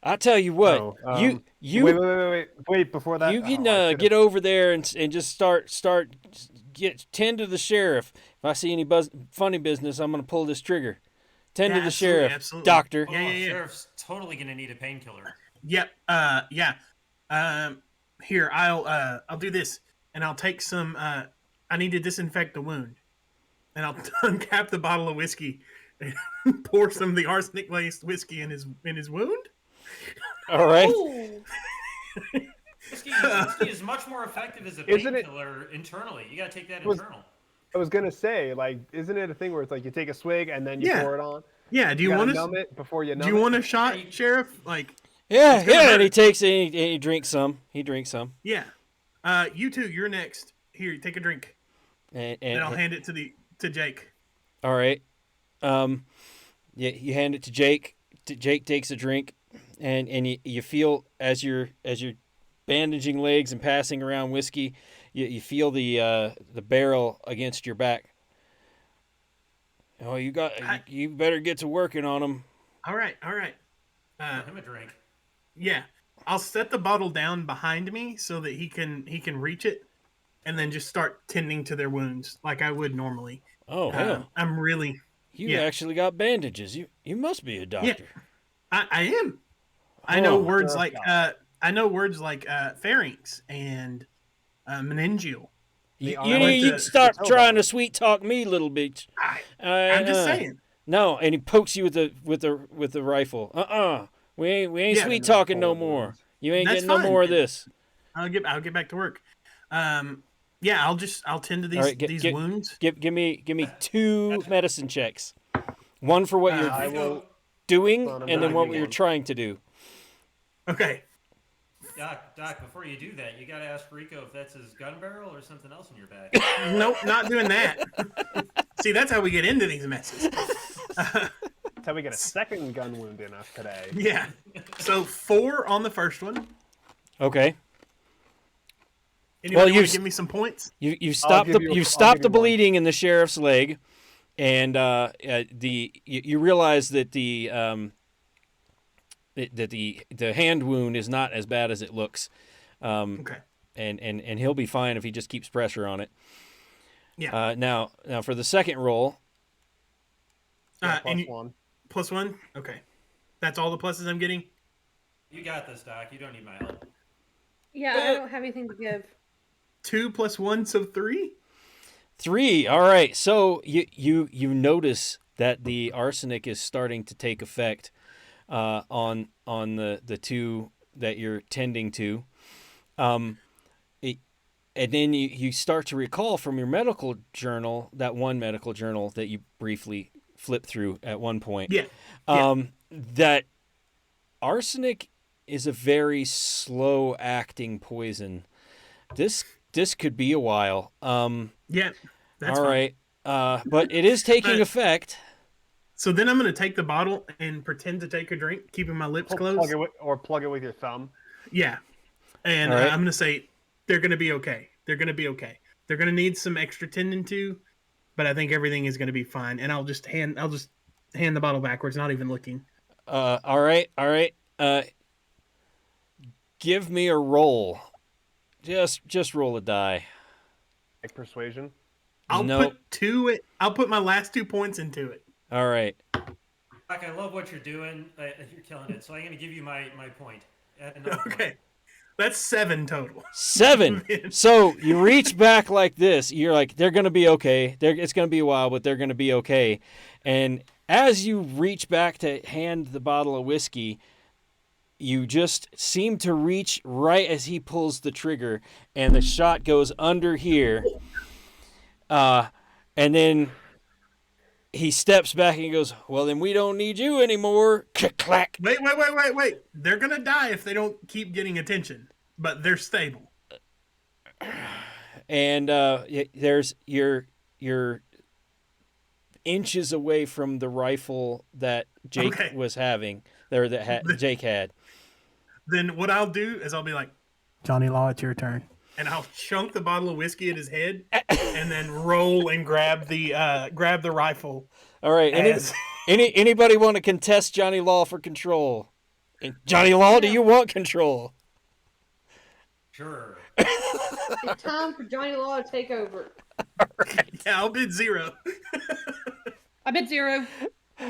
S3: I'll tell you what.
S4: No,
S3: you
S4: wait. Before that,
S3: you can
S4: I should've-
S3: get over there and just start tend to the sheriff. If I see any funny business, I'm gonna pull this trigger. Tend to
S1: Yeah,
S3: the
S1: absolutely,
S3: sheriff,
S1: absolutely.
S3: doctor.
S5: Oh,
S1: Yeah.
S5: Sheriff's totally gonna need a painkiller.
S1: Yep. Yeah. Here, I'll do this, and I'll take some. I need to disinfect the wound, and I'll uncap the bottle of whiskey, and pour some of the arsenic laced whiskey in his wound.
S3: All right.
S2: Ooh.
S5: Whiskey is much more effective as a
S4: Isn't it-
S5: painkiller internally. You gotta take that
S4: Was-
S5: internal.
S4: I was gonna say, like, isn't it a thing where it's like you take a swig and then you
S1: Yeah.
S4: pour it on?
S1: Yeah. Do
S4: You
S1: you
S4: gotta
S1: want
S4: numb
S1: to?
S4: it before you numb
S1: Do you
S4: it?
S1: want a shot,
S5: Yeah, you-
S1: Sheriff? Like,
S3: Yeah.
S1: gonna
S3: And
S1: hurt.
S3: he takes and he drinks some. He drinks some.
S1: yeah. You two, you're next. Here, take a drink,
S3: And
S1: and I'll hand it to Jake.
S3: all right. Yeah, you hand it to Jake. Jake takes a drink, and you feel as you're bandaging legs and passing around whiskey, you feel the barrel against your back. Oh, you better get to working on them.
S1: All right.
S5: Pour him a drink.
S1: Yeah. I'll set the bottle down behind me so that he can reach it, and then just start tending to their wounds like I would normally.
S3: Oh hell,
S1: I'm really.
S3: you
S1: yeah.
S3: actually got bandages. You must be a doctor.
S1: I am. I know
S3: Oh,
S1: words
S4: sure.
S1: like pharynx and meningeal.
S3: You
S4: arm-
S3: need
S1: the-
S3: to stop
S4: the
S3: trying
S4: elbow.
S3: to sweet talk me, little bitch.
S1: I'm just saying.
S3: No, and he pokes you with the rifle. We ain't
S1: Yeah.
S3: sweet talking no more. You ain't
S1: That's
S3: getting no
S1: fine.
S3: more of this.
S1: I'll get back to work. Yeah, I'll tend to these
S3: All right,
S1: these wounds.
S3: Give me 2 medicine checks. One for what you're
S4: I will.
S3: doing,
S4: Hold on,
S3: and then
S4: I'm
S3: what
S4: gonna
S3: you're
S4: give
S3: trying to do.
S1: Okay.
S5: Doc, before you do that, you gotta ask Rico if that's his gun barrel or something else in your bag.
S1: Nope, not doing that. See, that's how we get into these messes.
S4: That's how we get a second gun wound in us today.
S1: Yeah. So 4 on the first one.
S3: Okay.
S1: Anybody
S3: Well,
S1: want
S3: you've-
S1: to give me some points?
S3: You've stopped
S4: give you a-
S3: you've
S4: I'll
S3: stopped
S4: give
S3: the
S4: you one.
S3: bleeding in the sheriff's leg, and you realize that the hand wound is not as bad as it looks,
S1: Okay.
S3: and he'll be fine if he just keeps pressure on it.
S1: Yeah.
S3: Now for the second roll,
S4: Yeah,
S1: and
S4: +1.
S1: +1? Okay. That's all the pluses I'm getting?
S5: You got this, Doc. You don't need my help.
S2: Yeah, I don't have anything to give.
S1: 2 + 1, so 3?
S3: 3. All right. So you notice that the arsenic is starting to take effect on the 2 that you're tending to. And then you start to recall from your medical journal, that one medical journal that you briefly flipped through at one point,
S1: Yeah.
S3: that arsenic is a very slow-acting poison. This could be a while.
S1: Yeah. That's
S3: All
S1: fine.
S3: right. But it is taking effect.
S1: So then I'm going to take the bottle and pretend to take a drink, keeping my lips closed.
S4: Plug it with your thumb.
S1: Yeah. And
S3: All right.
S1: I'm going to say, they're going to be okay. They're going to be okay. They're going to need some extra tending to, but I think everything is going to be fine. And I'll just hand the bottle backwards, not even looking.
S3: All right. Give me a roll. Just roll a die.
S4: Like persuasion.
S1: I'll
S3: Nope.
S1: put my last 2 points into it.
S3: All right.
S5: Doc, I love what you're doing. You're killing it. So I'm gonna give you my point. Add another point.
S1: Okay. That's 7 total.
S3: 7. So you reach back like this. You're like, they're going to be okay. It's going to be a while, but they're going to be okay. And as you reach back to hand the bottle of whiskey, you just seem to reach right as he pulls the trigger, and the shot goes under here. And then he steps back and goes, well, then we don't need you anymore. Clack.
S1: Wait. They're going to die if they don't keep getting attention, but they're stable.
S3: And there's you're inches away from the rifle that Jake was having, or that Jake had.
S1: Then what I'll do is I'll be like, Johnny Law, it's your turn. And I'll chunk the bottle of whiskey at his head, and then roll and grab the rifle.
S3: All right. Anybody want to contest Johnny Law for control? And Johnny Law, do you want control?
S5: Sure.
S2: It's time for Johnny Law to take over.
S1: Yeah, I'll bid 0.
S2: I bid 0.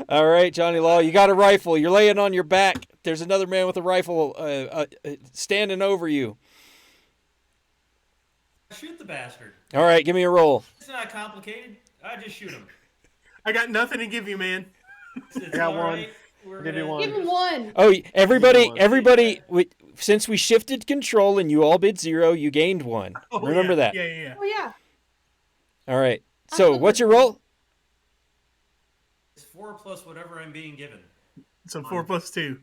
S3: All right, Johnny Law, you got a rifle. You're laying on your back. There's another man with a rifle standing over you.
S5: Shoot the bastard.
S3: All right, give me a roll.
S5: It's not complicated. I just shoot him.
S1: I got nothing to give you, man.
S5: It's
S4: got
S5: all
S4: one.
S5: right. We're
S4: Give you
S5: gonna-
S4: one.
S2: Give him 1.
S3: Oh, everybody, since we shifted control and you all bid 0, you gained 1.
S1: Oh,
S3: Remember that.
S1: Yeah.
S2: Oh, yeah.
S3: All right. So, what's your roll?
S5: It's 4 plus whatever I'm being given.
S1: So 4 + 2.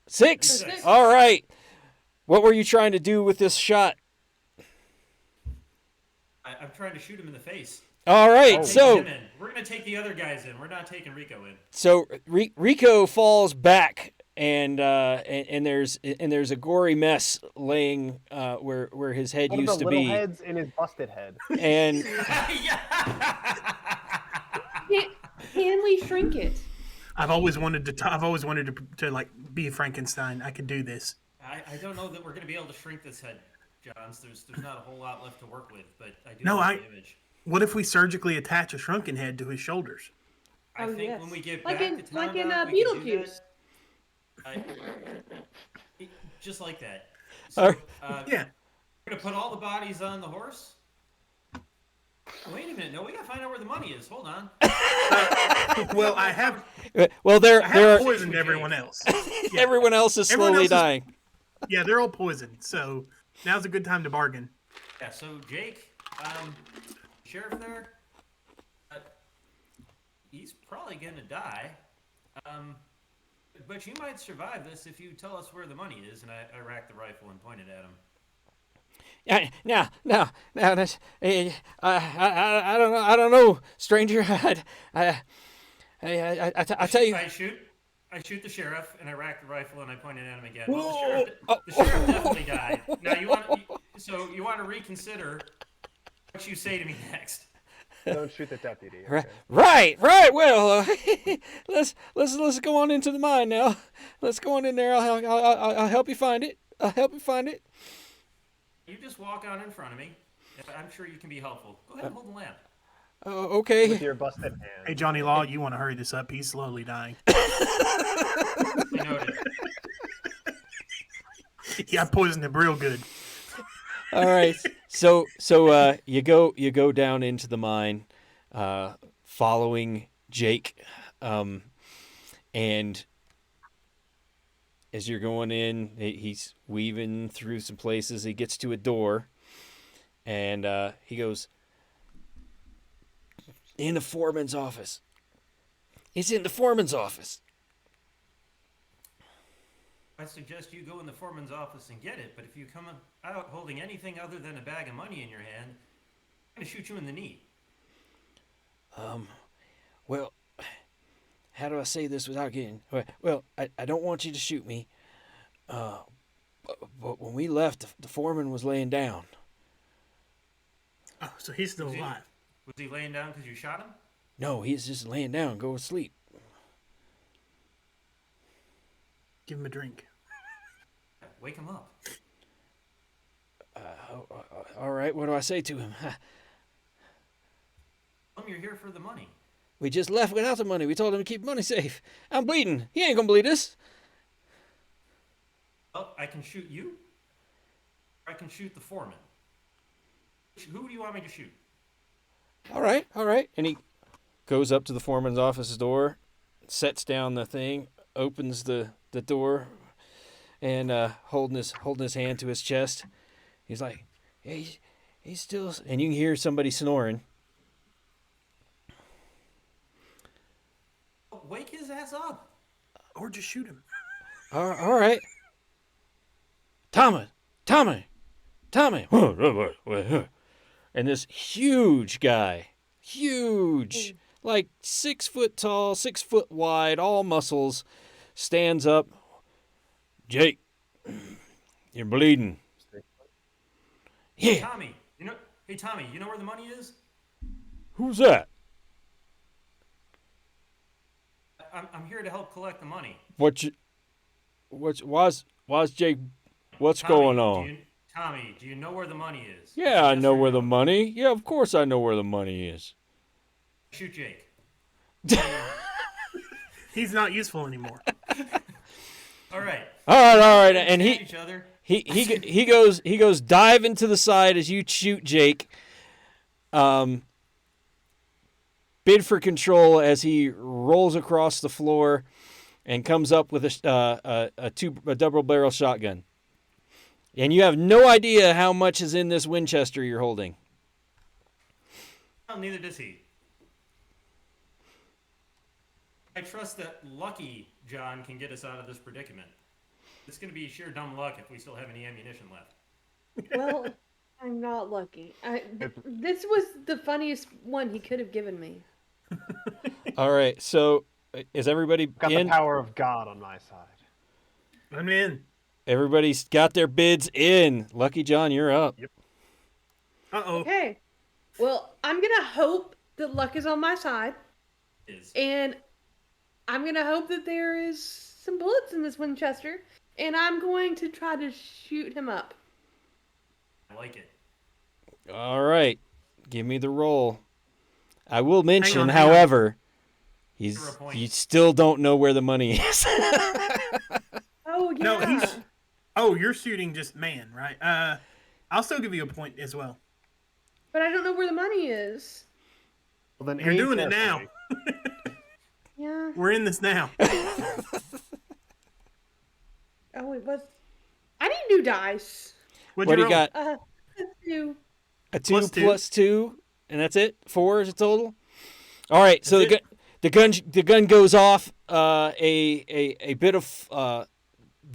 S3: 6.
S2: 6.
S3: All right. What were you trying to do with this shot?
S5: I'm trying to shoot him in the face.
S3: All right.
S5: Take
S3: So,
S5: him in. We're gonna take the other guys in. We're not taking Rico in.
S3: Rico falls back, and there's a gory mess laying where his head
S4: One of
S3: used
S4: the
S3: to
S4: little
S3: be,
S4: heads in his busted head.
S3: and
S2: Can we shrink it?
S1: I've always wanted to like be Frankenstein. I could do this.
S5: I don't know that we're gonna be able to shrink this head, Johns. There's not a whole lot left to work with, but I do like the image.
S1: What if we surgically attach a shrunken head to his shoulders?
S5: I think
S2: yes.
S5: when we get
S2: Like
S5: back
S2: in-
S5: to town,
S2: like in,
S5: Doc, we can do
S2: Beetlejuice.
S5: that. Just like that.
S3: All
S5: So,
S3: right.
S1: Yeah.
S5: we're gonna put all the bodies on the horse. Wait a minute. No, we gotta find out where the money is. Hold on.
S1: Well, I have
S3: there are
S1: poisoned everyone else. Yeah.
S3: everyone else is
S1: Everyone
S3: slowly
S1: else is-
S3: dying.
S1: Yeah, they're all poisoned. So now's a good time to bargain.
S5: Yeah. So Jake, Sheriff there, he's probably gonna die. But you might survive this if you tell us where the money is. And I racked the rifle and pointed at him.
S3: Now, that's, I don't know, stranger. I tell you.
S5: I shoot the sheriff, and I rack the rifle, and I pointed at him again. Well, the sheriff definitely died. Now you want to reconsider what you say to me next.
S4: Don't shoot the deputy. Okay?
S3: Right. Well, let's go on into the mine now. Let's go on in there. I'll help you find it.
S5: You just walk on in front of me. I'm sure you can be helpful. Go ahead and hold the lamp.
S3: Okay.
S4: With your busted hand.
S1: Hey, Johnny Law, you want to hurry this up? He's slowly dying.
S5: Noted.
S1: Yeah, I poisoned him real good.
S3: All right. So you go down into the mine, following Jake, and as you're going in, he's weaving through some places. He gets to a door, and he goes, in the foreman's office. It's in the foreman's office.
S5: I suggest you go in the foreman's office and get it, but if you come out holding anything other than a bag of money in your hand, I'm going to shoot you in the knee.
S3: Well, how do I say this without getting... Well, I don't want you to shoot me, but when we left, the foreman was laying down.
S1: Oh, so he's still alive.
S5: Was he laying down because you shot him?
S3: No, he's just laying down, go to sleep.
S1: Give him a drink.
S5: Wake him up.
S3: All right, what do I say to him?
S5: Tell him you're here for the money.
S3: We just left without the money. We told him to keep money safe. I'm bleeding. He ain't gonna bleed us.
S5: Well, I can shoot you, or I can shoot the foreman. Who do you want me to shoot?
S3: All right. And he goes up to the foreman's office door, sets down the thing, opens the door, and holding his hand to his chest. He's like, hey, he's still... And you can hear somebody snoring.
S5: Wake his ass up.
S1: Or just shoot him.
S3: All right. Tommy. And this huge guy, like 6 foot tall, 6 foot wide, all muscles, stands up. Jake, you're bleeding. Yeah.
S5: Tommy, you know where the money is?
S3: Who's that?
S5: I'm here to help collect the money.
S3: Why's Jake? What's
S5: Tommy,
S3: going on?
S5: Tommy, do you know where the money is?
S3: Yeah, I
S5: Yes
S3: know
S5: or
S3: where
S5: no?
S3: the money. Yeah, of course I know where the money is.
S5: Shoot Jake.
S1: He's not useful anymore.
S5: All right.
S3: All right, and
S5: Each other.
S3: he goes dive into the side as you shoot Jake. Bid for control as he rolls across the floor and comes up with a double barrel shotgun. And you have no idea how much is in this Winchester you're holding.
S5: Well, neither does he. I trust that Lucky John can get us out of this predicament. It's going to be sheer dumb luck if we still have any ammunition left.
S2: Well, I'm not lucky. This was the funniest one he could have given me.
S3: All right, so is everybody
S4: Got
S3: in?
S4: the power of God on my side.
S1: I'm in.
S3: Everybody's got their bids in. Lucky John, you're up.
S4: Yep.
S1: Uh-oh.
S2: Okay. Well, I'm going to hope that luck is on my side. And I'm going to hope that there is some bullets in this Winchester. And I'm going to try to shoot him up.
S5: I like it.
S3: All right, give me the roll. I will mention,
S1: hang on.
S3: however,
S5: For a point.
S3: you still don't know where the money is.
S2: Oh, yeah.
S1: No, Oh, you're shooting just man, right? I'll still give you a point as well.
S2: But I don't know where the money is.
S4: Well, then
S1: You're
S4: aim
S1: doing it now.
S4: carefully.
S2: Yeah.
S1: We're in this now.
S2: Oh, it was... I need new dice.
S1: What'd
S3: What do you
S1: roll?
S3: got?
S2: Let's do...
S3: A 2
S1: Plus two.
S3: plus 2, and that's it? 4 is a total? All right, so
S1: That's
S3: the gun goes off. A bit of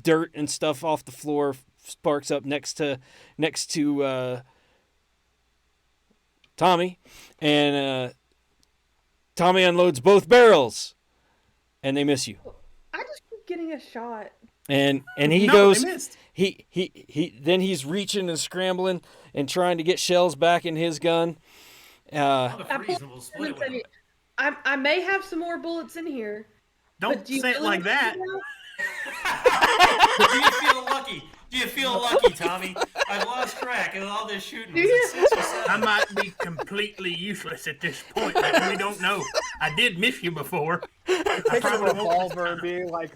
S3: dirt and stuff off the floor sparks up next to Tommy, and Tommy unloads both barrels, and they miss you.
S2: I just keep getting a shot.
S3: And he
S1: No,
S3: goes.
S1: they missed.
S3: He then he's reaching and scrambling and trying to get shells back in his gun.
S5: I'll freeze and we'll split it with him.
S2: I may have some more bullets in here.
S1: Don't
S2: but do you
S1: say it
S2: really
S1: like that.
S5: Do you feel lucky? Do you feel lucky, Tommy? I've lost track of all this shooting. Was
S2: Do you?
S5: it 6 or
S1: I
S5: 7?
S1: might be completely useless at this point. Man. We don't know. I did miss you before. I
S4: Take a
S1: probably won't
S4: revolver and being like,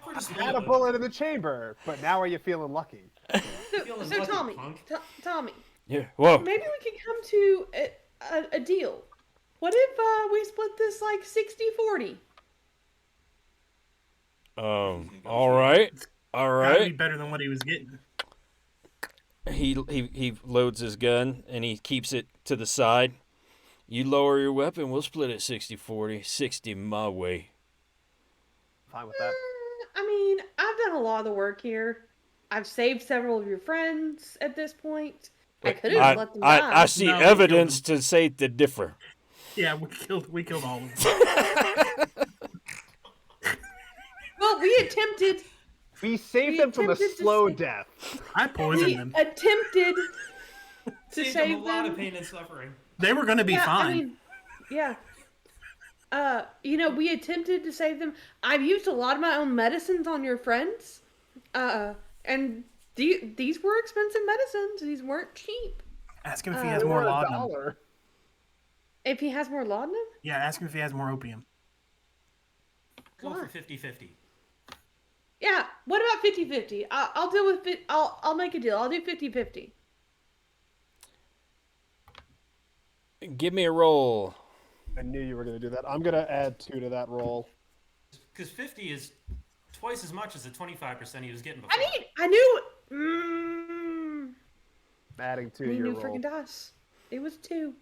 S5: We're just
S4: had a bullet in the chamber, but now are you feeling lucky?
S5: Feeling
S2: So
S5: lucky,
S2: Tommy,
S5: punk.
S2: Tommy,
S3: Yeah. Whoa.
S2: maybe we can come to a deal. What if we split this like 60-40?
S3: All right. All
S1: Gotta be
S3: right.
S1: better than what he was getting.
S3: He loads his gun and he keeps it to the side. You lower your weapon, we'll split it 60-40. 60 my way.
S4: Fine with that.
S2: I mean, I've done a lot of the work here. I've saved several of your friends at this point. I could have let them die.
S3: I see
S1: No, we
S3: evidence to say the differ.
S1: Yeah, we killed all of them.
S2: Well, we attempted.
S4: We saved
S2: We
S4: them from a
S2: attempted to
S4: slow
S2: save-
S4: death.
S1: I poisoned
S2: We
S1: them.
S2: attempted to
S5: Saved
S2: save
S5: him a lot of
S2: them.
S5: pain and suffering.
S1: They were gonna be
S2: Yeah,
S1: fine.
S2: I mean, yeah. We attempted to save them. I've used a lot of my own medicines on your friends. And these were expensive medicines. These weren't cheap.
S1: Ask him if he
S2: They
S1: has
S4: They
S1: more
S4: were
S1: laudanum.
S4: $1.
S2: If he has more laudanum,
S1: Yeah, ask him if he has more opium.
S5: Go
S2: Why?
S5: for 50-50.
S2: yeah. What about 50-50? I'll deal with it. I'll make a deal. I'll do 50-50.
S3: Give me a roll.
S4: I knew you were going to do that. I'm going to add 2 to that roll.
S5: Because 50 is twice as much as the 25% he was getting before.
S2: I knew.
S4: Adding 2
S2: We
S4: to your
S2: knew
S4: roll.
S2: freaking dice. It was 2.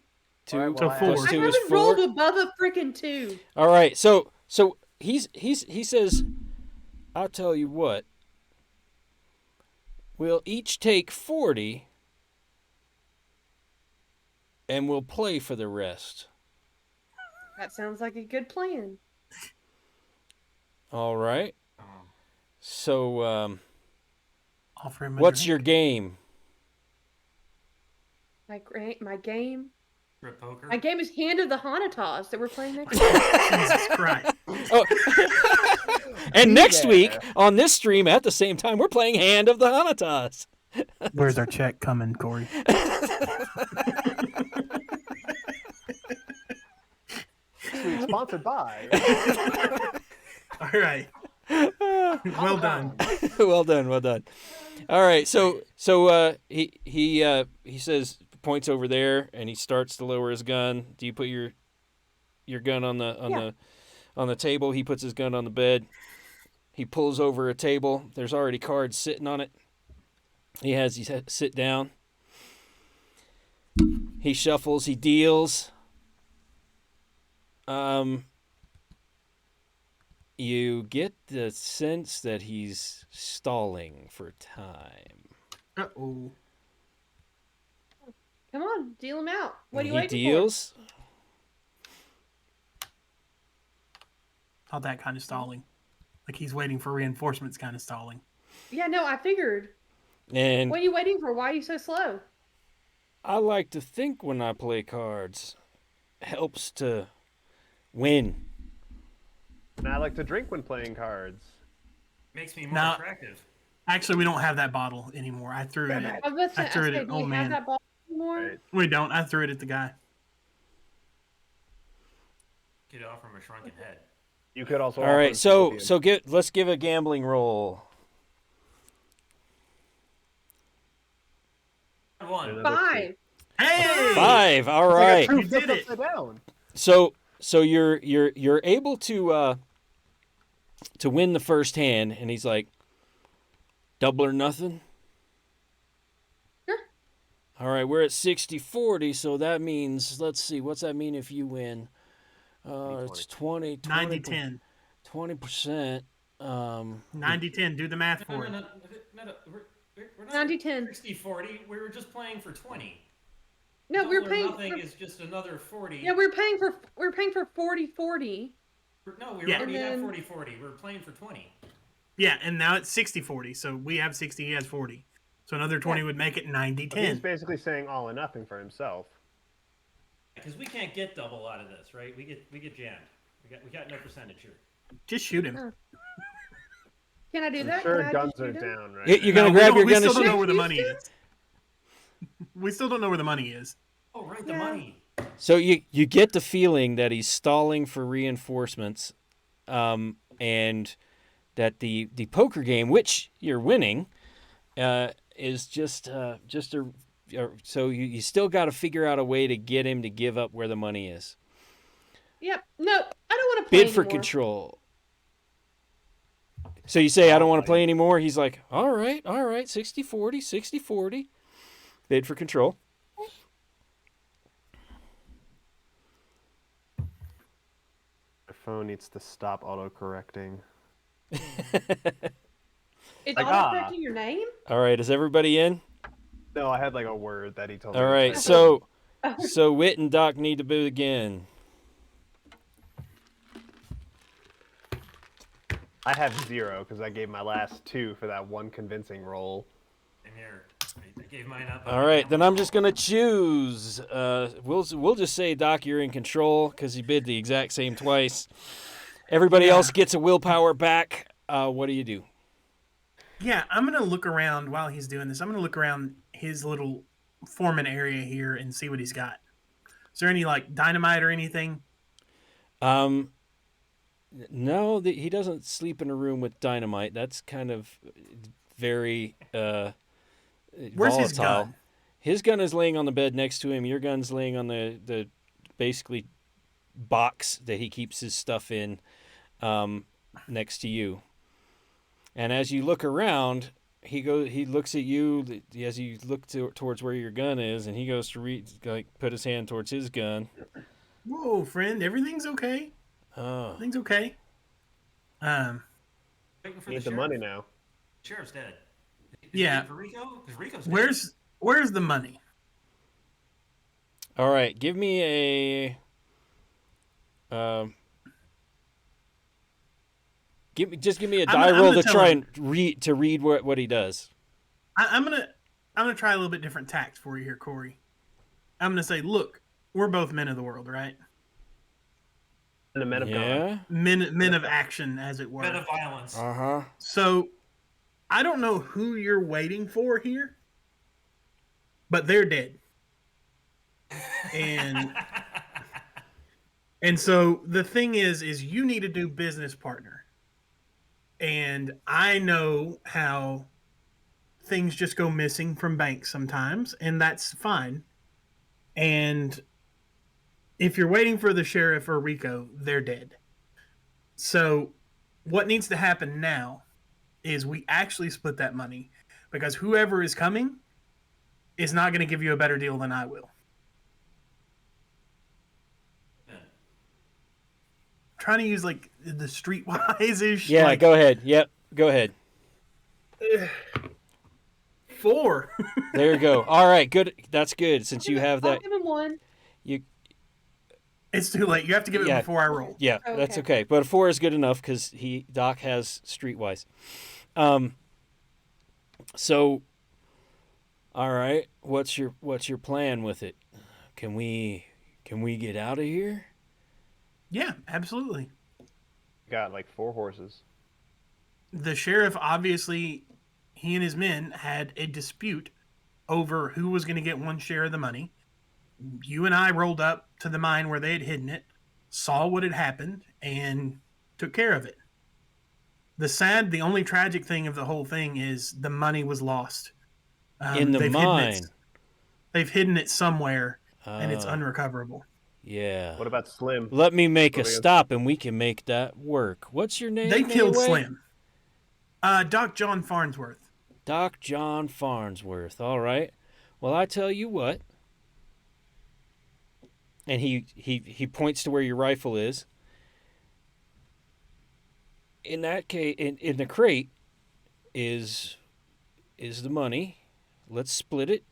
S3: 2
S4: All right,
S1: So
S4: well,
S1: four.
S3: plus
S2: I
S3: 2 is
S2: haven't
S3: 4.
S2: rolled above a freaking 2.
S3: All right. So he says, I'll tell you what. We'll each take 40 and we'll play for the rest.
S2: That sounds like a good plan.
S3: All right. So
S1: Offer him a
S3: what's
S1: drink.
S3: your game?
S2: My game.
S5: Strip poker.
S2: My game is Hand of the Hanatas that we're playing next week.
S1: Jesus Christ.
S3: Oh. And next
S4: there.
S3: week on this stream at the same time, we're playing Hand of the Hanatas.
S1: Where's our check coming, Corey?
S4: Sweet, sponsored by.
S1: All right. Well done.
S3: Well done. All right, so he says, points over there and he starts to lower his gun. Do you put your gun on the table? He puts his gun on the bed. He pulls over a table. There's already cards sitting on it. He sit down. He shuffles. He deals. You get the sense that he's stalling for time.
S1: Uh-oh.
S2: Come on, deal him out. What are you
S3: He
S2: waiting
S3: deals.
S1: Not that kind of stalling. Like he's waiting for reinforcements kind of stalling.
S2: for? Yeah, no, I figured.
S3: And
S2: What are you waiting for? Why are you so slow?
S3: I like to think when I play cards. Helps to win.
S4: And I like to drink when playing cards.
S5: Makes me more
S1: Now-
S5: attractive.
S1: Actually, we don't have that bottle anymore. I threw it.
S2: I was about to
S1: I threw it
S2: say,
S1: at
S2: do
S1: old
S2: we have
S1: man.
S2: that ball anymore?
S4: Right.
S1: We don't. I threw it at the guy.
S5: Get it off from a shrunken head.
S4: You could also.
S3: All
S4: offer
S3: right,
S4: him
S3: so
S4: Scorpion.
S3: let's give a gambling roll.
S5: 1.
S4: Another
S2: 5.
S1: Hey!
S3: 5. All
S4: It's like a
S3: right.
S4: true
S1: You
S4: flip
S1: did it.
S4: upside down.
S3: So you're able to win the first hand, and he's like, double or nothing.
S2: Sure.
S3: All right, we're at 60-40, so that means, let's see, what's that mean if you win? It's 20,
S1: 90-10.
S3: 20%.
S1: 90-10. Do the math for it.
S5: No, we're not
S2: 90-10.
S5: 60-40. We were just playing for 20.
S2: No, we're
S5: Double or
S2: paying.
S5: nothing is just another 40.
S2: Yeah, we're paying for 40-40.
S5: No, we
S1: Yeah.
S5: already
S2: And
S5: have
S2: then-
S5: 40-40. We're playing for 20.
S1: Yeah, and now it's 60-40. So we have 60, he has 40. So another 20 would make it
S4: He's
S1: 90-10.
S4: basically saying all or nothing for himself.
S5: Because we can't get double out of this, right? We get jammed. We got no percentage here.
S1: Just shoot him.
S2: Oh. Can I do
S4: I'm
S2: that?
S4: sure
S2: Can I
S4: guns
S2: just
S4: are
S2: shoot him?
S4: down, right?
S3: You're going to grab your
S1: we
S3: gun
S1: still
S3: and
S1: don't
S3: shoot?
S1: know where the
S2: Shoot
S1: money
S2: him?
S1: is. We still don't know where the money is.
S5: Oh, right, the
S2: Yeah.
S5: money.
S3: So you get the feeling that he's stalling for reinforcements, and that the poker game, which you're winning, is just so you still got to figure out a way to get him to give up where the money is.
S2: Yep. No, I don't want to play
S3: Bid for
S2: anymore.
S3: control. So you say, I don't want to play anymore. He's like, all right, 60-40, 60-40. Bid for control.
S4: My phone needs to stop auto-correcting.
S2: It's
S4: Like,
S2: auto-correcting your name?
S3: All right, is everybody in?
S4: No, I had like a word that he told me.
S3: All
S4: to
S3: right,
S4: type.
S3: so Wit and Doc need to bid again.
S4: I have 0 because I gave my last 2 for that one convincing roll.
S5: And here, I gave mine up.
S3: All right, then I'm just gonna choose. We'll just say, Doc, you're in control because you bid the exact same twice. Everybody else gets a willpower back. What do you do?
S1: Yeah, I'm going to look around while he's doing this. I'm going to look around his little foreman area here and see what he's got. Is there any, like, dynamite or anything?
S3: No, he doesn't sleep in a room with dynamite. That's kind of very
S1: Where's
S3: volatile.
S1: his gun?
S3: His gun is laying on the bed next to him. Your gun's laying on the basically box that he keeps his stuff in, next to you. And as you look around, he looks at you as you look towards where your gun is, and he goes to put his hand towards his gun.
S1: Whoa, friend, everything's okay.
S3: Oh,
S1: Everything's okay.
S5: Waiting for
S4: Need the
S5: sheriff.
S4: money now.
S5: Sheriff's dead. Is
S1: Yeah.
S5: he for Rico? Because Rico's dead.
S1: Where's the money?
S3: all right. Give me a. Give me a die
S1: I'm
S3: roll
S1: gonna
S3: to
S1: tell
S3: try
S1: him.
S3: and read what he does.
S1: I'm gonna try a little bit different tact for you here, Corey. I'm gonna say, look, we're both men of the world, right?
S4: And the men of God.
S3: Yeah.
S1: Men of action, as it were.
S5: Men of violence.
S3: Uh-huh.
S1: So, I don't know who you're waiting for here, but they're dead. And so the thing is you need a new business partner. And I know how things just go missing from banks sometimes, and that's fine. And if you're waiting for the sheriff or Rico, they're dead. So what needs to happen now is we actually split that money, because whoever is coming is not going to give you a better deal than I will. Trying to use like the streetwise-ish.
S3: Yeah,
S1: like,
S3: go ahead. Yep, go ahead.
S1: 4.
S3: There you go. All right, good. That's good. Since you have
S2: I'll
S3: that,
S2: give him 1.
S1: It's too late. You have to give it
S3: Yeah.
S1: before I roll.
S3: yeah, that's
S2: Okay.
S3: okay. But a 4 is good enough because Doc has streetwise. So, all right. What's your plan with it? Can we get out of here?
S1: Yeah, absolutely.
S4: Got like 4 horses.
S1: The sheriff, obviously, he and his men had a dispute over who was going to get one share of the money. You and I rolled up to the mine where they had hidden it, saw what had happened, and took care of it. The only tragic thing of the whole thing is the money was lost.
S3: In the mine.
S1: They've hidden it somewhere, and it's
S3: Oh.
S1: unrecoverable.
S3: Yeah.
S4: What about Slim?
S3: Let me make a
S4: What do we-
S3: stop and we can make that work. What's your name?
S1: They killed
S3: anyway?
S1: Slim. Doc John Farnsworth.
S3: Doc John Farnsworth. All right. Well, I tell you what. And he points to where your rifle is. In that case, in the crate is the money. Let's split it,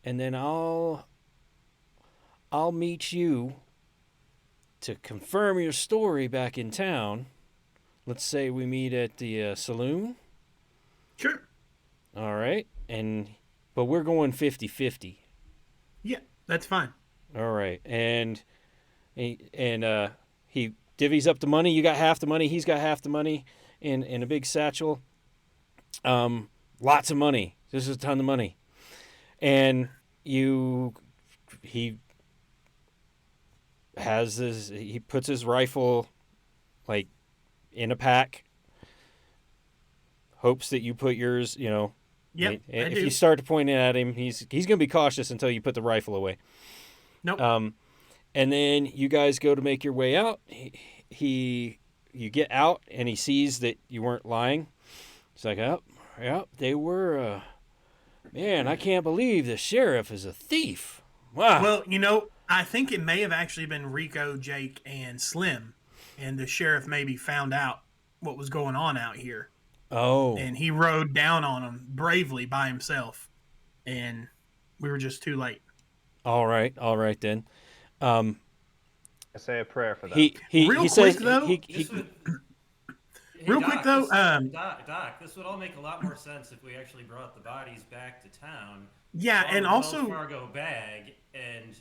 S3: and then I'll meet you to confirm your story back in town. Let's say we meet at the saloon.
S1: Sure.
S3: All right, but we're going 50-50.
S1: Yeah, that's fine.
S3: All right, and he divvies up the money. You got half the money. He's got half the money in a big satchel. Lots of money. This is a ton of money. And he puts his rifle like in a pack. Hopes that you put yours,
S1: Yep,
S3: if you start to point it at him, he's going to be cautious until you put the rifle away.
S1: Nope.
S3: And then you guys go to make your way out. You get out and he sees that you weren't lying. He's like, oh, yeah, they were. Man, I can't believe the sheriff is a thief. Wow.
S1: Well, I think it may have actually been Rico, Jake, and Slim, and the sheriff maybe found out what was going on out here.
S3: Oh.
S1: And he rode down on them bravely by himself, and we were just too late.
S3: All right then.
S4: I say a prayer for that.
S1: Real quick, though,
S5: Doc, this would all make a lot more sense if we actually brought the bodies back to town.
S1: Yeah, and also
S5: Wells Fargo bag and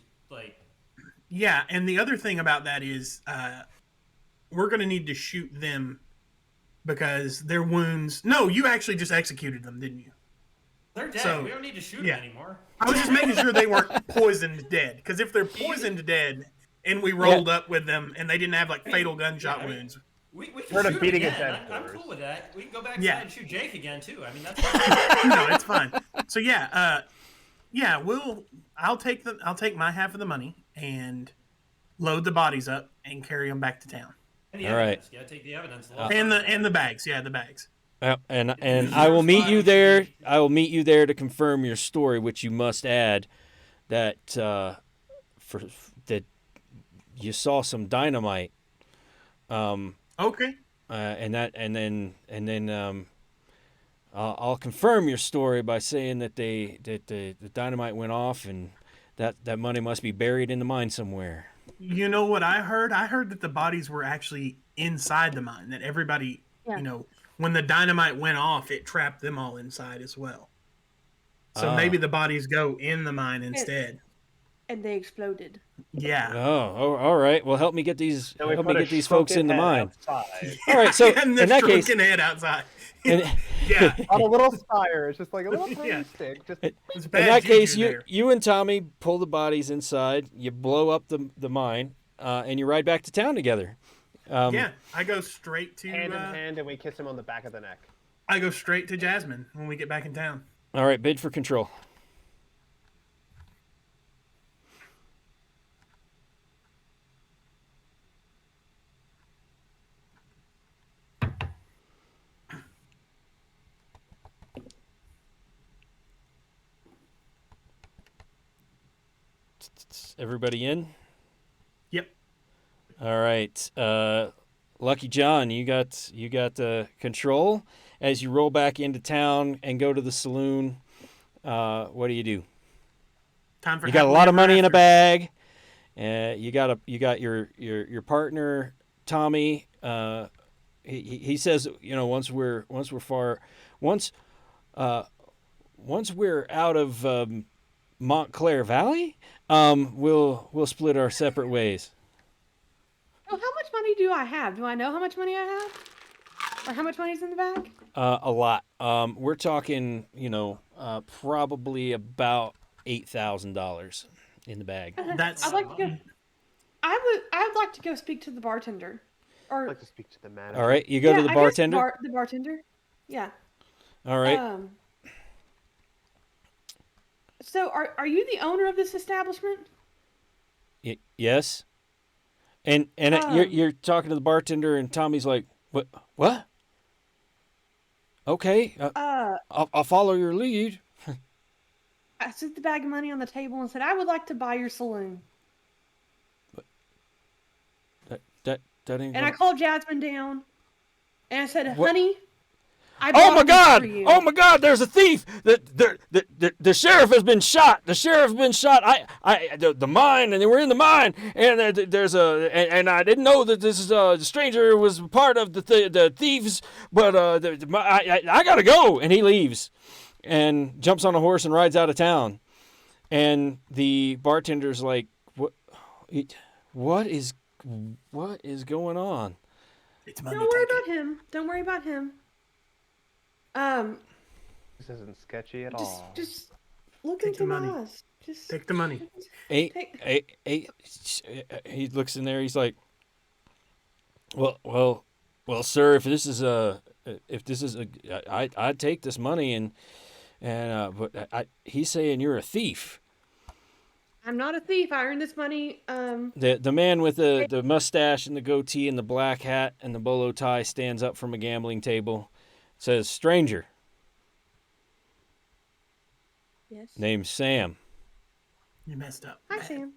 S1: Yeah, and the other thing about that is we're going to need to shoot them because their wounds. No, you actually just executed them, didn't you?
S5: They're dead.
S1: So,
S5: we don't need to shoot them anymore.
S1: I was just making sure they weren't poisoned dead, because if they're poisoned dead and we rolled up with them and they didn't have like fatal gunshot wounds.
S5: We can
S4: Heard of
S5: shoot
S4: beating
S5: him
S4: a
S5: again.
S4: dead
S5: I'm
S4: horse.
S5: cool with that. We can go back and shoot Jake again too. I mean, that's fine.
S1: No, it's fine. So I'll take my half of the money and load the bodies up and carry them back to town.
S5: And the
S3: all right.
S5: evidence. You gotta take the evidence.
S1: And the bags. Yeah, the bags.
S3: And I will meet you there. I will meet you there to confirm your story, which you must add that that you saw some dynamite.
S1: Okay.
S3: And then I'll confirm your story by saying that the dynamite went off and that money must be buried in the mine somewhere.
S1: You know what I heard? I heard that the bodies were actually inside the mine. That everybody, when the dynamite went off, it trapped them all inside as well. So maybe the bodies go in the mine instead.
S2: And they exploded.
S1: Yeah.
S3: Oh, all right. Well, help me get these. Help me get these folks in the mine.
S4: Outside.
S3: All right. So
S1: and
S3: in that case,
S1: head outside.
S3: in,
S1: Yeah.
S4: On a little spire, it's just like a little tiny stick. Just
S1: It's
S3: in
S1: bad
S3: that case,
S1: juju there.
S3: you and Tommy pull the bodies inside. You blow up the mine, and you ride back to town together.
S1: I go straight to
S4: hand in hand, and we kiss him on the back of the neck.
S1: I go straight to Jasmine when we get back in town.
S3: All right. Bid for control. Everybody in?
S1: Yep.
S3: All right. Lucky John, you got control as you roll back into town and go to the saloon. What do you do?
S1: Time for
S3: You got a
S1: happily
S3: lot of
S1: ever
S3: money in a
S1: after.
S3: bag. You got your partner Tommy. He says, once we're out of Montclair Valley, we'll split our separate ways.
S2: Oh, how much money do I have? Do I know how much money I have? Or how much money's in the bag?
S3: A lot. We're talking, probably about $8,000 in the bag.
S1: That's
S2: I'd like to go. I'd like to go speak to the bartender.
S4: I'd
S2: Or
S4: like to speak to the manager.
S3: All right, you go to the
S2: I guess
S3: bartender.
S2: the bartender. Yeah.
S3: All right.
S2: So are you the owner of this establishment?
S3: Yes. And you're talking to the bartender, and Tommy's like, what? Okay, I'll follow your lead.
S2: I set the bag of money on the table and said, "I would like to buy your saloon."
S3: That ain't.
S2: And I called Jasmine down, and I said,
S3: What?
S2: "Honey, I
S3: Oh
S2: bought
S3: my
S2: this
S3: God!
S2: for you."
S3: Oh my God! There's a thief! The sheriff has been shot. The sheriff's been shot. The mine, and we're in the mine, and and I didn't know that this stranger was part of the thieves. But I gotta go, and he leaves, and jumps on a horse and rides out of town. And the bartender's like, What is going on?"
S1: It's money.
S2: Don't worry
S1: Take
S2: about him. Don't worry about him.
S4: This isn't sketchy at all.
S2: Just look
S1: Take
S2: into
S1: the
S2: my
S1: money.
S2: eyes. Just
S1: Take the money.
S3: He looks in there. He's like, well, sir. If this is I'd take this money but he's saying you're a thief.
S2: I'm not a thief. I earned this money.
S3: The man with the mustache and the goatee and the black hat and the bolo tie stands up from a gambling table, says, "Stranger,
S2: Yes.
S3: name's Sam.
S1: You messed up.
S2: Hi, Sam.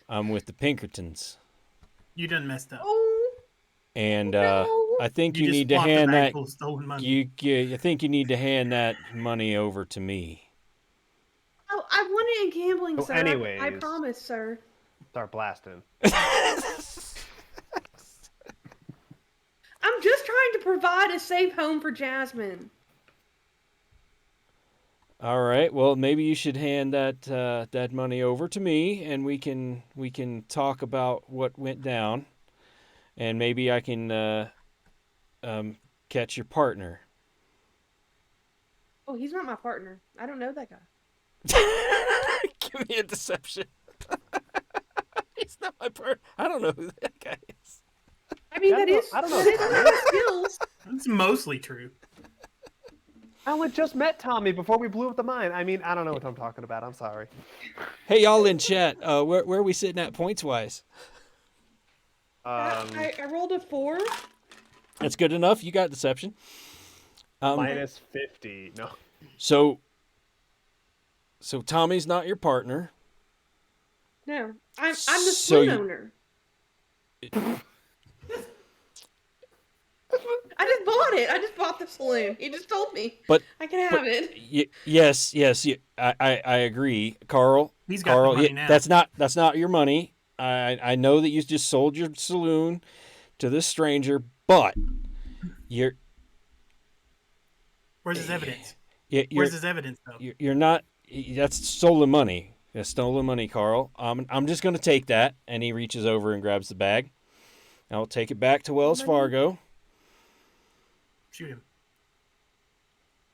S3: I'm with the Pinkertons,
S1: You done messed up.
S2: Oh,
S3: and
S2: no.
S3: I think
S1: You
S3: you
S1: just
S3: need to
S1: flopped a
S3: hand
S1: bag
S3: that.
S1: full of stolen money.
S3: I think you need to hand that money over to me."
S2: Oh, I won it in gambling,
S4: So
S2: sir.
S4: anyways.
S2: I promise, sir.
S4: Start blasting.
S2: I'm just trying to provide a safe home for Jasmine.
S3: All right. Well, maybe you should hand that money over to me, and we can talk about what went down, and maybe I can catch your partner.
S2: Oh, he's not my partner. I don't know that guy.
S3: Give me a deception. He's not my partner. I don't know who that guy is.
S2: I mean,
S4: I don't know.
S2: that is one of my skills.
S1: That's mostly true.
S4: I had just met Tommy before we blew up the mine. I mean, I don't know what I'm talking about. I'm sorry.
S3: Hey, y'all in chat. Where are we sitting at points wise?
S2: I rolled a 4.
S3: That's good enough. You got deception.
S4: Minus 50. No.
S3: So Tommy's not your partner.
S2: No, I'm the
S3: So
S2: saloon
S3: you-
S2: owner. I just bought it. I just bought the saloon. He just told me.
S3: But
S2: I can have it.
S3: yes. I agree, Carl.
S1: He's got
S3: Carl,
S1: the money now.
S3: That's not your money. I know that you just sold your saloon to this stranger, but you're
S1: Where's his evidence?
S3: you're
S1: Where's his evidence, though?
S3: you're not. That's stolen money. That's stolen money, Carl. I'm just gonna take that, and he reaches over and grabs the bag. I'll take it back to Wells Fargo,
S1: Shoot him.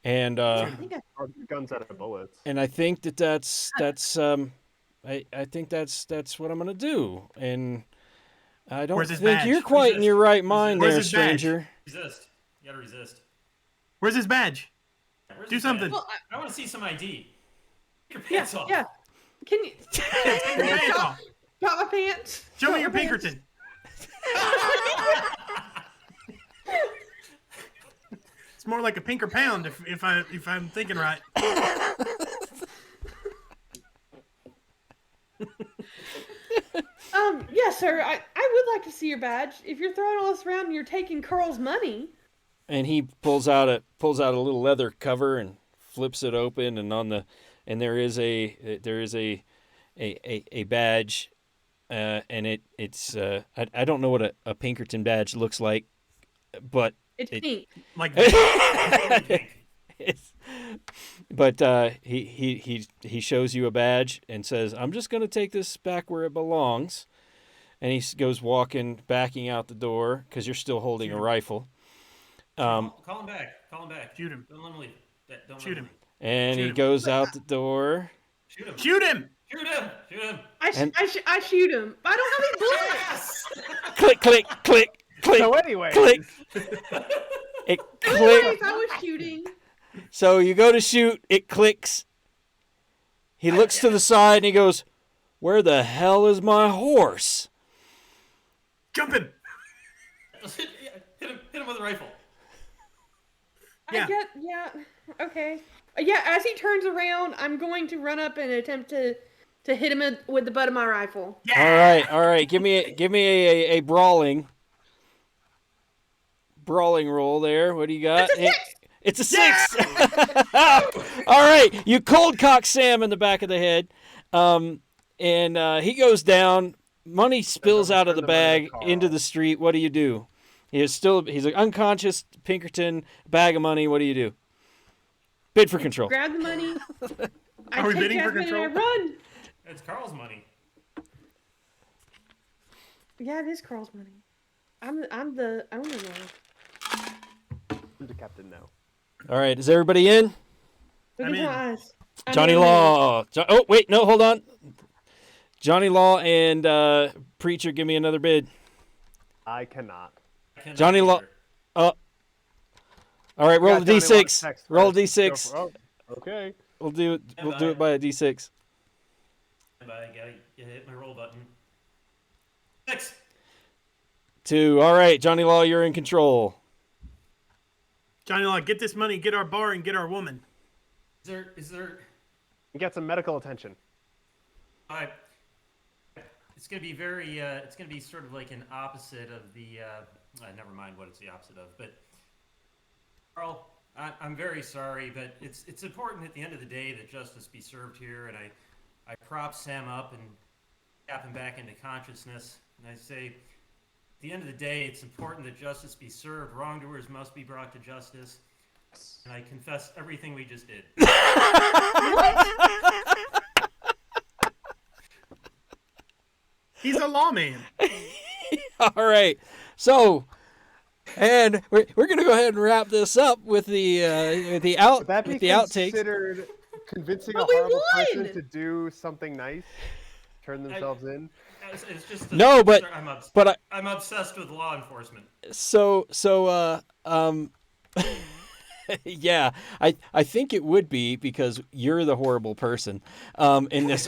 S3: and
S2: I think I
S4: Guns out of bullets.
S3: and I think that's I think that's what I'm gonna do, and I don't
S1: Where's his
S3: think
S1: badge?
S3: you're quite in your right mind
S1: Where's
S3: there,
S1: his badge?
S3: stranger.
S5: Resist. You gotta resist.
S1: Where's his badge?
S5: Where's
S1: Do
S5: his
S1: something.
S5: badge?
S2: Well,
S5: I want to see some ID. Take your
S2: yeah,
S5: pants off.
S2: yeah. Can you
S1: Take your pants off.
S2: got my pants?
S1: Show
S2: Got
S1: me your
S2: my pants.
S1: Pinkerton. It's more like a pinker pound if I'm thinking right.
S2: Yes, sir. I would like to see your badge. If you're throwing all this around and you're taking Carl's money.
S3: And he pulls out a little leather cover and flips it open, and there is a badge, and it's I don't know what a Pinkerton badge looks like, but
S2: It's pink.
S1: Like
S3: but he shows you a badge and says, "I'm just going to take this back where it belongs," and he goes backing out the door because you're still holding a rifle.
S5: Call him back. Call him back.
S1: Shoot him.
S5: Don't let him leave. Don't
S1: Shoot
S5: let
S1: him.
S3: And
S1: Shoot
S3: he
S1: him.
S3: goes out the door.
S5: Shoot him.
S1: Shoot him.
S5: Shoot him. Shoot him.
S2: I shoot him. I don't have any bullets.
S5: Yes.
S3: Click, click, click, click,
S4: So anyway,
S3: click. It
S2: Anyways,
S3: clicks.
S2: I was shooting.
S3: So you go to shoot, it clicks. He looks to the side and he goes, "Where the hell is my horse?"
S1: Jump him.
S5: Hit him with a rifle.
S1: Yeah.
S2: I get, yeah, okay. Yeah, as he turns around, I'm going to run up and attempt to hit him with the butt of my rifle.
S1: Yeah.
S3: All right. Give me a brawling roll there. What do you got?
S2: That's a 6!
S3: It's a
S1: Yeah!
S3: 6. All right, you cold cock Sam in the back of the head, and he goes down. Money spills out of the
S4: Turn the money to
S3: bag into
S4: Carl.
S3: the street. What do you do? He's like unconscious. Pinkerton, bag of money. What do you do? Bid for control.
S2: Grab the money. I
S1: Are we
S2: take
S1: bidding for
S2: Jasmine and I
S1: control?
S2: run.
S5: It's Carl's money.
S2: Yeah, it is Carl's money. I'm the owner now.
S4: The captain now.
S3: All right, is everybody in?
S2: Look
S1: I'm
S2: into my
S1: in.
S2: eyes. I'm
S3: Johnny
S2: in.
S3: Law. Oh wait, no, hold on. Johnny Law and Preacher, give me another bid.
S4: I cannot.
S5: I cannot
S3: Johnny Law.
S5: either.
S3: All right, roll
S4: Yeah,
S3: a
S4: Johnny
S3: d6.
S4: wants text
S3: Roll a
S4: first. Go
S3: d6.
S4: for- oh, okay.
S3: We'll do it by a d6.
S5: But I gotta hit my roll button. 6.
S3: 2. All right, Johnny Law, you're in control.
S1: Johnny Law, get this money, get our bar, and get our woman.
S5: Is there?
S4: You get some medical attention.
S5: It's gonna be very. It's gonna be sort of like an opposite of the. Never mind what it's the opposite of. But Carl, I'm very sorry, but it's important at the end of the day that justice be served here, and I prop Sam up and tap him back into consciousness, and I say, at the end of the day, it's important that justice be served. Wrongdoers must be brought to justice, and I confess everything we just did.
S1: He's a lawman.
S3: All right. So, and we're going to go ahead and wrap this up with the
S4: Would that be
S3: outtakes.
S4: considered convincing
S2: But
S4: a
S2: we
S4: horrible
S2: won!
S4: person to do something nice? Turn themselves in?
S5: It's just
S3: No, but
S5: I'm obsessed with law enforcement.
S3: yeah, I think it would be because you're the horrible person in this.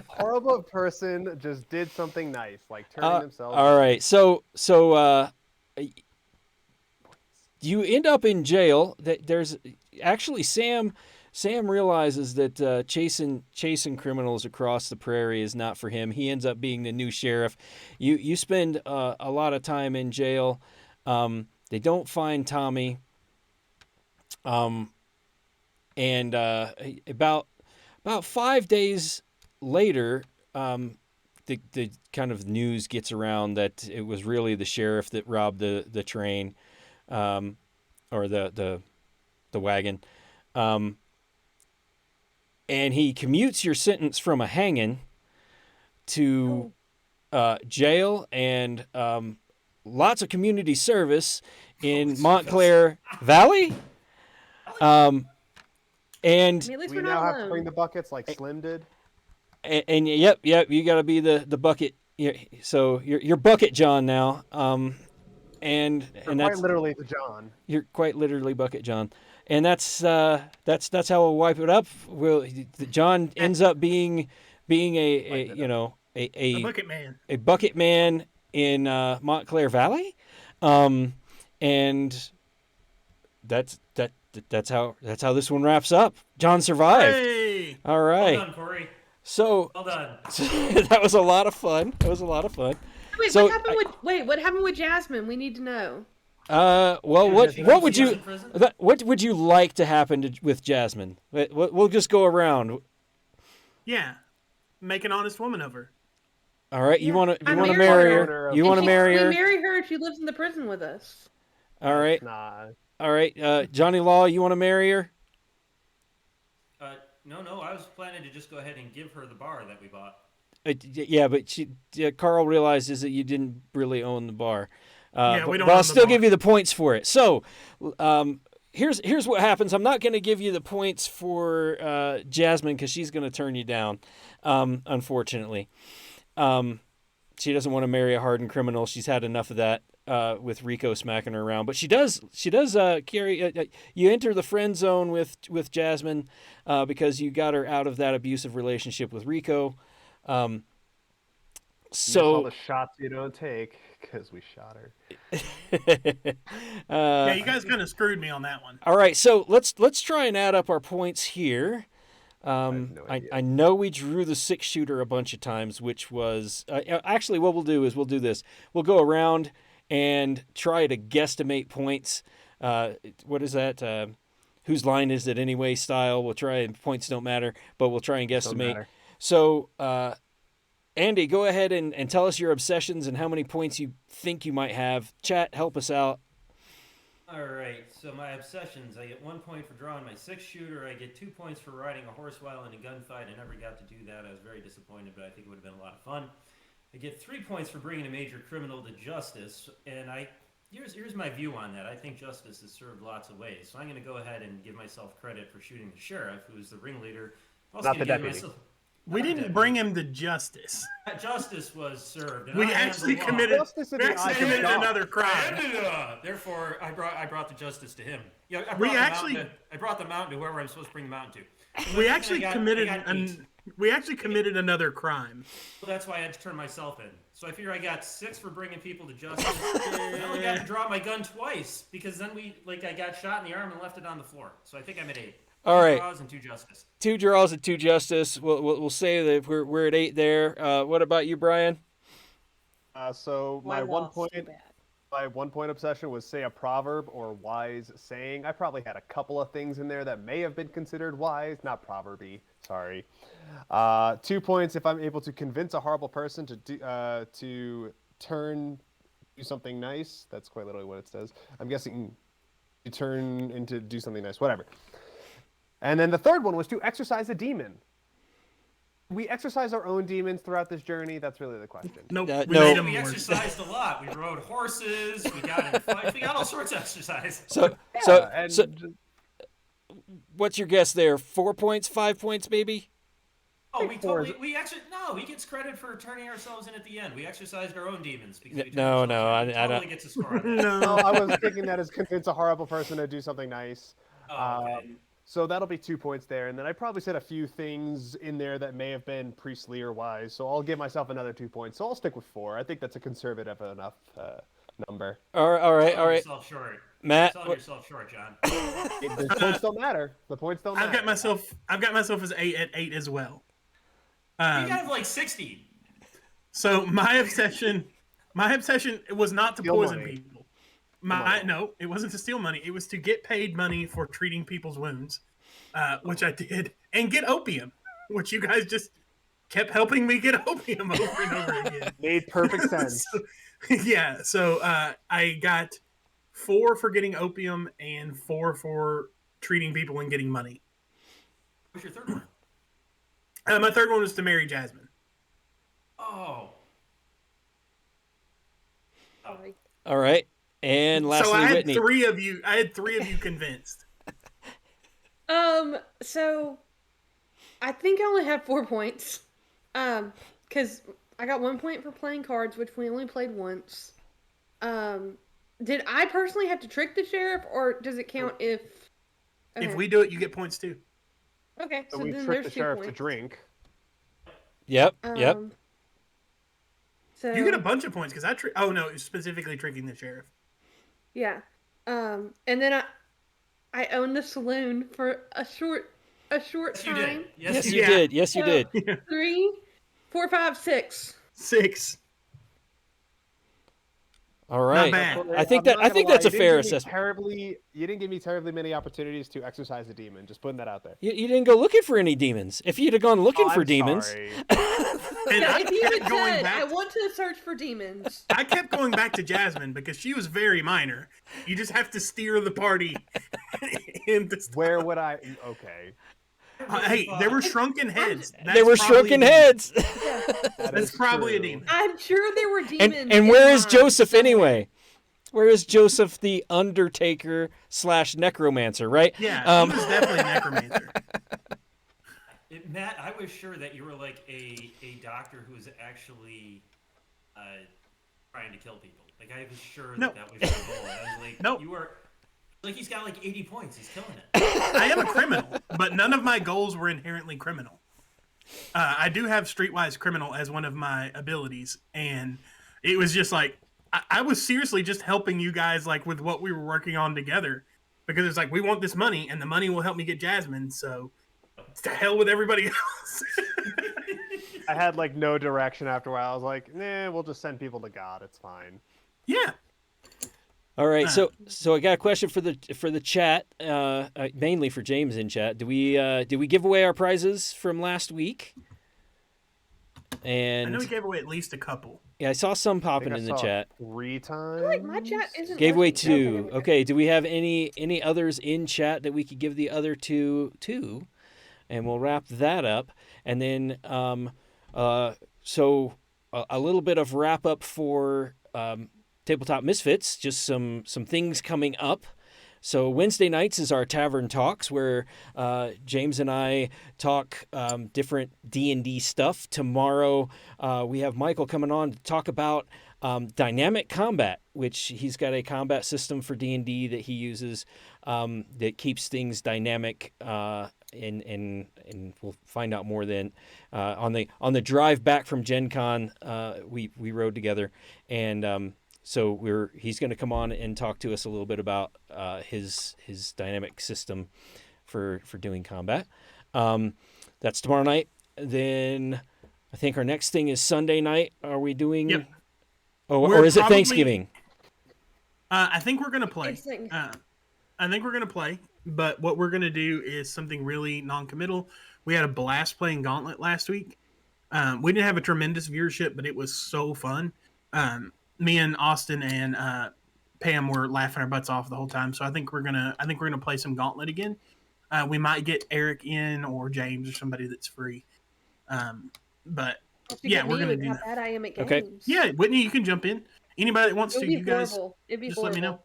S4: Horrible person just did something nice, like turning themselves in.
S3: All right, so you end up in jail. There's actually Sam realizes that chasing criminals across the prairie is not for him. He ends up being the new sheriff. You spend a lot of time in jail. They don't find Tommy. And about 5 days later, the kind of news gets around that it was really the sheriff that robbed the train, or the wagon. And he commutes your sentence from a hanging to jail and lots of community service in Montclair Valley. And
S2: I mean, at least
S4: We
S2: we're
S4: now
S2: not
S4: have to
S2: alone.
S4: bring the buckets like Slim did.
S3: and yep, you got to be the bucket. So you're Bucket John now. And
S4: Quite
S3: that's
S4: literally the John.
S3: you're quite literally Bucket John. And that's how we'll wipe it up. John ends up being a
S1: Bucket man.
S3: a bucket man in Montclair Valley, and that's how this one wraps up. John survived.
S1: Hey!
S3: All
S5: Well
S3: right,
S5: done, Corey.
S3: so
S5: Well done.
S3: that was a lot of fun.
S2: Wait,
S3: So,
S2: what happened with Jasmine? We need to know.
S3: Well, what would
S5: She was
S3: you
S5: in prison?
S3: what would you like to happen with Jasmine? We'll just go around.
S1: Yeah. Make an honest woman of her.
S3: All right, you want
S2: I
S3: to
S2: married
S3: marry
S4: her.
S3: her? You want to marry
S2: We
S3: her?
S2: marry her if she lives in the prison with us.
S3: All right,
S4: Nah.
S3: all right. Johnny Law, you want to marry her?
S5: No, I was planning to just go ahead and give her the bar that we bought.
S3: Yeah, but Carl realizes that you didn't really own the bar.
S1: Yeah, we don't
S3: but I'll
S1: own the
S3: still
S1: bar.
S3: give you the points for it. So, here's what happens. I'm not going to give you the points for Jasmine because she's going to turn you down, unfortunately. She doesn't want to marry a hardened criminal. She's had enough of that with Rico smacking her around. But she does carry. You enter the friend zone with Jasmine because you got her out of that abusive relationship with Rico.
S4: Miss all the shots you don't take. because we shot her.
S1: Yeah, you guys kind of screwed me on that one.
S3: All right, so let's try and add up our points here.
S4: no idea.
S3: I know we drew the 6-shooter a bunch of times, which was actually what we'll do is we'll do this. We'll go around and try to guesstimate points. What is that? Whose line is it anyway? Style. We'll try and points don't matter, but we'll try and guesstimate.
S4: matter.
S3: So, Andy, go ahead and tell us your obsessions and how many points you think you might have. Chat, help us out.
S5: All right, so my obsessions, I get 1 point for drawing my 6-shooter. I get 2 points for riding a horse while in a gunfight. I never got to do that. I was very disappointed, but I think it would have been a lot of fun. I get 3 points for bringing a major criminal to justice, and here's my view on that. I think justice is served lots of ways, so I'm going to go ahead and give myself credit for shooting the sheriff, who's the ringleader. Also
S4: Not the
S5: gonna give
S4: deputy.
S1: We didn't bring him to justice.
S5: Justice was served. And
S1: We
S5: I am
S1: actually
S5: the law.
S1: committed.
S4: Justice in
S1: We
S4: the
S1: actually
S4: eyes of
S1: committed
S4: God.
S1: another crime.
S5: Therefore, I brought the justice to him. Yeah, I
S1: We
S5: brought
S1: actually-
S5: I brought the mountain to whoever I'm supposed to bring the mountain to.
S1: We
S5: I
S1: actually
S5: got-
S1: committed.
S5: I got 8.
S1: We actually committed another crime.
S5: Well, that's why I had to turn myself in. So I figure I got 6 for bringing people to justice. I only got to draw my gun twice because then I got shot in the arm and left it on the floor. So I think I'm at 8.
S3: All
S5: 2
S3: right.
S5: draws and 2 justice.
S3: 2 draws and 2 justice. We'll say that we're at 8 there. What about you, Brian?
S4: So
S2: Why
S4: my one
S2: lost
S4: point,
S2: so bad?
S4: my 1 point obsession was say a proverb or wise saying. I probably had a couple of things in there that may have been considered wise, not proverby. Sorry. 2 points if I'm able to convince a horrible person to do something nice. That's quite literally what it says. I'm guessing you turn into do something nice, whatever. And then the third one was to exercise a demon. We exercise our own demons throughout this journey. That's really the question.
S1: Nope.
S3: No.
S1: We made him
S5: We
S1: worse.
S5: exercised a lot. We rode horses. We got in fights. We got all sorts of exercise.
S3: So
S4: and
S3: what's your guess there? 4 points, 5 points, maybe?
S5: Oh, he gets credit for turning ourselves in at the end. We exercised our own demons because we turned
S3: No,
S5: ourselves
S3: no,
S5: in. He
S3: I don't-
S5: totally gets a score on that.
S4: no,
S1: No.
S4: I was thinking that as convince a horrible person to do something nice.
S5: Oh, okay.
S4: So that'll be 2 points there. And then I probably said a few things in there that may have been priestly or wise. So I'll give myself another 2 points. So I'll stick with 4. I think that's a conservative enough number.
S3: All right.
S5: Selling yourself short.
S3: Matt,
S5: Selling yourself short, John.
S4: The points don't matter. The points don't matter.
S1: I've got myself as 8 at 8 as well.
S5: You have like 60.
S1: So my obsession was not to
S4: Steal
S1: poison
S4: money.
S1: people.
S4: on.
S1: No, it wasn't to steal money. It was to get paid money for treating people's wounds, which I did, and get opium, which you guys just kept helping me get opium over and over again.
S4: Made perfect sense.
S1: Yeah, so I got 4 for getting opium and 4 for treating people and getting money.
S5: What's your third one?
S1: My third one was to marry Jasmine.
S5: Oh.
S2: Sorry.
S3: all right. And lastly,
S1: So I had
S3: Whitney.
S1: 3 of you. I had 3 of you convinced.
S2: So I think I only have 4 points. Because I got 1 point for playing cards, which we only played once. Did I personally have to trick the sheriff, or does it count if?
S1: If
S2: Okay.
S1: we do it, you get points too.
S2: Okay,
S4: So
S2: so
S4: we
S2: then
S4: tricked
S2: there's
S4: the
S2: 2
S4: sheriff to
S2: points.
S4: drink.
S3: Yep. Yep.
S2: So
S1: You get a bunch of points because oh no, it's specifically tricking the sheriff.
S2: yeah. And then I owned the saloon for a short
S5: Yes, you
S2: time.
S5: did.
S3: Yes,
S5: you
S3: you
S1: Yeah.
S3: did. Yes, you
S2: So-
S3: did.
S2: 3, 4, 5, 6.
S1: 6.
S3: All right.
S1: bad.
S3: I think that's a fair assessment.
S4: You didn't give me terribly many opportunities to exercise a demon. Just putting that out there.
S3: You didn't go looking for any demons. If you'd have gone looking for
S4: I'm
S3: demons,
S4: sorry.
S1: And
S2: Yeah,
S1: I
S2: if you had
S1: kept going
S2: said,
S1: back.
S2: I want to search for demons.
S1: I kept going back to Jasmine because she was very minor. You just have to steer the party into.
S4: Where would I? Okay.
S1: Hey, there were shrunken heads.
S3: there were shrunken heads.
S4: That
S1: That's
S4: is
S1: probably a
S4: true.
S1: demon.
S2: I'm sure there were demons.
S3: And where
S2: in
S3: is
S2: mine.
S3: Joseph anyway? Where is Joseph the Undertaker / necromancer, right?
S1: Yeah, he was definitely a necromancer.
S5: Matt, I was sure that you were like a doctor who was actually trying to kill people. Like I was sure
S1: No.
S5: that was your goal. I was like,
S1: Nope.
S5: you were like he's got like 80 points. He's killing it.
S1: I am a criminal, but none of my goals were inherently criminal. I do have Streetwise Criminal as one of my abilities, and it was just like, I was seriously just helping you guys like with what we were working on together, because it's like we want this money, and the money will help me get Jasmine. So to hell with everybody else.
S4: I had like no direction after a while. I was like, nah, we'll just send people to God. It's fine.
S1: Yeah.
S3: All right, so I got a question for the chat, mainly for James in chat. Did we give away our prizes from last week? And
S1: I know we gave away at least a couple.
S3: yeah, I saw some
S4: I think
S3: popping
S4: I
S3: in the
S4: saw
S3: chat.
S4: 3 times.
S2: I feel like my chat isn't
S3: Gave away
S2: working. Okay,
S3: two.
S2: there we go.
S3: Okay, do we have any others in chat that we could give the other two to? And we'll wrap that up. And then, so a little bit of wrap up for Tabletop Misfits. Just some things coming up. So Wednesday nights is our Tavern Talks, where James and I talk different D&D stuff. Tomorrow we have Michael coming on to talk about dynamic combat, which he's got a combat system for D&D that he uses that keeps things dynamic. And we'll find out more then on the drive back from Gen Con. We rode together, and so he's going to come on and talk to us a little bit about his dynamic system for doing combat. That's tomorrow night. Then I think our next thing is Sunday night. Are we doing?
S1: Yep.
S3: Or is it Thanksgiving?
S1: I think we're gonna play.
S2: It's like-
S1: I think we're gonna play, but what we're gonna do is something really non-committal. We had a blast playing Gauntlet last week. We didn't have a tremendous viewership, but it was so fun. Me and Austin and Pam were laughing our butts off the whole time. So I think we're gonna play some Gauntlet again. We might get Eric in or James or somebody that's free. But yeah, we're gonna do
S2: how
S1: that.
S2: bad I am at games.
S3: Okay.
S1: Yeah, Whitney, you can jump in. Anybody that wants
S2: It'd
S1: to,
S2: be
S1: you guys
S2: horrible. It'd be
S1: just
S2: horrible.
S1: let me know.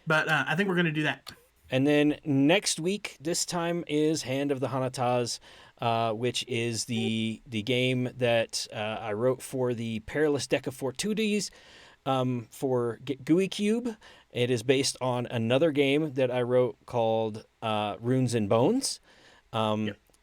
S1: But I think we're gonna do that.
S3: And then next week, this time is Hand of the Hanataz, which is the game that I wrote for the Perilous Deck of Fortuities for GUI Cube. It is based on another game that I wrote called Runes and Bones.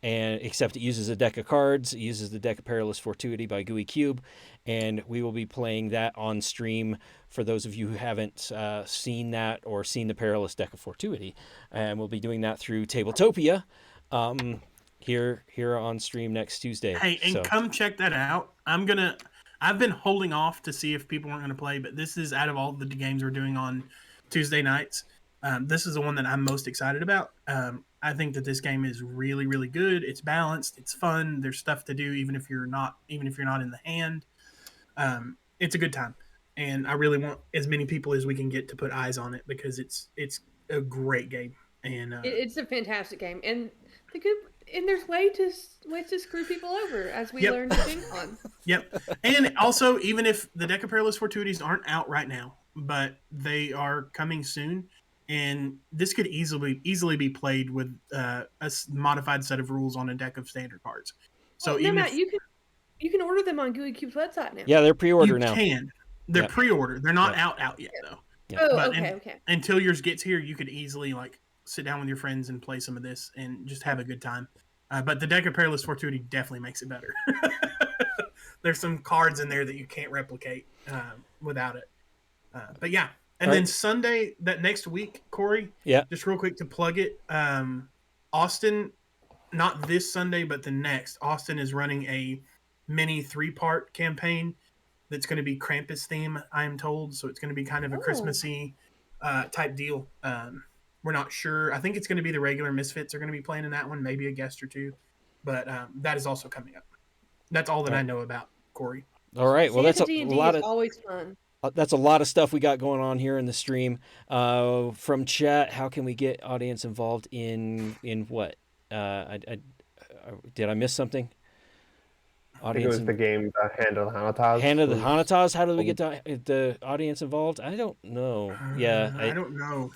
S3: And except it uses a deck of cards. It uses the deck of Perilous Fortuity by GUI Cube, and we will be playing that on stream for those of you who haven't seen that or seen the Perilous Deck of Fortuity. And we'll be doing that through Tabletopia here on stream next Tuesday.
S1: Hey, and come check that out. I've been holding off to see if people weren't going to play, but this is out of all the games we're doing on Tuesday nights. This is the one that I'm most excited about. I think that this game is really, really good. It's balanced. It's fun. There's stuff to do, even if you're not in the hand. It's a good time, and I really want as many people as we can get to put eyes on it because it's a great game. And
S2: It's a fantastic game, and there's ways to screw people over as we
S1: Yep.
S2: learned at Gen Con.
S1: Yep. And also, even if the Deck of Perilous Fortuities aren't out right now, but they are coming soon, and this could easily be played with a modified set of rules on a deck of standard cards. So even
S2: Matt,
S1: if
S2: you can order them on GUI Cube's website now.
S3: Yeah, they're pre-order
S1: you
S3: now.
S1: they're
S3: Yep.
S1: pre-order. They're not
S3: Yep.
S1: out yet though.
S2: Oh,
S1: But
S2: okay.
S1: until yours gets here, you could easily like sit down with your friends and play some of this and just have a good time. But the Deck of Perilous Fortuity definitely makes it better. There's some cards in there that you can't replicate without it. But yeah. And
S3: All
S1: then
S3: right.
S1: Sunday, that next week, Corey,
S3: Yeah.
S1: just real quick to plug it, Austin, not this Sunday, but the next, Austin is running a mini 3-part campaign that's going to be Krampus theme, I'm told. So it's going to be kind of a Christmassy type deal. We're not sure. I think it's going to be the regular Misfits are going to be playing in that one, maybe a guest or two. But that is also coming up. That's all that I know about, Corey.
S3: All right. Well, that's a
S2: D&D
S3: lot
S2: is
S3: of
S2: always fun.
S3: That's a lot of stuff we got going on here in the stream. From chat, how can we get audience involved in what? Did I miss something?
S4: I think it was the game Hand of the Hanataz.
S3: Hand of the Hanataz. How do we get the audience involved? I don't know. Yeah,
S1: I don't know.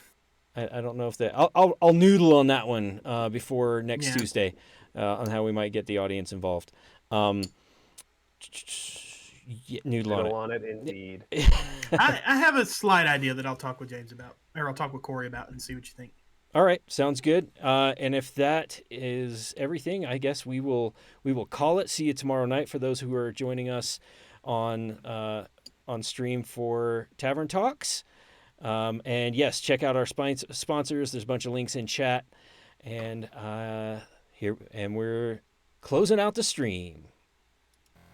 S3: I don't know if that. I'll noodle on that one before next
S1: Yeah.
S3: Tuesday on how we might get the audience involved. Noodle on it.
S4: Indeed.
S1: I have a slight idea that I'll talk with James about, or I'll talk with Corey about, and see what you think.
S3: All right, sounds good. And if that is everything, I guess we will call it. See you tomorrow night for those who are joining us on on stream for Tavern Talks. And yes, check out our sponsors. There's a bunch of links in chat. And we're closing out the stream.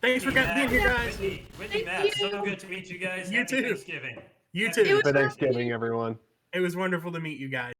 S1: Thanks for being here, guys.
S5: Whitney, Matt, so good to meet you guys.
S1: You
S5: Happy
S1: too.
S5: Thanksgiving.
S1: You
S2: It
S1: too.
S2: was
S4: For Thanksgiving, everyone.
S1: It was wonderful to meet you guys.